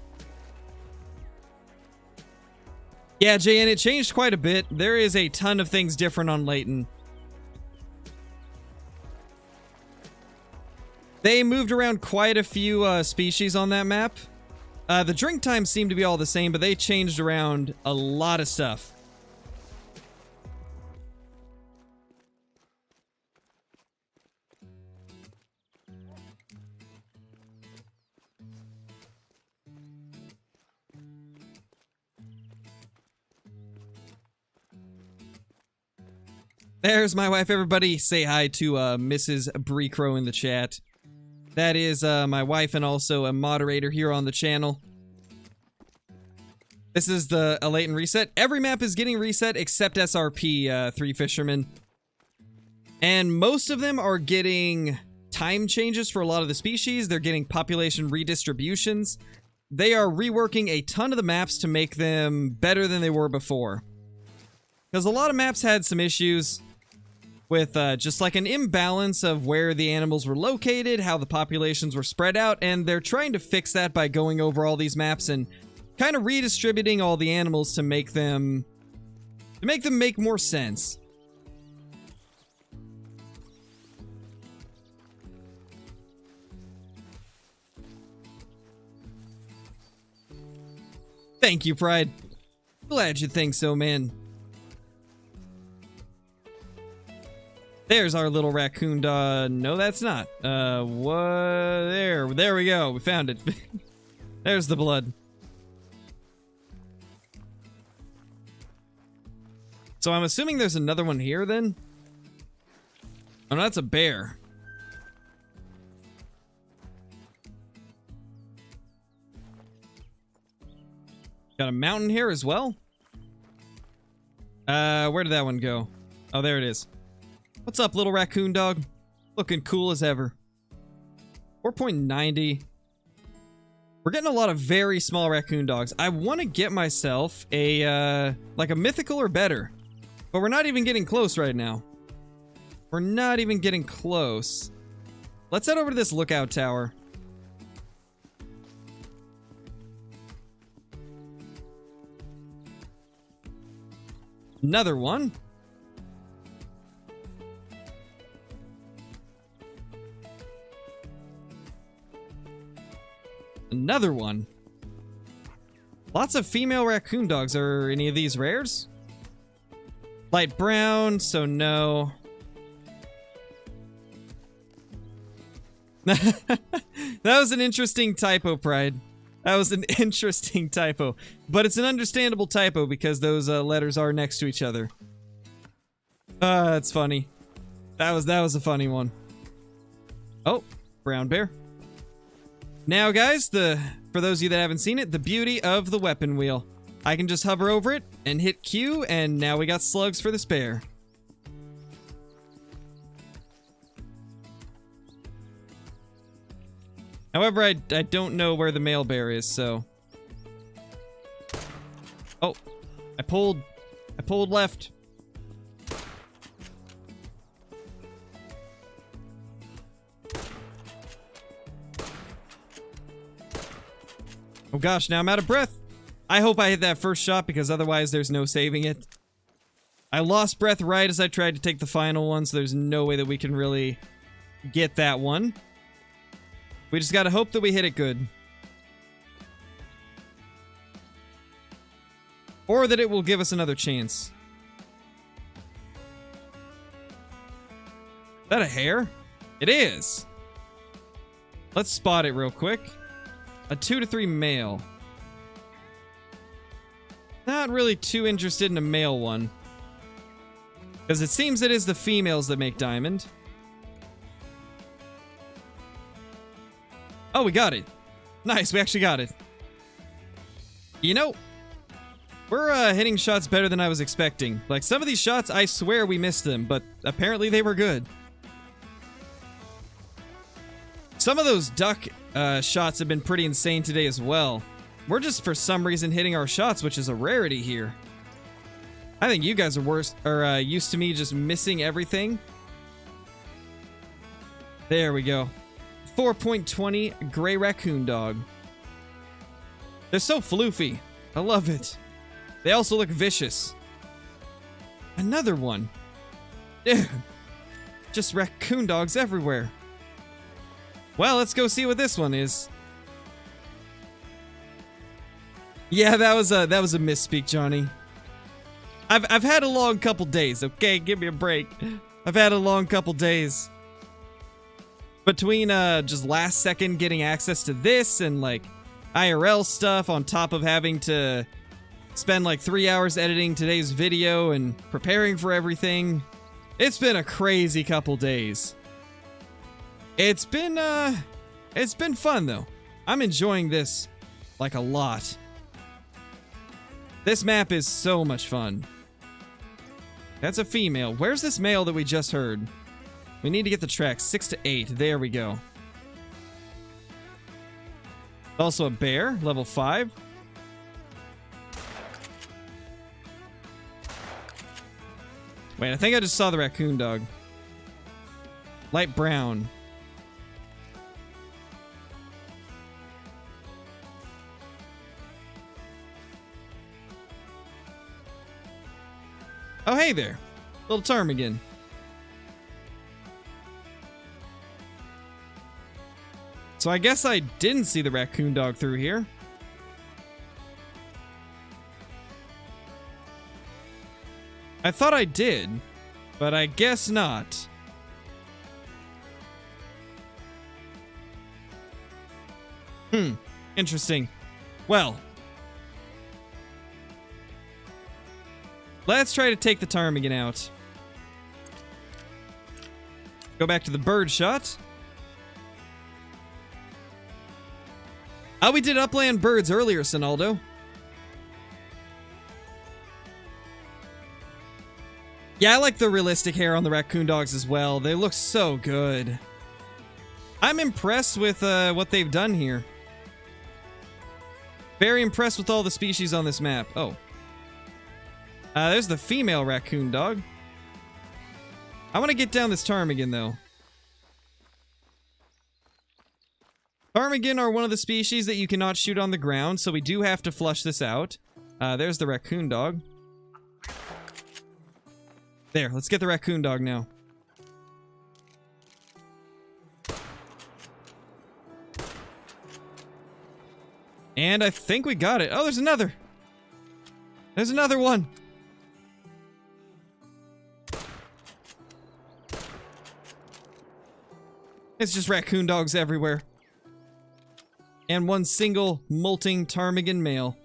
Yeah, Jay, and it changed quite a bit. There is a ton of things different on Layton. They moved around quite a few species on that map. The drink times seem to be all the same, but they changed around a lot of stuff. There's my wife, everybody. Say hi to Mrs. Brecrow in the chat. That is my wife and also a moderator here on the channel. This is the Layton reset. Every map is getting reset except SRP 3 Fishermen. And most of them are getting time changes for a lot of the species. They're getting population redistributions. They are reworking a ton of the maps to make them better than they were before. Because a lot of maps had some issues with just like an imbalance of where the animals were located, how the populations were spread out, and they're trying to fix that by going over all these maps and kind of redistributing all the animals to make them make more sense. Thank you, Pride. Glad you think so, man. There's our little raccoon dog. No, that's not. What? There we go. We found it. There's the blood. So I'm assuming there's another one here then? Oh, no, that's a bear. Got a mountain here as well? Where did that one go? Oh, there it is. What's up, little raccoon dog? Looking cool as ever. 4.90. We're getting a lot of very small raccoon dogs. I want to get myself a, like a mythical or better. But we're not even getting close right now. We're not even getting close. Let's head over to this lookout tower. Another one. Another one. Lots of female raccoon dogs. Are any of these rares? Light brown, so no. That was an interesting typo, Pride. That was an interesting typo. But it's an understandable typo because those letters are next to each other. That's funny. That was a funny one. Oh, brown bear. Now, guys, for those of you that haven't seen it, the beauty of the weapon wheel. I can just hover over it and hit Q, and now we got slugs for the spare. However, I don't know where the male bear is, so... Oh, I pulled left. Oh gosh, now I'm out of breath. I hope I hit that first shot because otherwise there's no saving it. I lost breath right as I tried to take the final one, so there's no way that we can really get that one. We just gotta hope that we hit it good. Or that it will give us another chance. Is that a hare? It is! Let's spot it real quick. A 2 to 3 male. Not really too interested in a male one. Because it seems it is the females that make diamond. Oh, we got it. Nice, we actually got it. You know, we're hitting shots better than I was expecting. Like, some of these shots, I swear we missed them, but apparently they were good. Some of those duck shots have been pretty insane today as well. We're just for some reason hitting our shots, which is a rarity here. I think you guys are worse, or used to me just missing everything. There we go. 4.20 gray raccoon dog. They're so floofy. I love it. They also look vicious. Another one. Dude, just raccoon dogs everywhere. Well, let's go see what this one is. Yeah, that was a misspeak, Johnny. I've had a long couple days, okay? Give me a break. I've had a long couple days. Between just last second getting access to this and like IRL stuff on top of having to spend like 3 hours editing today's video and preparing for everything. It's been a crazy couple days. It's been fun though. I'm enjoying this like a lot. This map is so much fun. That's a female. Where's this male that we just heard? We need to get the tracks 6 to 8. There we go. Also a bear, level 5. Wait, I think I just saw the raccoon dog. Light brown. Oh, hey there. Little ptarmigan. So I guess I didn't see the raccoon dog through here. I thought I did, but I guess not. Interesting. Well, let's try to take the ptarmigan out. Go back to the bird shot. Oh, we did Upland birds earlier, Sonaldo. Yeah, I like the realistic hair on the raccoon dogs as well. They look so good. I'm impressed with what they've done here. Very impressed with all the species on this map. Oh. There's the female raccoon dog. I want to get down this ptarmigan, though. Ptarmigan are one of the species that you cannot shoot on the ground, so we do have to flush this out. There's the raccoon dog. There, let's get the raccoon dog now. And I think we got it. Oh, there's another. There's another one. It's just raccoon dogs everywhere. And one single molting ptarmigan male.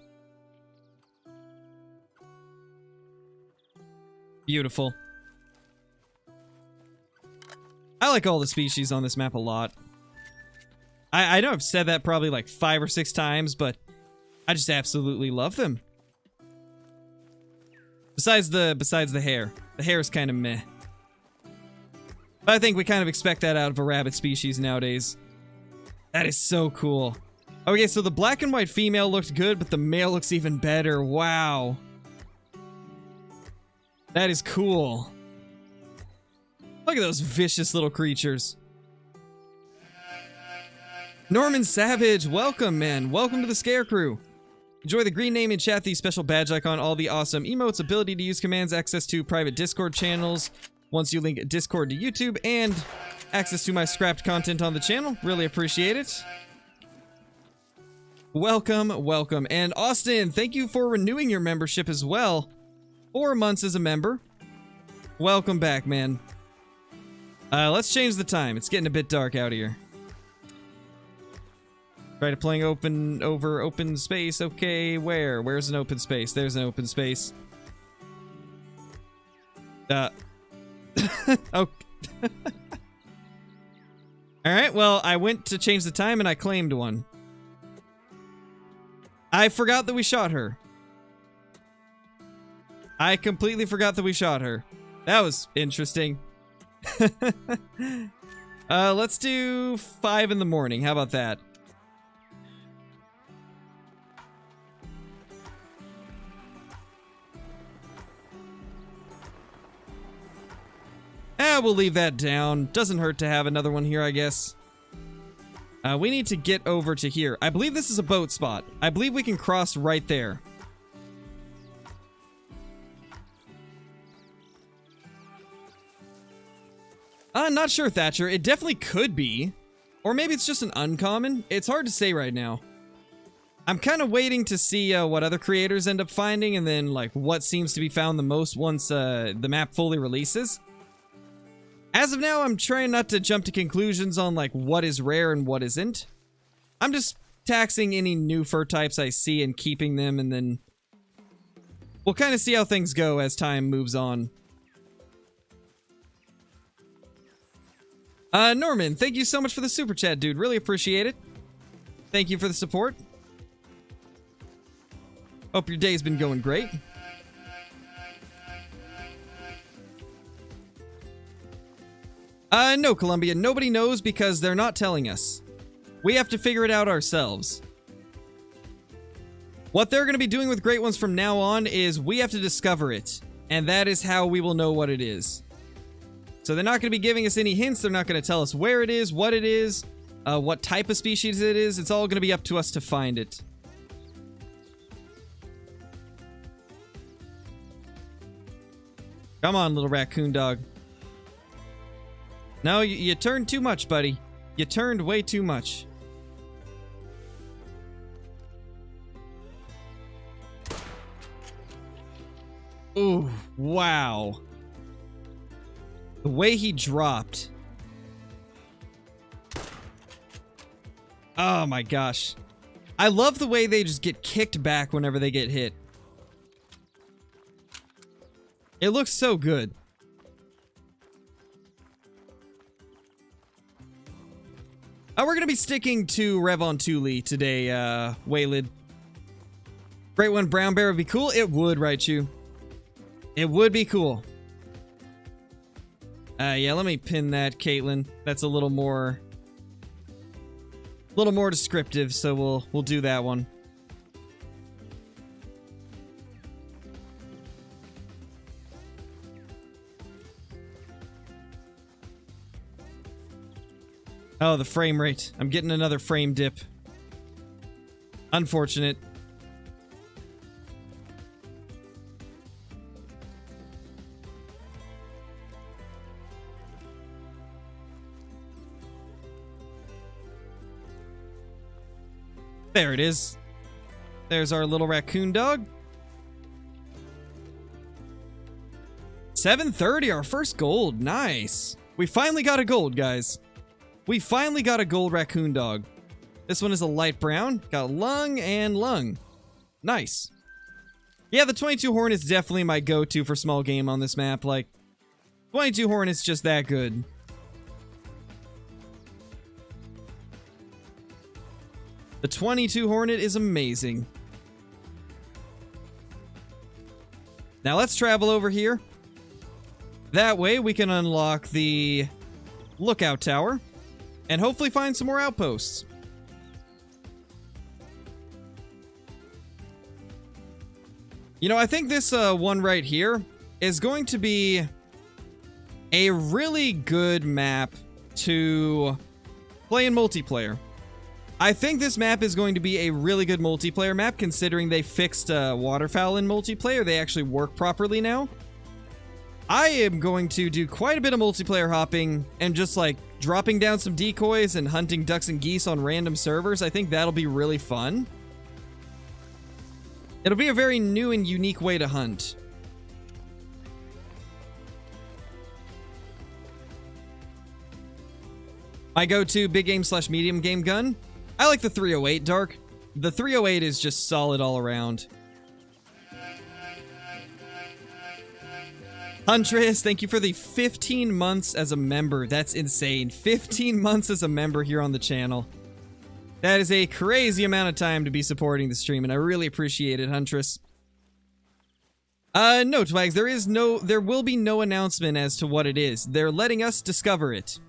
Beautiful. I like all the species on this map a lot. I know I've said that probably like 5 or 6 times, but I just absolutely love them. Besides the hair. The hair is kind of meh. But I think we kind of expect that out of a rabbit species nowadays. That is so cool. Okay, so the black and white female looked good, but the male looks even better. Wow. That is cool. Look at those vicious little creatures. Norman Savage, welcome, man. Welcome to the Scare Crew. Enjoy the green name in chat, the special badge icon, all the awesome emotes, ability to use commands, access to private Discord channels once you link Discord to YouTube, and access to my scrapped content on the channel. Really appreciate it. Welcome, welcome. And Austin, thank you for renewing your membership as well. 4 months as a member. Welcome back, man. Let's change the time. It's getting a bit dark out here. Try to playing over open space. Okay, where? Where's an open space? There's an open space. Okay. Alright, well, I went to change the time and I claimed one. I forgot that we shot her. I completely forgot that we shot her. That was interesting. Let's do 5 in the morning. How about that? We'll leave that down. Doesn't hurt to have another one here, I guess. We need to get over to here. I believe this is a boat spot. I believe we can cross right there. Not sure, Thatcher. It definitely could be. Or maybe it's just an uncommon. It's hard to say right now. I'm kind of waiting to see what other creators end up finding, and then like what seems to be found the most once the map fully releases. As of now, I'm trying not to jump to conclusions on like what is rare and what isn't. I'm just taxing any new fur types I see and keeping them, and then we'll kind of see how things go as time moves on. Norman, thank you so much for the super chat, dude. Really appreciate it. Thank you for the support. Hope your day's been going great. No, Columbia. Nobody knows because they're not telling us. We have to figure it out ourselves. What they're going to be doing with Great Ones from now on is we have to discover it. And that is how we will know what it is. So they're not going to be giving us any hints. They're not going to tell us where it is, what type of species it is. It's all going to be up to us to find it. Come on, little raccoon dog. No, you turned too much, buddy. You turned way too much. Ooh, wow. The way he dropped. Oh my gosh. I love the way they just get kicked back whenever they get hit. It looks so good. We're going to be sticking to Revontuli today, Waylid. Great one, brown bear would be cool. It would, Raichu. It would be cool. Yeah, let me pin that, Caitlin. That's a little more descriptive, so we'll do that one. Oh, the frame rate. I'm getting another frame dip. Unfortunate. There it is. There's our little raccoon dog. 730, our first gold. Nice. We finally got a gold, guys. We finally got a gold raccoon dog. This one is a light brown. Got lung and lung. Nice. Yeah, the 22 horn is definitely my go-to for small game on this map. Like, 22 horn is just that good. The 22 Hornet is amazing. Now let's travel over here. That way we can unlock the lookout tower and hopefully find some more outposts. You know, I think this one right here is going to be a really good map to play in multiplayer. I think this map is going to be a really good multiplayer map, considering they fixed waterfowl in multiplayer. They actually work properly now. I am going to do quite a bit of multiplayer hopping and just like dropping down some decoys and hunting ducks and geese on random servers. I think that'll be really fun. It'll be a very new and unique way to hunt. My go-to big game / medium game gun. I like the 308 Dark. The 308 is just solid all around. Huntress, thank you for the 15 months as a member. That's insane. 15 months as a member here on the channel. That is a crazy amount of time to be supporting the stream, and I really appreciate it, Huntress. No, Twags, there will be no announcement as to what it is. They're letting us discover it.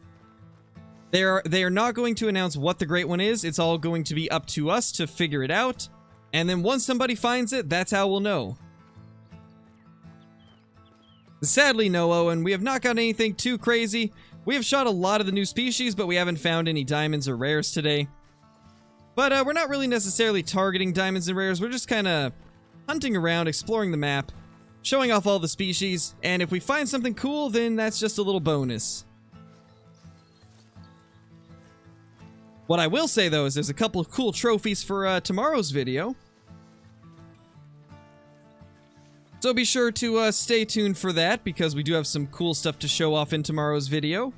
They are not going to announce what the great one is. It's all going to be up to us to figure it out. And then once somebody finds it, that's how we'll know. Sadly, no, Owen, we have not got anything too crazy. We have shot a lot of the new species, but we haven't found any diamonds or rares today. But we're not really necessarily targeting diamonds and rares. We're just kind of hunting around, exploring the map, showing off all the species, and if we find something cool, then that's just a little bonus. What I will say, though, is there's a couple of cool trophies for tomorrow's video. So be sure to stay tuned for that, because we do have some cool stuff to show off in tomorrow's video.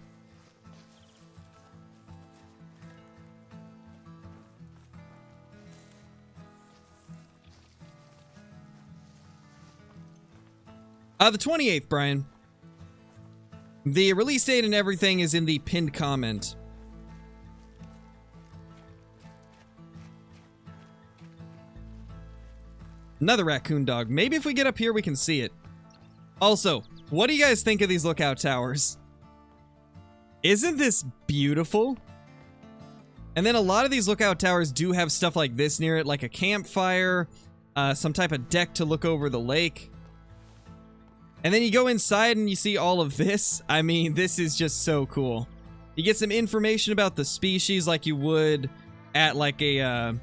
The 28th, Brian. The release date and everything is in the pinned comment. Another raccoon dog. Maybe if we get up here, we can see it. Also, what do you guys think of these lookout towers? Isn't this beautiful? And then a lot of these lookout towers do have stuff like this near it, like a campfire, some type of deck to look over the lake. And then you go inside and you see all of this. I mean, this is just so cool. You get some information about the species like you would at like a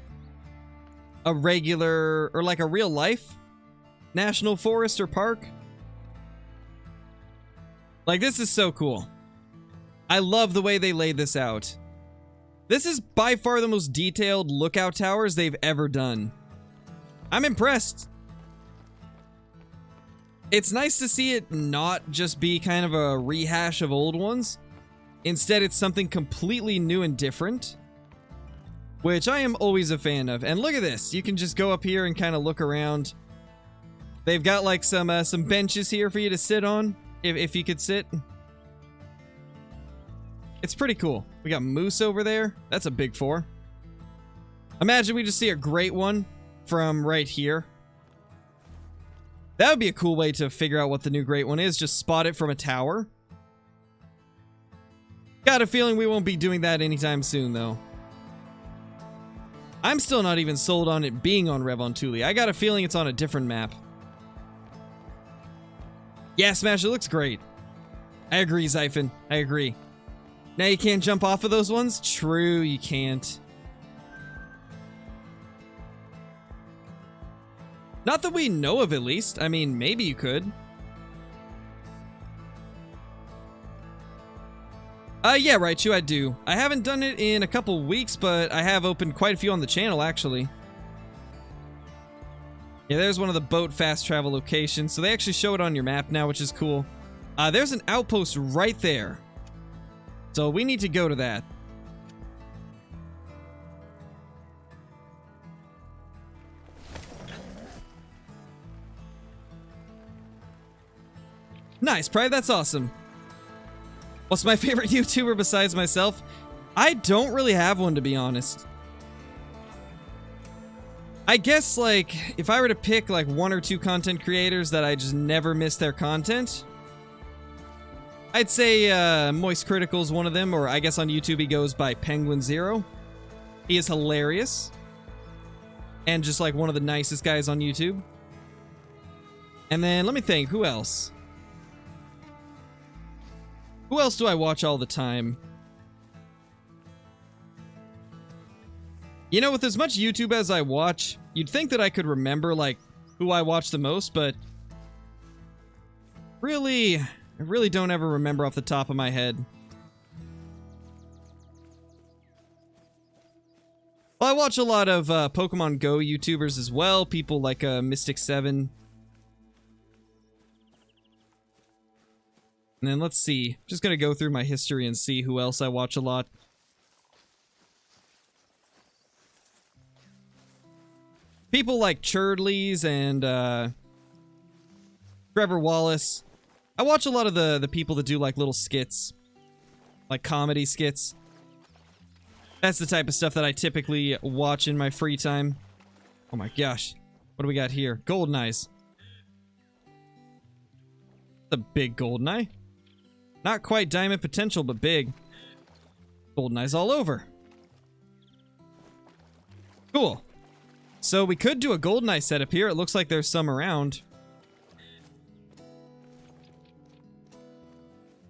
regular, or like a real life national forest or park. Like, this is so cool. I love the way they laid this out. This is by far the most detailed lookout towers they've ever done. I'm impressed. It's nice to see it not just be kind of a rehash of old ones. Instead, it's something completely new and different, which I am always a fan of. And look at this. You can just go up here and kind of look around. They've got like some benches here for you to sit on, if you could sit. It's pretty cool. We got moose over there. That's a big four. Imagine we just see a great one from right here. That would be a cool way to figure out what the new great one is. Just spot it from a tower. Got a feeling we won't be doing that anytime soon, though. I'm still not even sold on it being on Revontuli. I got a feeling it's on a different map. Yeah, Smash, it looks great. I agree, Zyphon. I agree. Now you can't jump off of those ones? True, you can't. Not that we know of, at least. I mean, maybe you could. Yeah, Raichu, I do. I haven't done it in a couple weeks, but I have opened quite a few on the channel, actually. Yeah, there's one of the boat fast travel locations. So they actually show it on your map now, which is cool. There's an outpost right there. So we need to go to that. Nice, Pride, that's awesome. What's my favorite YouTuber besides myself? I don't really have one, to be honest. I guess, like, if I were to pick, like, one or two content creators that I just never miss their content, I'd say Moist Critical's one of them, or I guess on YouTube he goes by Penguin Zero. He is hilarious. And just, like, one of the nicest guys on YouTube. And then, let me think, who else? Who else do I watch all the time? You know, with as much YouTube as I watch, you'd think that I could remember, like, who I watch the most, but really, I really don't ever remember off the top of my head. Well, I watch a lot of Pokemon Go YouTubers as well, people like Mystic7. And then let's see. Just gonna go through my history and see who else I watch a lot. People like Churdleys and Trevor Wallace. I watch a lot of the people that do like little skits. Like comedy skits. That's the type of stuff that I typically watch in my free time. Oh my gosh. What do we got here? Goldeneyes. The big Goldeneye. Not quite diamond potential, but big. Goldeneye's all over. Cool. So we could do a Goldeneye setup here. It looks like there's some around.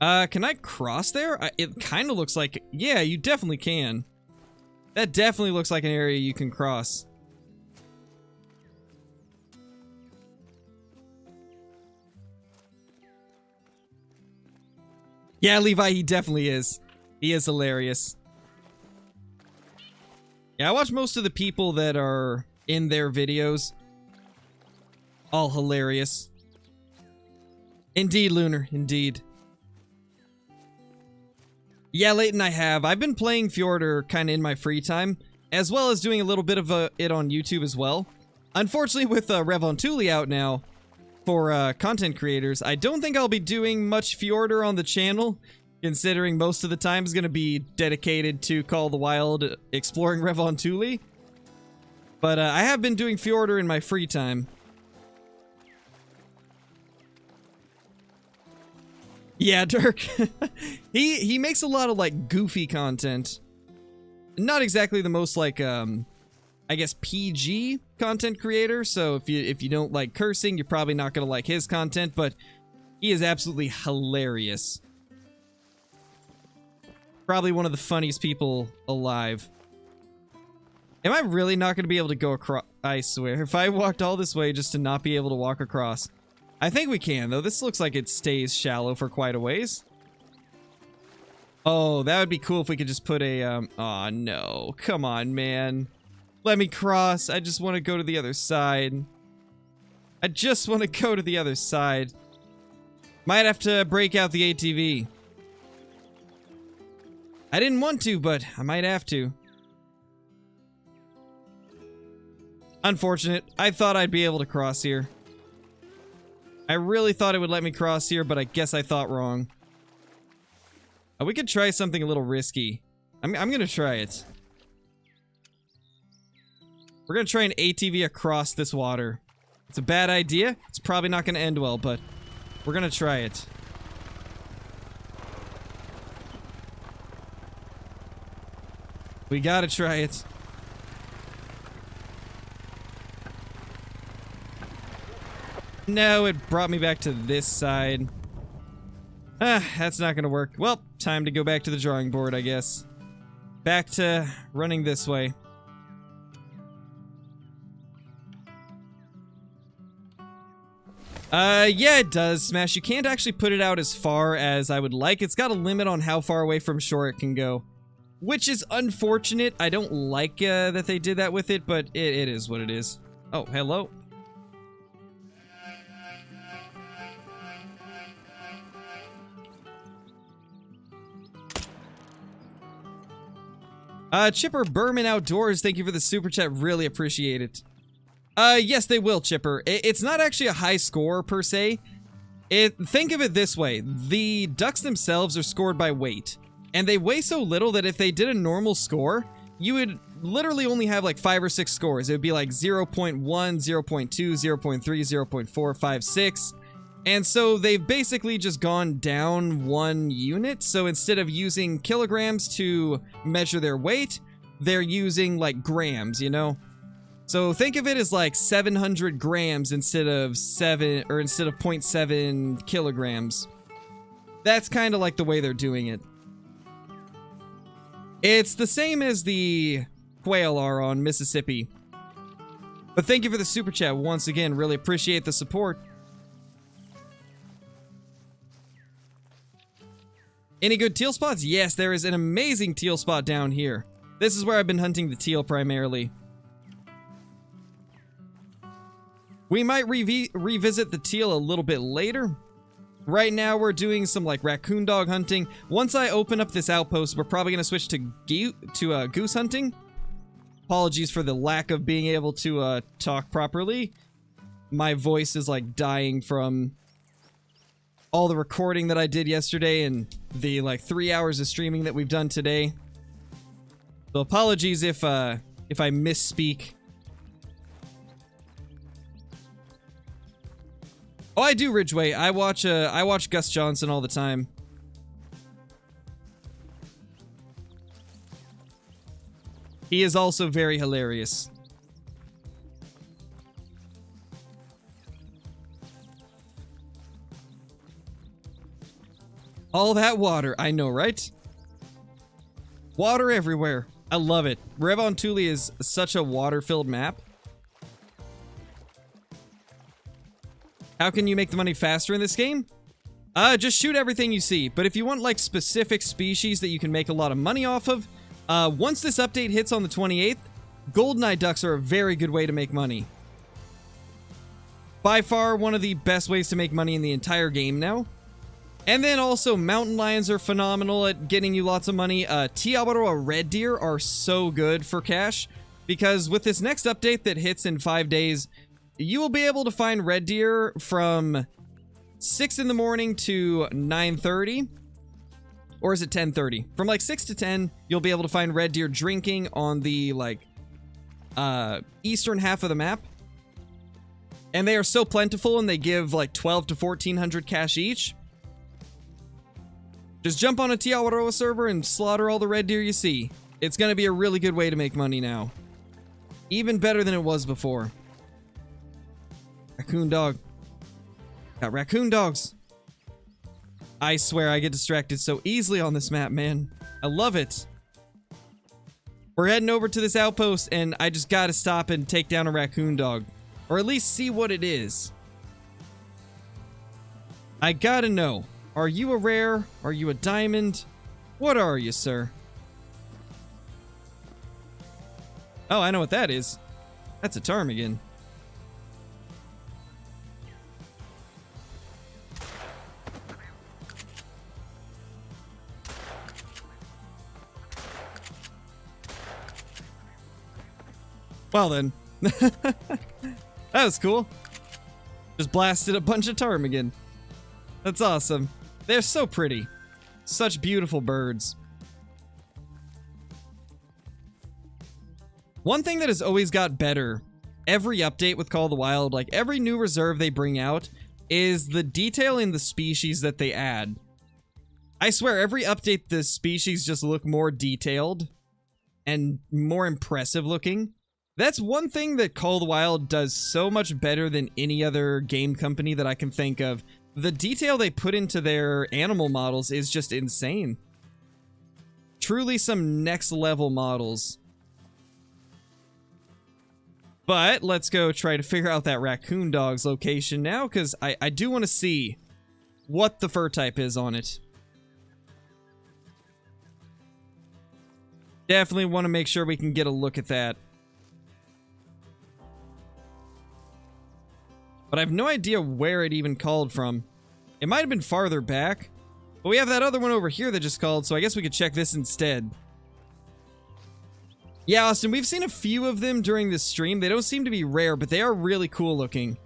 Can I cross there? It kind of looks like... Yeah, you definitely can. That definitely looks like an area you can cross. Yeah, Levi, he definitely is. He is hilarious. Yeah, I watch most of the people that are in their videos. All hilarious. Indeed, Lunar. Indeed. Yeah, Leighton, I have. I've been playing Fjordur kind of in my free time, as well as doing a little bit of it on YouTube as well. Unfortunately, with Revontuli out now for content creators, I don't think I'll be doing much Fjordur on the channel, considering most of the time is going to be dedicated to Call of the Wild exploring Revontuli. But I have been doing Fjordur in my free time. Yeah, Dirk. he makes a lot of like goofy content. Not exactly the most like I guess PG content creator. So if you don't like cursing, you're probably not going to like his content, but he is absolutely hilarious. Probably one of the funniest people alive. Am I really not going to be able to go across? I swear, if I walked all this way just to not be able to walk across. I think we can, though. This looks like it stays shallow for quite a ways. Oh, that would be cool if we could just put a, Aw, no. Come on, man. Let me cross. I just want to go to the other side. I just want to go to the other side. Might have to break out the ATV. I didn't want to, but I might have to. Unfortunate. I thought I'd be able to cross here. I really thought it would let me cross here, but I guess I thought wrong. We could try something a little risky. I'm gonna try it. We're gonna try an ATV across this water. It's a bad idea. It's probably not gonna end well, but we're gonna try it. We gotta try it. No, it brought me back to this side. Ah, that's not gonna work. Well, time to go back to the drawing board, I guess. Back to running this way. Yeah, it does, Smash. You can't actually put it out as far as I would like. It's got a limit on how far away from shore it can go. Which is unfortunate. I don't like that they did that with it, but it is what it is. Oh, hello. Chipper Berman Outdoors, thank you for the super chat. Really appreciate it. Yes, they will, Chipper. It's not actually a high score, per se. Think of it this way. The ducks themselves are scored by weight. And they weigh so little that if they did a normal score, you would literally only have like 5 or 6 scores. It would be like 0.1, 0.2, 0.3, 0.4, 5, 6. And so they've basically just gone down 1 unit. So instead of using kilograms to measure their weight, they're using like grams, you know? So think of it as like 700 grams instead of 0.7 kilograms. That's kind of like the way they're doing it. It's the same as the quail are on Mississippi. But thank you for the super chat once again. Really appreciate the support. Any good teal spots? Yes, there is an amazing teal spot down here. This is where I've been hunting the teal primarily. We might revisit the teal a little bit later. Right now, we're doing some like raccoon dog hunting. Once I open up this outpost, we're probably going to switch to goose hunting. Apologies for the lack of being able to talk properly. My voice is like dying from all the recording that I did yesterday and the like 3 hours of streaming that we've done today. So apologies if I misspeak. Oh, I do, Ridgeway. I watch Gus Johnson all the time. He is also very hilarious. All that water. I know, right? Water everywhere. I love it. Revontuli is such a water-filled map. How can you make the money faster in this game? Just shoot everything you see. But if you want, like, specific species that you can make a lot of money off of, once this update hits on the 28th, Goldeneye Ducks are a very good way to make money. By far, one of the best ways to make money in the entire game now. And then also, mountain lions are phenomenal at getting you lots of money. Teal red deer are so good for cash, because with this next update that hits in 5 days, you will be able to find red deer from 6 in the morning to 9:30. Or is it 10:30? From like 6 to 10, you'll be able to find red deer drinking on the, like, eastern half of the map. And they are so plentiful, and they give like 12 to 1400 cash each. Just jump on a Teal server and slaughter all the red deer you see. It's going to be a really good way to make money now. Even better than it was before. Raccoon Dog. Got Raccoon Dogs. I swear I get distracted so easily on this map, man. I love it. We're heading over to this outpost, and I just gotta stop and take down a Raccoon Dog. Or at least see what it is. I gotta know. Are you a rare? Are you a diamond? What are you, sir? Oh, I know what that is. That's a ptarmigan. Well then. That was cool. Just blasted a bunch of ptarmigan. That's awesome. They're so pretty. Such beautiful birds. One thing that has always got better every update with Call of the Wild, like every new reserve they bring out, is the detail in the species that they add. I swear, every update the species just look more detailed and more impressive looking. That's one thing that Call of the Wild does so much better than any other game company that I can think of. The detail they put into their animal models is just insane. Truly some next level models. But let's go try to figure out that Raccoon Dog's location now, because I do want to see what the fur type is on it. Definitely want to make sure we can get a look at that. But I have no idea where it even called from. It might have been farther back. But we have that other one over here that just called, so I guess we could check this instead. Yeah, Austin, we've seen a few of them during this stream. They don't seem to be rare, but they are really cool looking.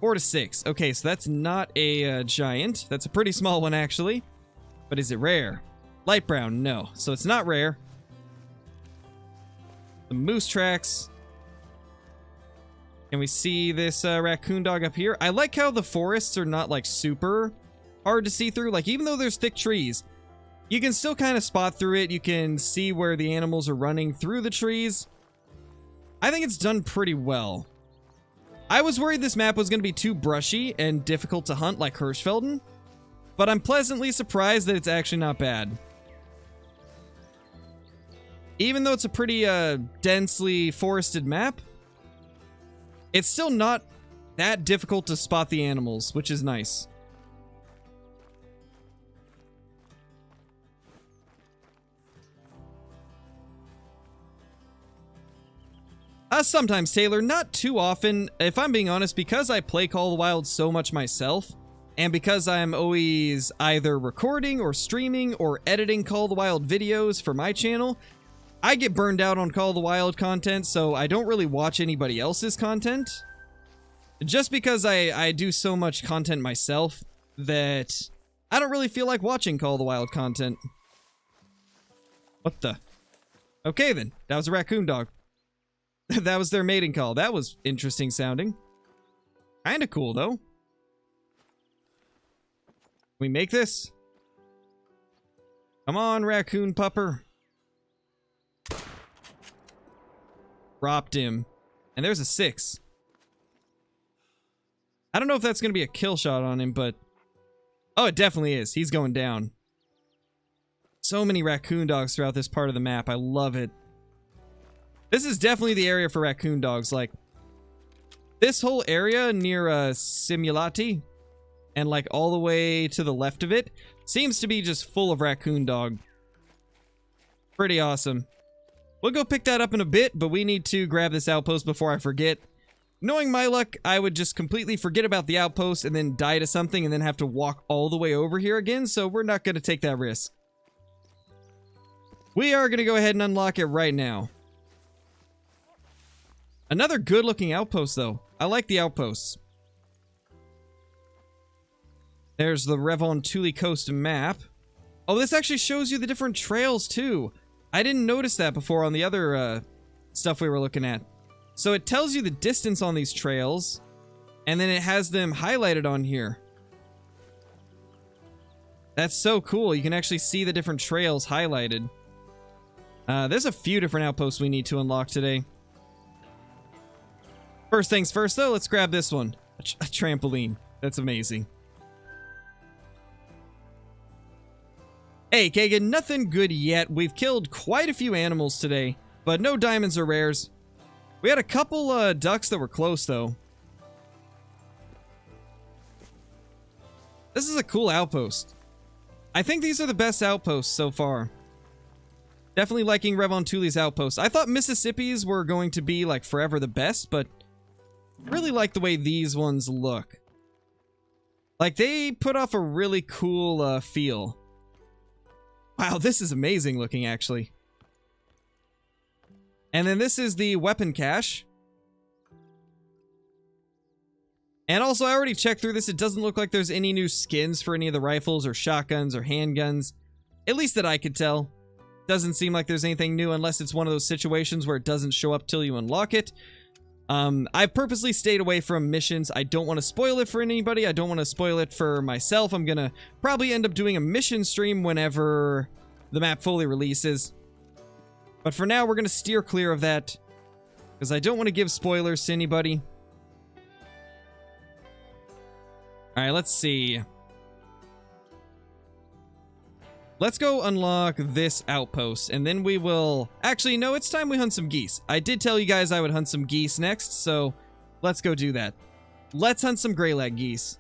4 to 6. Okay, so that's not a giant. That's a pretty small one, actually. But is it rare? Light brown, no. So it's not rare. The moose tracks. Can we see this raccoon dog up here? I like how the forests are not like super hard to see through. Like even though there's thick trees, you can still kind of spot through it. You can see where the animals are running through the trees. I think it's done pretty well. I was worried this map was going to be too brushy and difficult to hunt like Hirschfelden, but I'm pleasantly surprised that it's actually not bad. Even though it's a pretty densely forested map, it's still not that difficult to spot the animals, which is nice. Sometimes, Taylor, not too often. If I'm being honest, because I play Call of the Wild so much myself, and because I'm always either recording or streaming or editing Call of the Wild videos for my channel, I get burned out on Call of the Wild content, so I don't really watch anybody else's content. Just because I do so much content myself that I don't really feel like watching Call of the Wild content. What the? Okay then, that was a raccoon dog. That was their mating call. That was interesting sounding. Kinda cool though. Can we make this? Come on, raccoon pupper. Dropped him. And there's a 6. I don't know if that's going to be a kill shot on him, but Oh, it definitely is. He's going down. So many raccoon dogs throughout this part of the map. I love it. This is definitely the area for raccoon dogs. Like, this whole area near Simulati and like all the way to the left of it seems to be just full of raccoon dog. Pretty awesome. We'll go pick that up in a bit, but we need to grab this outpost before I forget. Knowing my luck, I would just completely forget about the outpost and then die to something and then have to walk all the way over here again, so we're not going to take that risk. We are going to go ahead and unlock it right now. Another good-looking outpost, though. I like the outposts. There's the Revontuli Coast map. Oh, this actually shows you the different trails, too. I didn't notice that before on the other stuff we were looking at. So it tells you the distance on these trails, and then it has them highlighted on here. That's so cool. You can actually see the different trails highlighted. There's a few different outposts we need to unlock today. First things first, though, let's grab this one. A trampoline. That's amazing. Hey, Kagan, nothing good yet. We've killed quite a few animals today, but no diamonds or rares. We had a couple ducks that were close, though. This is a cool outpost. I think these are the best outposts so far. Definitely liking Revontuli's outpost. I thought Mississippi's were going to be, like, forever the best, but really like the way these ones look. Like, they put off a really cool feel. Wow, this is amazing looking, actually. And then this is the weapon cache. And also, I already checked through this. It doesn't look like there's any new skins for any of the rifles or shotguns or handguns. At least that I could tell. Doesn't seem like there's anything new unless it's one of those situations where it doesn't show up till you unlock it. I've purposely stayed away from missions. I don't want to spoil it for anybody. I don't want to spoil it for myself. I'm gonna probably end up doing a mission stream whenever the map fully releases. But for now, we're gonna steer clear of that, because I don't want to give spoilers to anybody. Alright, let's see. Let's go unlock this outpost, and then we will... Actually, no, it's time we hunt some geese. I did tell you guys I would hunt some geese next, so let's go do that. Let's hunt some gray lag geese.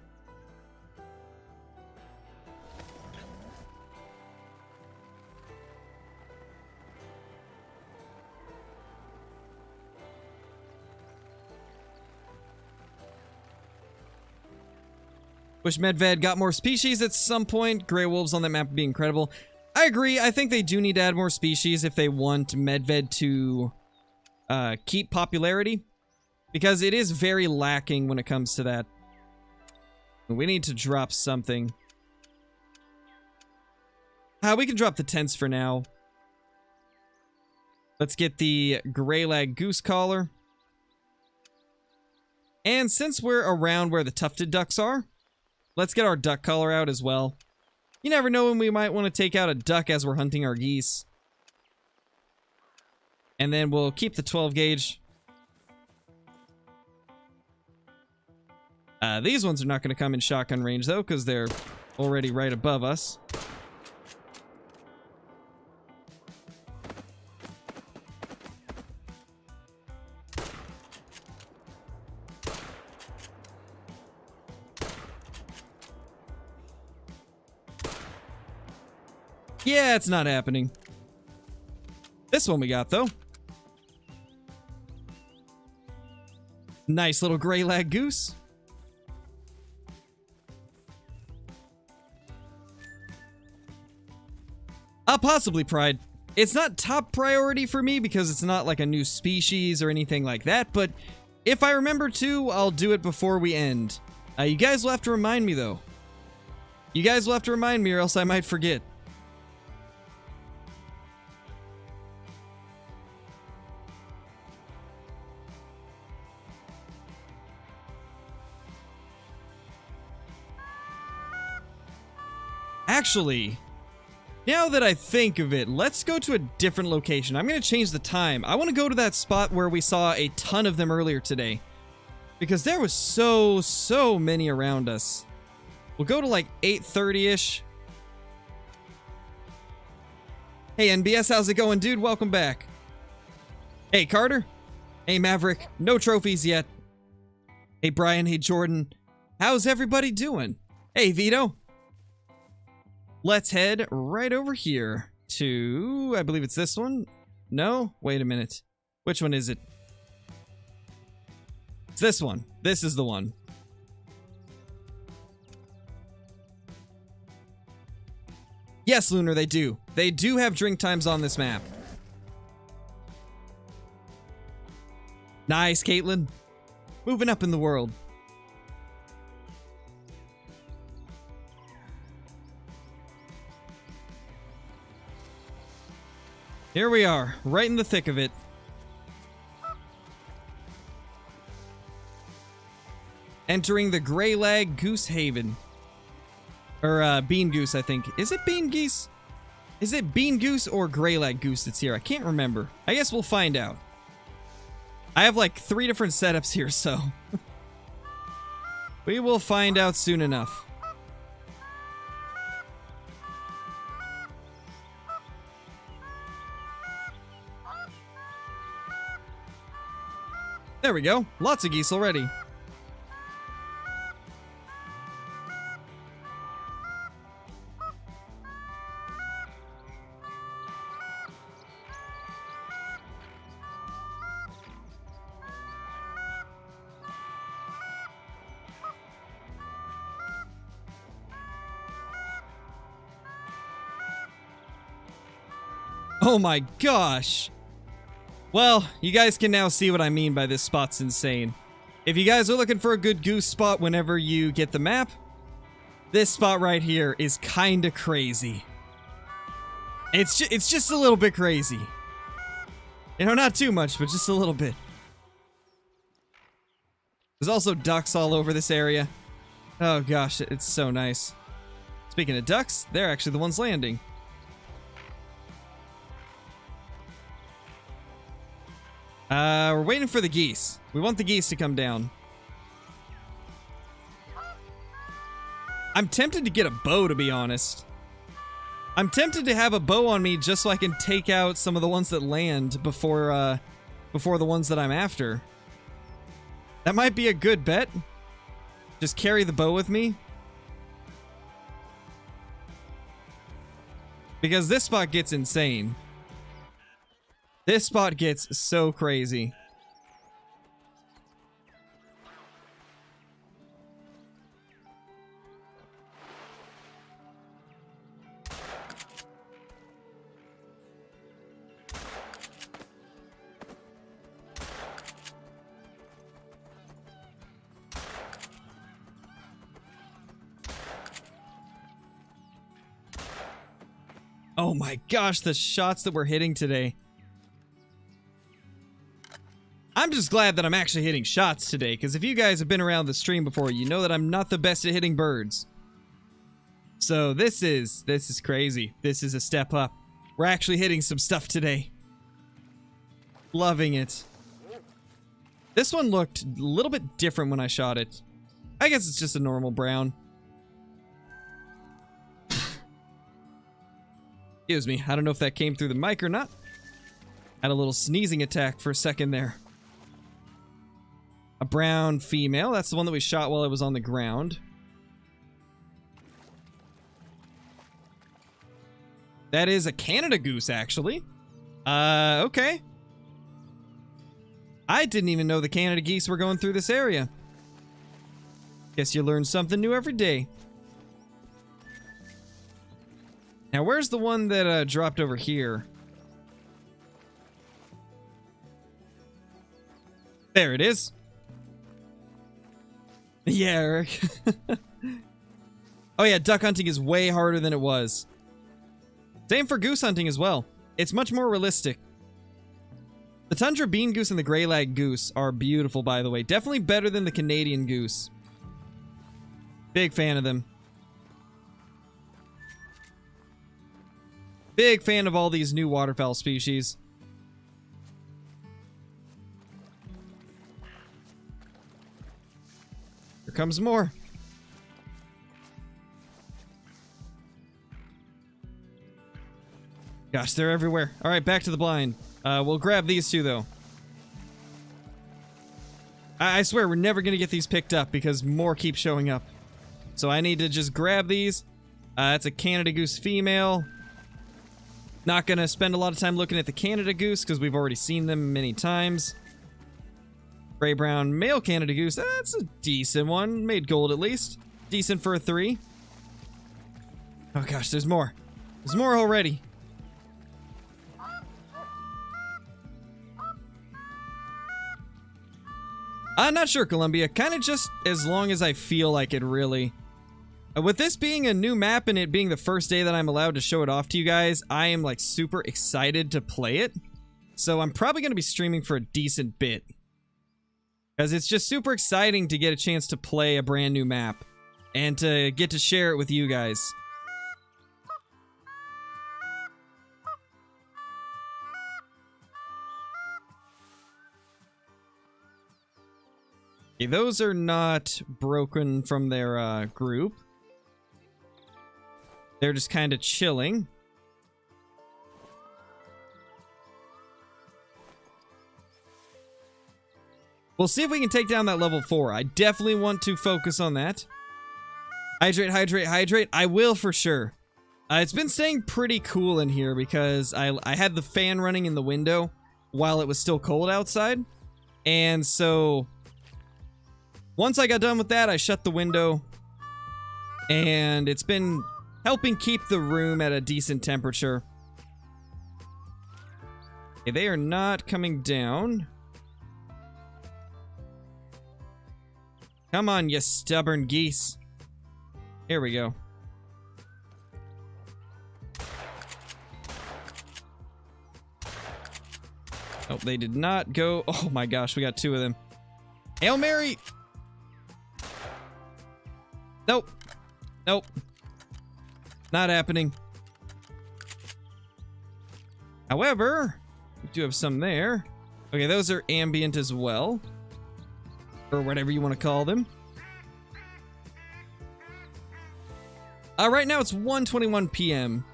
Wish Medved got more species at some point. Gray wolves on that map would be incredible. I agree. I think they do need to add more species if they want Medved to keep popularity, because it is very lacking when it comes to that. We need to drop something. We can drop the tents for now. Let's get the gray lag goose collar. And since we're around where the tufted ducks are, let's get our duck collar out as well. You never know when we might want to take out a duck as we're hunting our geese. And then we'll keep the 12 gauge. These ones are not going to come in shotgun range though, because they're already right above us. Yeah, it's not happening. This one we got, though. Nice little gray lag goose. Possibly pride. It's not top priority for me because it's not like a new species or anything like that, but if I remember to, I'll do it before we end. You guys will have to remind me, though. You guys will have to remind me or else I might forget. Actually, now that I think of it, let's go to a different location. I'm going to change the time. I want to go to that spot where we saw a ton of them earlier today, because there was so many around us. We'll go to like 8:30-ish. Hey, NBS, how's it going, dude? Welcome back. Hey, Carter. Hey, Maverick. No trophies yet. Hey, Brian. Hey, Jordan. How's everybody doing? Hey, Vito. Let's head right over here to, I believe it's this one. No? Wait a minute. Which one is it? It's this one. This is the one. Yes, Lunar, they do. They do have drink times on this map. Nice, Caitlin. Moving up in the world. Here we are, right in the thick of it. Entering the Grey Lag Goose Haven. Or, Bean Goose, I think. Is it Bean Geese? Is it Bean Goose or Grey Lag Goose that's here? I can't remember. I guess we'll find out. I have like 3 different setups here, so... we will find out soon enough. There we go. Lots of geese already. Oh my gosh. Well, you guys can now see what I mean by this spot's insane. If you guys are looking for a good goose spot whenever you get the map, this spot right here is kinda crazy. It's just a little bit crazy. You know, not too much, but just a little bit. There's also ducks all over this area. Oh gosh, it's so nice. Speaking of ducks, they're actually the ones landing. We're waiting for the geese. We want the geese to come down. I'm tempted to get a bow, to be honest. I'm tempted to have a bow on me just so I can take out some of the ones that land before the ones that I'm after. That might be a good bet. Just carry the bow with me. Because this spot gets insane. This spot gets so crazy. Oh my gosh, the shots that we're hitting today. I'm just glad that I'm actually hitting shots today, because if you guys have been around the stream before, you know that I'm not the best at hitting birds. So this is crazy. This is a step up. We're actually hitting some stuff today. Loving it. This one looked a little bit different when I shot it. I guess it's just a normal brown. Excuse me, I don't know if that came through the mic or not. Had a little sneezing attack for a second there. A brown female. That's the one that we shot while it was on the ground. That is a Canada goose, actually. Okay. I didn't even know the Canada geese were going through this area. Guess you learn something new every day. Now, where's the one that dropped over here? There it is. Yeah, Eric. Oh yeah, duck hunting is way harder than it was. Same for goose hunting as well. It's much more realistic. The tundra bean goose and the gray lag goose are beautiful, by the way. Definitely better than the Canadian goose. Big fan of them. Big fan of all these new waterfowl species. Here comes more. Gosh, they're everywhere. All right, back to the blind. We'll grab these two, though. I swear, we're never going to get these picked up because more keep showing up. So I need to just grab these. That's a Canada Goose female. Not going to spend a lot of time looking at the Canada Goose because we've already seen them many times. Gray-brown male Canada Goose. That's a decent one. Made gold, at least. Decent for a 3. Oh, gosh, there's more. There's more already. I'm not sure, Columbia. Kind of just as long as I feel like it, really. With this being a new map and it being the first day that I'm allowed to show it off to you guys, I am, like, super excited to play it. So I'm probably going to be streaming for a decent bit. Because it's just super exciting to get a chance to play a brand new map. And to get to share it with you guys. Okay, those are not broken from their group. They're just kind of chilling. We'll see if we can take down that level 4. I definitely want to focus on that. Hydrate, hydrate, hydrate. I will for sure. It's been staying pretty cool in here because I had the fan running in the window while it was still cold outside. And so once I got done with that, I shut the window. And it's been helping keep the room at a decent temperature. Okay, they are not coming down. Come on, you stubborn geese. Here we go. Oh, they did not go. Oh my gosh, we got 2 of them. Hail Mary! Nope. Nope. Not happening. However, we do have some there. Okay, those are ambient as well. Or whatever you want to call them. Right now it's 1:21 p.m.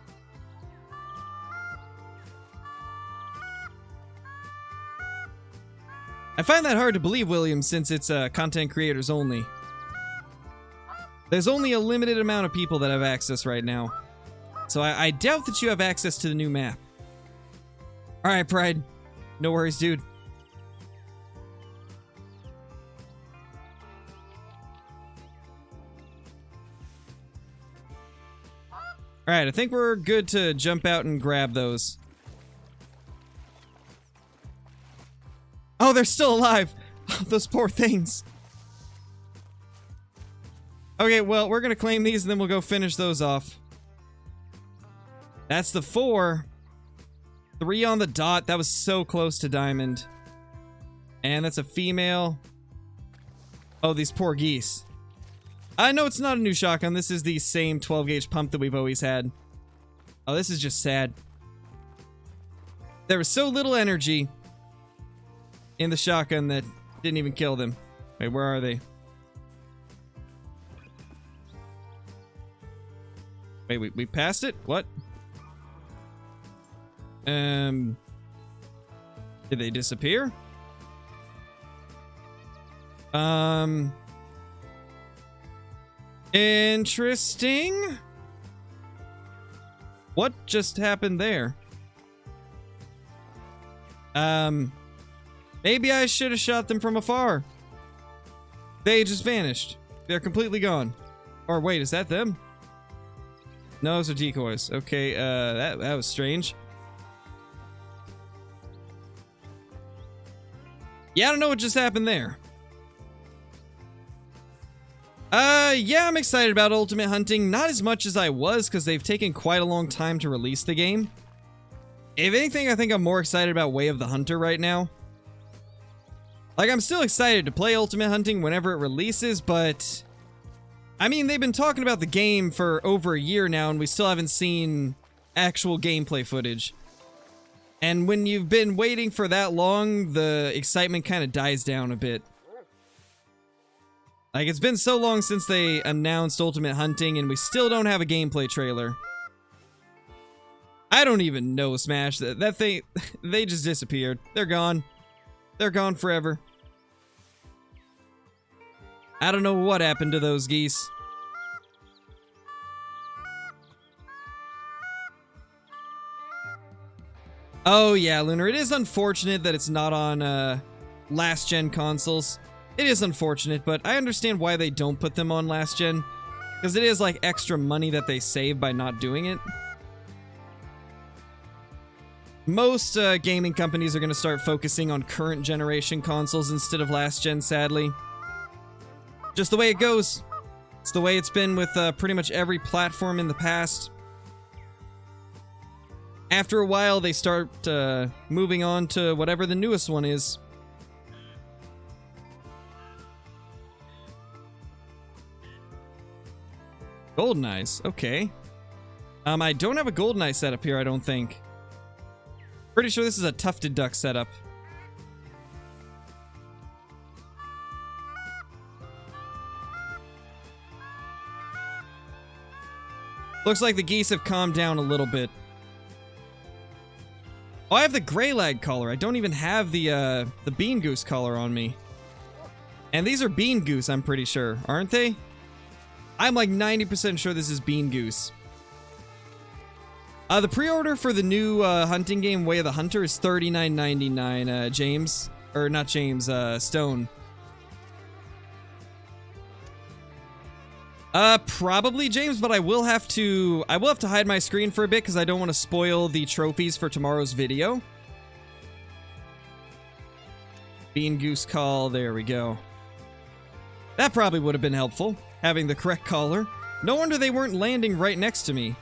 I find that hard to believe, William, since it's content creators only. There's only a limited amount of people that have access right now. So I doubt that you have access to the new map. Alright, Pride. No worries, dude. Alright, I think we're good to jump out and grab those. Oh, they're still alive! Oh, those poor things. Okay, well, we're gonna claim these and then we'll go finish those off. That's the 4. 3 on the dot. That was so close to diamond. And that's a female. Oh, these poor geese. I know it's not a new shotgun. This is the same 12-gauge pump that we've always had. Oh, this is just sad. There was so little energy in the shotgun that didn't even kill them. Wait, where are they? Wait, we passed it? What? Did they disappear? Interesting. What just happened there? Maybe I should have shot them from afar. They just vanished. They're completely gone. Or wait, is that them? No, those are decoys. Okay, that was strange. Yeah, I don't know what just happened there. Yeah, I'm excited about Ultimate Hunting. Not as much as I was, because they've taken quite a long time to release the game. If anything, I think I'm more excited about Way of the Hunter right now. Like, I'm still excited to play Ultimate Hunting whenever it releases, but I mean, they've been talking about the game for over a year now, and we still haven't seen actual gameplay footage. And when you've been waiting for that long, the excitement kind of dies down a bit. Like, it's been so long since they announced Ultimate Hunting, and we still don't have a gameplay trailer. I don't even know, Smash. That thing, they just disappeared. They're gone. They're gone forever. I don't know what happened to those geese. Oh yeah, Lunar, it is unfortunate that it's not on last-gen consoles. It is unfortunate, but I understand why they don't put them on last-gen. Because it is like extra money that they save by not doing it. Most gaming companies are going to start focusing on current generation consoles instead of last-gen, sadly. Just the way it goes. It's the way it's been with pretty much every platform in the past. After a while, they start moving on to whatever the newest one is. Goldeneyes, okay. I don't have a Goldeneye setup here, I don't think. Pretty sure this is a Tufted Duck setup. Looks like the geese have calmed down a little bit. Oh, I have the gray lag collar. I don't even have the bean goose collar on me. And these are bean goose, I'm pretty sure, aren't they? I'm like 90% sure this is bean goose. The pre-order for the new hunting game, Way of the Hunter, is $39.99, James. Or not James, Stone. Probably James, but I will have to hide my screen for a bit because I don't want to spoil the trophies for tomorrow's video. Bean goose call, there we go. That probably would have been helpful, having the correct collar. No wonder they weren't landing right next to me.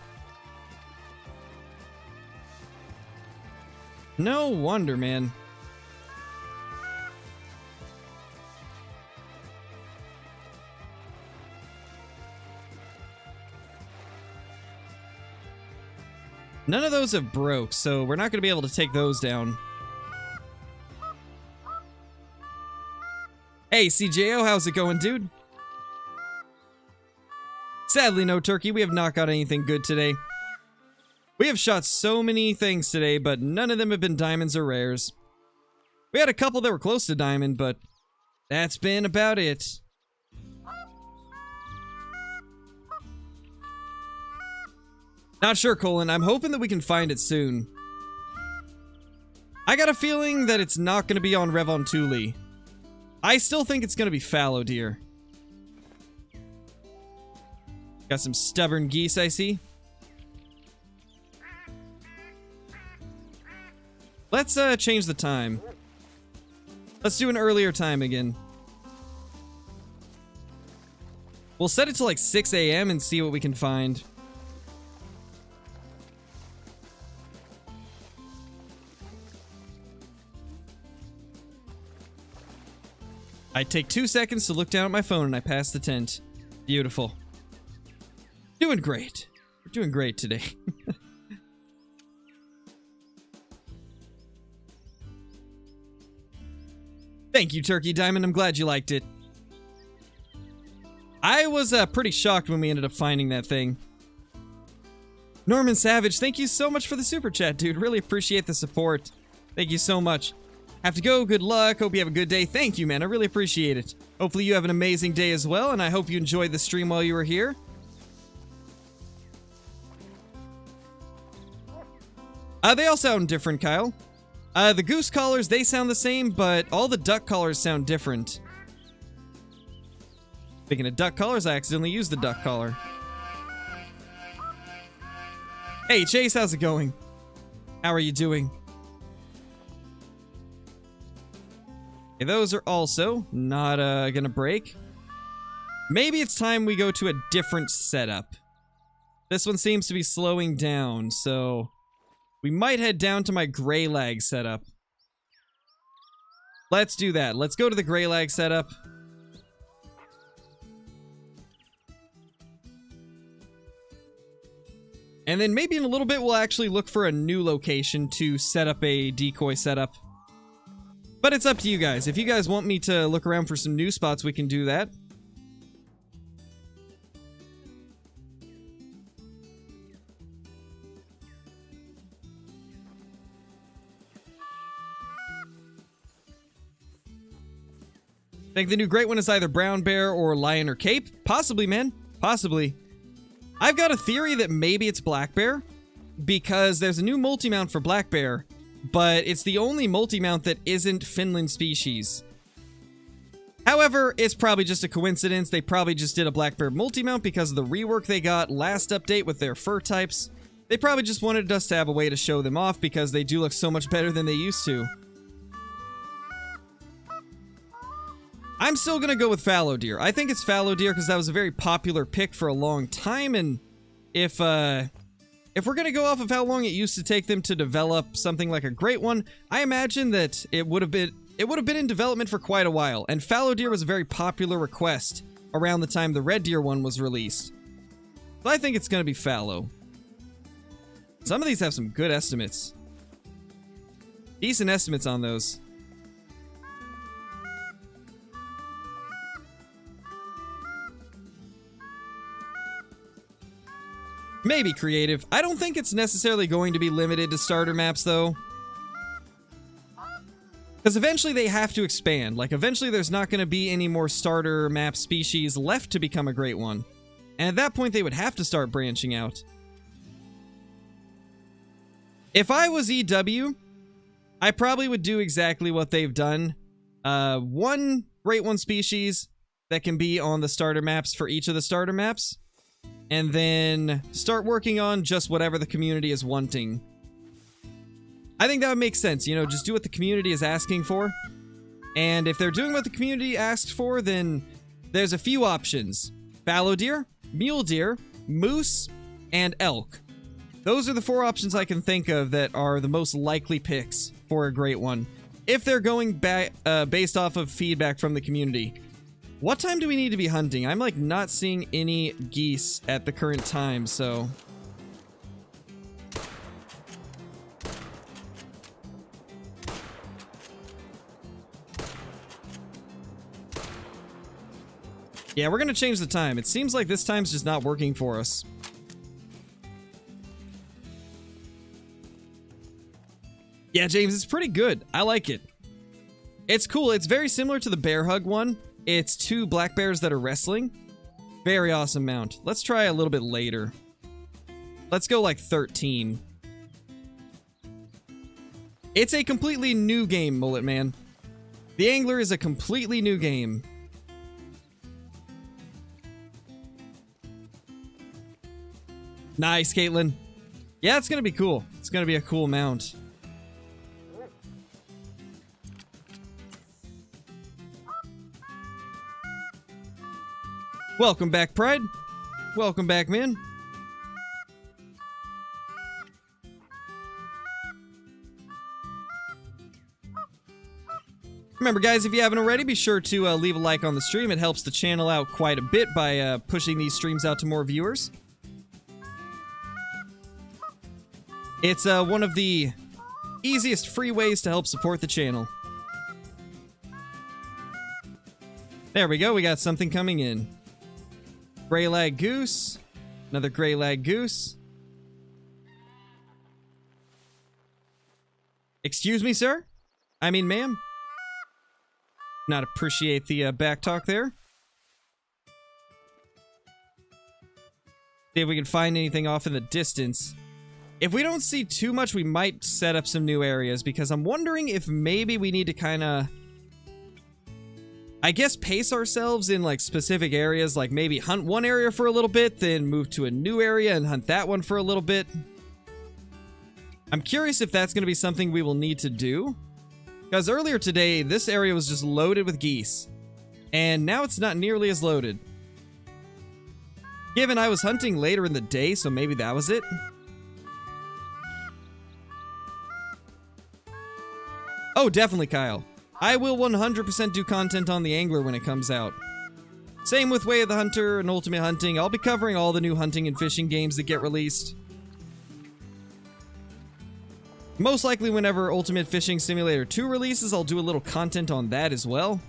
No wonder, man. None of those have broke, so we're not going to be able to take those down. Hey, CJO, how's it going, dude? Sadly, no turkey. We have not got anything good today. We have shot so many things today, but none of them have been diamonds or rares. We had a couple that were close to diamond, but that's been about it. Not sure, Colin. I'm hoping that we can find it soon. I got a feeling that it's not going to be on Revontuli. I still think it's going to be fallow deer. Got some stubborn geese, I see. Let's change the time. Let's do an earlier time again. We'll set it to like 6 a.m. and see what we can find. I take 2 seconds to look down at my phone and I pass the tent. Beautiful. Doing great. We're doing great today. Thank you, Turkey Diamond. I'm glad you liked it. I was pretty shocked when we ended up finding that thing. Norman Savage, thank you so much for the super chat, dude. Really appreciate the support. Thank you so much. Have to go. Good luck. Hope you have a good day. Thank you, man. I really appreciate it. Hopefully you have an amazing day as well, and I hope you enjoyed the stream while you were here. They all sound different, Kyle. The goose collars, they sound the same, but all the duck collars sound different. Speaking of duck collars, I accidentally used the duck collar. Hey, Chase, how's it going? How are you doing? Okay, those are also not gonna break. Maybe it's time we go to a different setup. This one seems to be slowing down, so we might head down to my gray lag setup. Let's do that. Let's go to the gray lag setup. And then maybe in a little bit we'll actually look for a new location to set up a decoy setup. But it's up to you guys. If you guys want me to look around for some new spots, we can do that. Think the new great one is either brown bear or lion or cape? Possibly, man. Possibly. I've got a theory that maybe it's black bear, because there's a new multi-mount for black bear, but it's the only multi-mount that isn't Finland species. However, it's probably just a coincidence. They probably just did a black bear multi-mount because of the rework they got last update with their fur types. They probably just wanted us to have a way to show them off because they do look so much better than they used to. I'm still gonna go with fallow deer. I think it's fallow deer because that was a very popular pick for a long time, and if we're gonna go off of how long it used to take them to develop something like a great one, I imagine that it would have been in development for quite a while, and fallow deer was a very popular request around the time the red deer one was released. So I think it's gonna be fallow. Some of these have some good estimates. Decent estimates on those. Maybe creative. I don't think it's necessarily going to be limited to starter maps, though. Because eventually they have to expand. Like, eventually there's not going to be any more starter map species left to become a great one. And at that point, they would have to start branching out. If I was EW, I probably would do exactly what they've done. One great one species that can be on the starter maps for each of the starter maps. And then start working on just whatever the community is wanting. I think that would make sense, you know, just do what the community is asking for. And if they're doing what the community asked for, then there's a few options. Fallow deer, mule deer, moose, and elk. Those are the 4 options I can think of that are the most likely picks for a great one. If they're going based off of feedback from the community. What time do we need to be hunting? I'm, like, not seeing any geese at the current time, so... Yeah, we're gonna change the time. It seems like this time's just not working for us. Yeah, James, it's pretty good. I like it. It's cool. It's very similar to the bear hug one. It's 2 black bears that are wrestling. Very awesome mount. Let's try a little bit later. Let's go like 13. It's a completely new game, Mullet Man. The Angler is a completely new game. Nice, Caitlin. Yeah, it's gonna be cool. It's gonna be a cool mount. Welcome back, Pride. Welcome back, man. Remember, guys, if you haven't already, be sure to leave a like on the stream. It helps the channel out quite a bit by pushing these streams out to more viewers. It's one of the easiest free ways to help support the channel. There we go. We got something coming in. Gray lag goose. Another gray lag goose. Excuse me, sir? I mean, ma'am? Not appreciate the back talk there. See if we can find anything off in the distance. If we don't see too much, we might set up some new areas, because I'm wondering if maybe we need to kind of, I guess, pace ourselves in like specific areas, like maybe hunt one area for a little bit, then move to a new area and hunt that one for a little bit. I'm curious if that's going to be something we will need to do, because earlier today, this area was just loaded with geese, and now it's not nearly as loaded. Given I was hunting later in the day, so maybe that was it. Oh, definitely, Kyle. I will 100% do content on the Angler when it comes out. Same with Way of the Hunter and Ultimate Hunting. I'll be covering all the new hunting and fishing games that get released. Most likely whenever Ultimate Fishing Simulator 2 releases, I'll do a little content on that as well.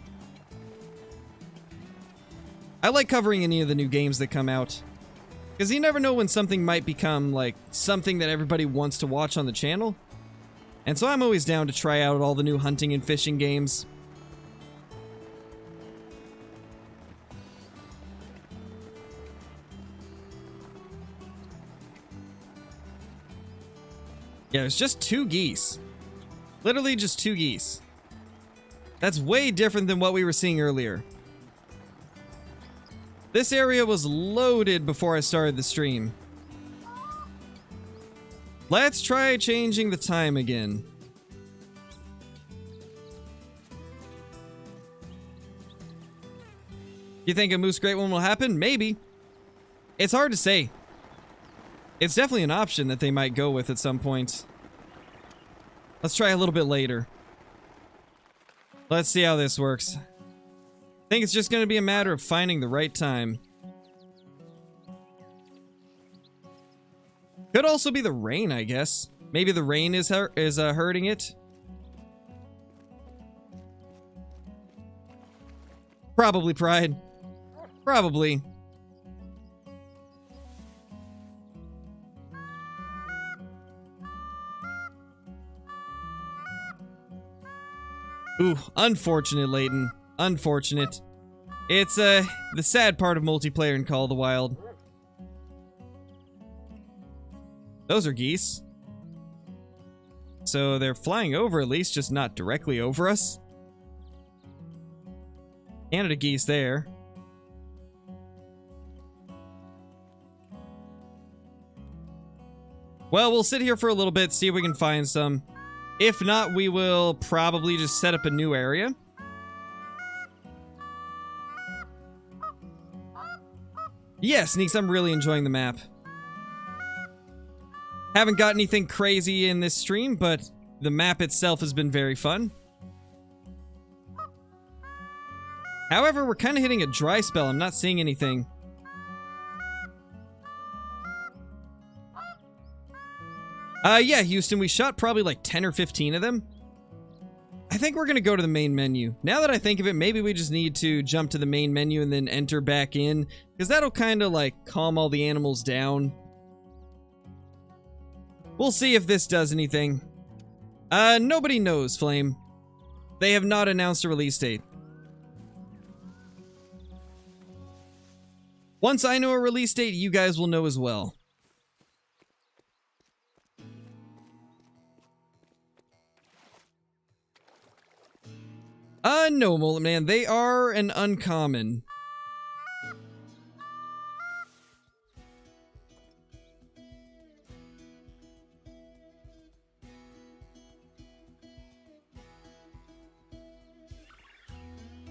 I like covering any of the new games that come out, because you never know when something might become like something that everybody wants to watch on the channel. And so I'm always down to try out all the new hunting and fishing games. Yeah, it's just 2 geese. Literally just 2 geese. That's way different than what we were seeing earlier. This area was loaded before I started the stream. Let's try changing the time again. You think a moose great one will happen? Maybe. It's hard to say. It's definitely an option that they might go with at some point. Let's try a little bit later. Let's see how this works. I think it's just going to be a matter of finding the right time. Could also be the rain, I guess. Maybe the rain is hurting it. Probably pride. Probably. Ooh, unfortunate, Layton. Unfortunate. It's, the sad part of multiplayer in Call of the Wild. Those are geese. So they're flying over at least, just not directly over us. Canada geese there. Well, we'll sit here for a little bit, see if we can find some. If not, we will probably just set up a new area. Yeah, Sneaks, I'm really enjoying the map. Haven't got anything crazy in this stream, but the map itself has been very fun. However, we're kind of hitting a dry spell. I'm not seeing anything. Yeah, Houston, we shot probably like 10 or 15 of them. I think we're going to go to the main menu. Now that I think of it, maybe we just need to jump to the main menu and then enter back in, because that'll kind of like calm all the animals down. We'll see if this does anything. Nobody knows, Flame. They have not announced a release date. Once I know a release date, you guys will know as well. No, Mullet Man. They are an uncommon.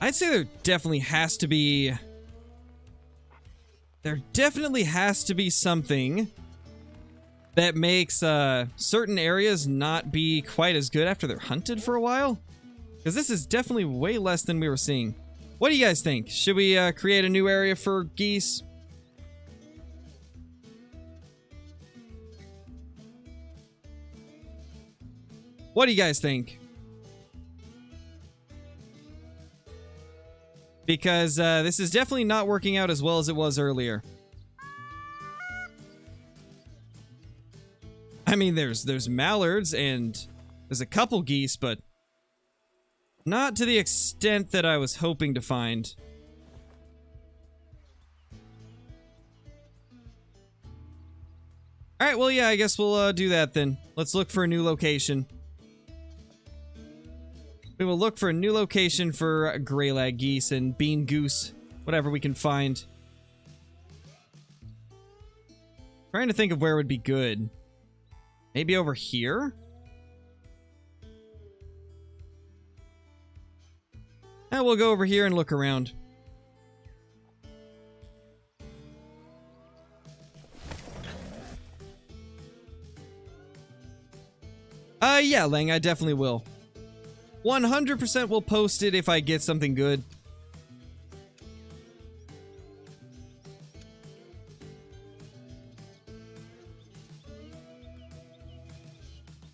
I'd say there definitely has to be... There definitely has to be something that makes certain areas not be quite as good after they're hunted for a while. Because this is definitely way less than we were seeing. What do you guys think? Should we create a new area for geese? What do you guys think? Because this is definitely not working out as well as it was earlier. I mean, there's mallards and there's a couple geese, but not to the extent that I was hoping to find. Alright, well, yeah, I guess we'll do that then. Let's look for a new location. We will look for a new location for greylag geese and bean goose. Whatever we can find. Trying to think of where would be good. Maybe over here? We'll go over here and look around. Yeah, Lang, I definitely will. 100% will post it if I get something good.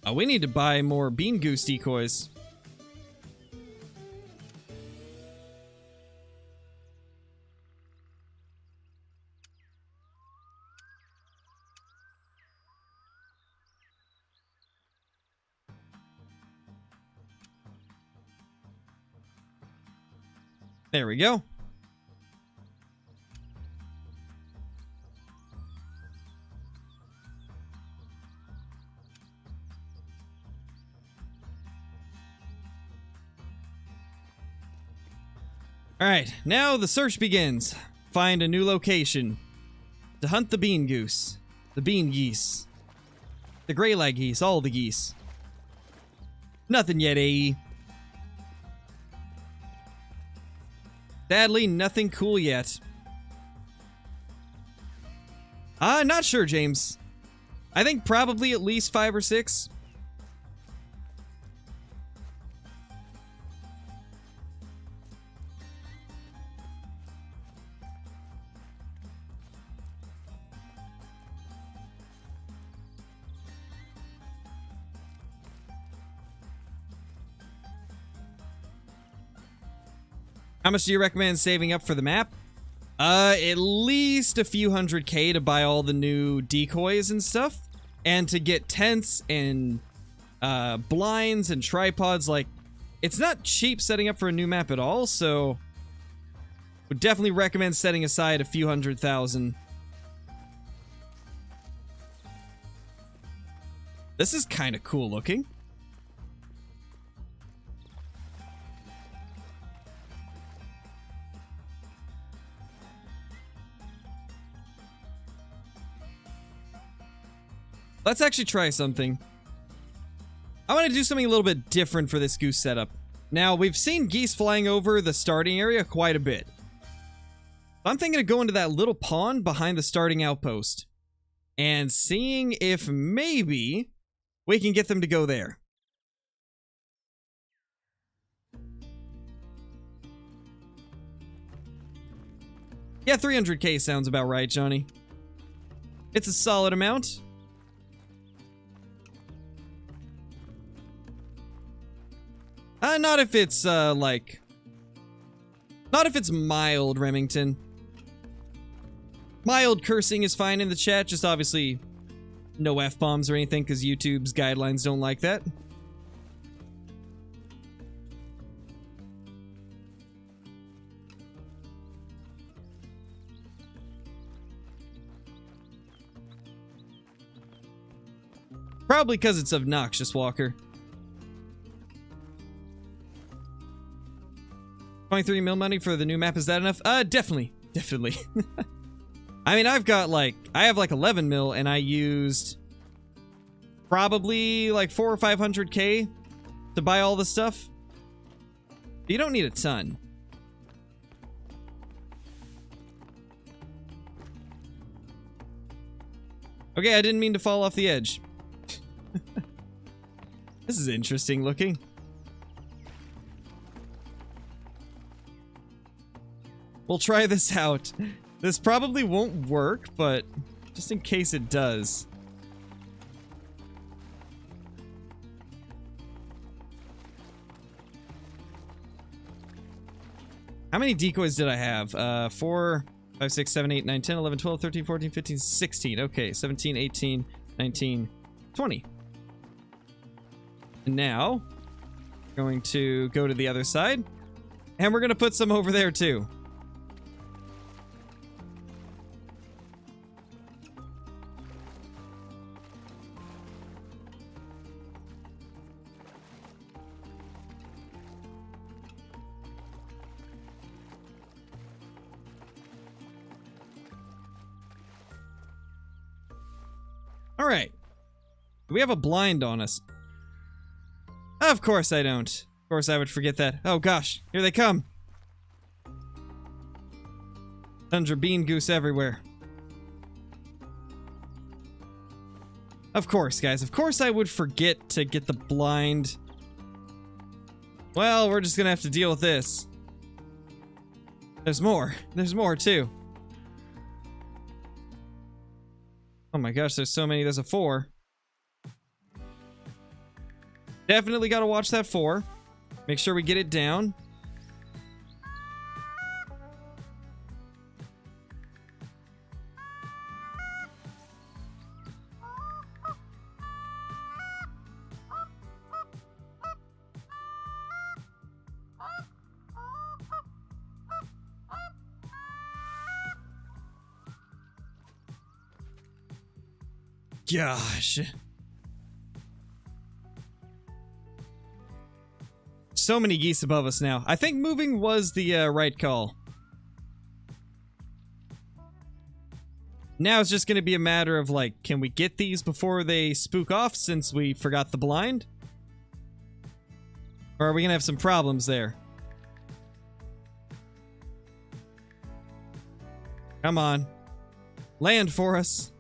Oh, we need to buy more bean goose decoys. There we go. Alright, now the search begins. Find a new location. To hunt the bean goose. The bean geese. The gray lag geese. All the geese. Nothing yet, AE. Sadly, nothing cool yet. Not sure, James. I think probably at least 5 or 6. How much do you recommend saving up for the map? At least a few $100K to buy all the new decoys and stuff. And to get tents and blinds and tripods. Like, it's not cheap setting up for a new map at all, so would definitely recommend setting aside a few $100,000. This is kind of cool looking. Let's actually try something. I want to do something a little bit different for this goose setup. Now, we've seen geese flying over the starting area quite a bit. I'm thinking of going to that little pond behind the starting outpost and seeing if maybe we can get them to go there. Yeah, 300K sounds about right, Johnny. It's a solid amount. Not if it's, like... Not if it's mild, Remington. Mild cursing is fine in the chat, just obviously no F-bombs or anything, because YouTube's guidelines don't like that. Probably because it's obnoxious, Walker. 23 mil money for the new map, is that enough? Definitely. Definitely. I mean, I've got like, I have like 11 mil and I used probably like 400 or 500K to buy all the stuff. You don't need a ton. Okay, I didn't mean to fall off the edge. This is interesting looking. We'll try this out. This probably won't work, but just in case it does. How many decoys did I have? 4, 5, 6, 7, 8, 9, 10, 11, 12, 13, 14, 15, 16. Okay, 17, 18, 19, 20. And now, going to go to the other side. And we're going to put some over there too. Alright. Do we have a blind on us? Of course I don't. Of course I would forget that. Oh gosh, here they come. Tundra bean goose everywhere. Of course, guys. Of course I would forget to get the blind. Well, we're just gonna have to deal with this. There's more. There's more, too. Oh my gosh, there's so many. There's a 4. Definitely gotta watch that 4. Make sure we get it down. so many geese above us now. I think moving was the right call. Now it's just going to be a matter of, like, can we get these before they spook off since we forgot the blind? Or are we going to have some problems there? Come on. Land for us.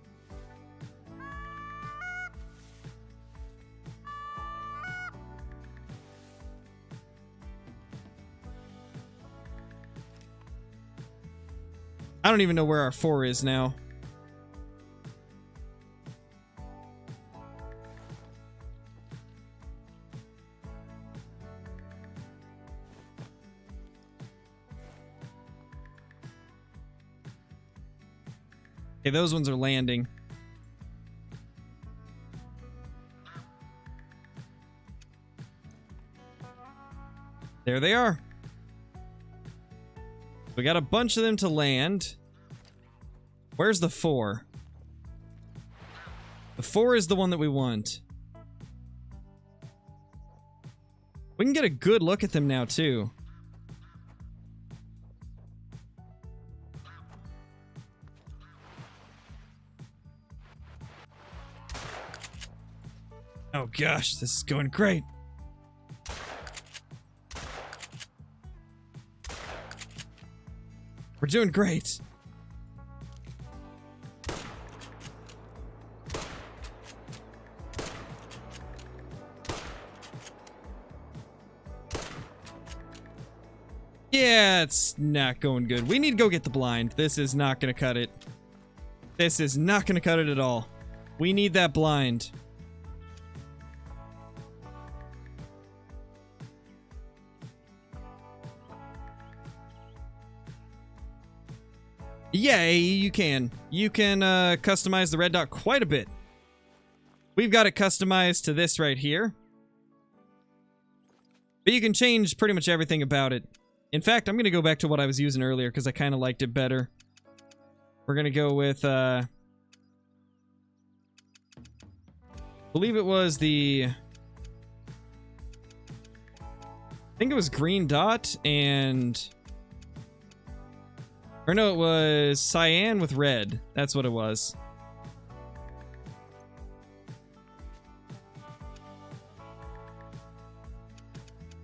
I don't even know where our 4 is now. Okay, those ones are landing. There they are. We got a bunch of them to land. Where's the 4? The 4 is the one that we want. We can get a good look at them now, too. Oh gosh, this is going great. We're doing great. Yeah, it's not going good. We need to go get the blind. This is not going to cut it. This is not going to cut it at all. We need that blind. Yeah, you can. You can customize the red dot quite a bit. We've got it customized to this right here. But you can change pretty much everything about it. In fact, I'm going to go back to what I was using earlier because I kind of liked it better. We're going to go with, I believe it was the... I think it was green dot and... Or no, it was cyan with red. That's what it was.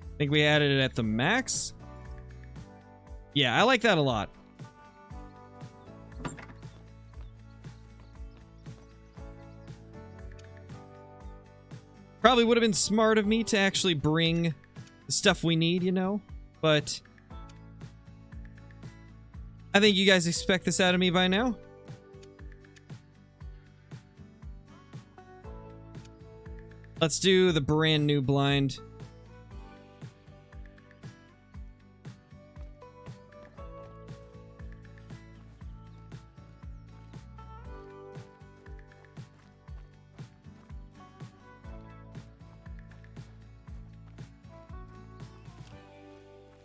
I think we added it at the max. Yeah, I like that a lot. Probably would have been smart of me to actually bring the stuff we need, you know? But I think you guys expect this out of me by now. Let's do the brand new blind.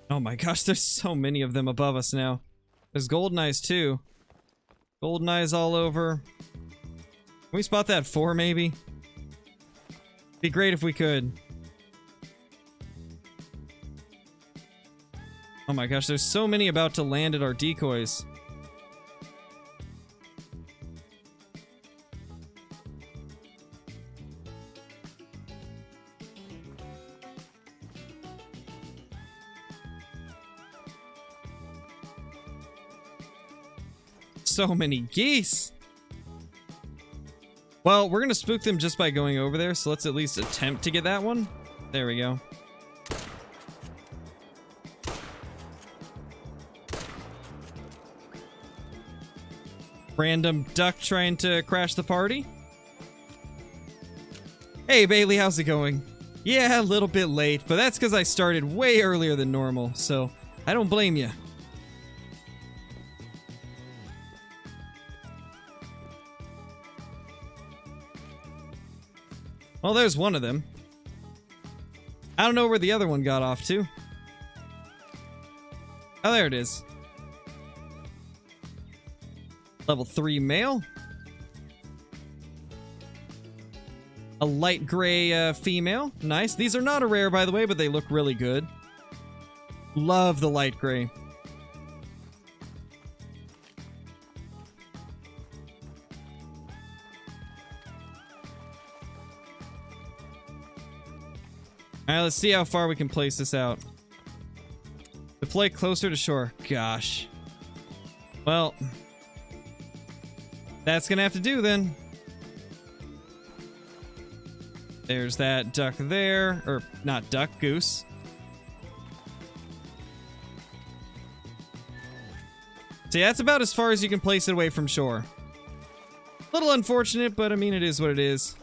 Oh my gosh, there's so many of them above us now. There's Goldeneyes too. Goldeneyes all over. Can we spot that 4 maybe? Be great if we could. Oh my gosh, there's so many about to land at our decoys. So many geese. Well, we're gonna spook them just by going over there, so let's at least attempt to get that one. There we go. Random duck trying to crash the party. Hey Bailey, how's it going? Yeah, a little bit late, but that's because I started way earlier than normal, so I don't blame you. Well, there's one of them. I don't know where the other one got off to. Oh, there it is. Level 3 male. A light gray female. Nice. These are not a rare, by the way, but they look really good. Love the light gray. Alright, let's see how far we can place this out. Deploy closer to shore. Gosh. Well, that's gonna have to do then. There's that duck there. Or, not duck, goose. See, that's about as far as you can place it away from shore. A little unfortunate, but I mean, it is what it is.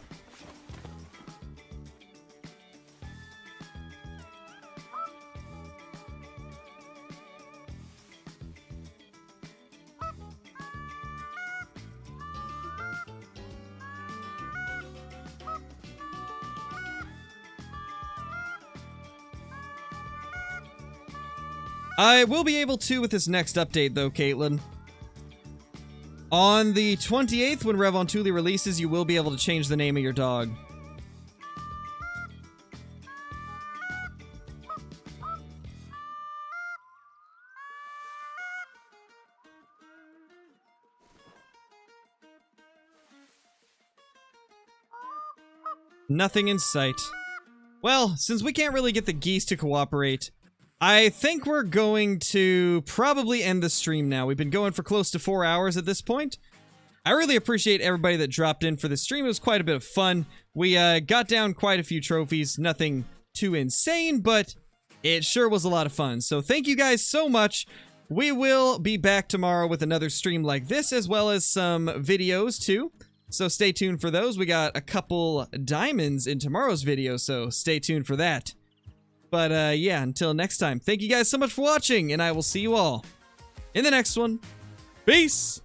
I will be able to with this next update, though, Caitlin. On the 28th, when Revontuli releases, you will be able to change the name of your dog. Nothing in sight. Well, since we can't really get the geese to cooperate, I think we're going to probably end the stream now. We've been going for close to 4 hours at this point. I really appreciate everybody that dropped in for the stream. It was quite a bit of fun. We got down quite a few trophies. Nothing too insane, but it sure was a lot of fun. So thank you guys so much. We will be back tomorrow with another stream like this, as well as some videos too. So stay tuned for those. We got a couple diamonds in tomorrow's video, so stay tuned for that. But, yeah, until next time, thank you guys so much for watching, and I will see you all in the next one. Peace!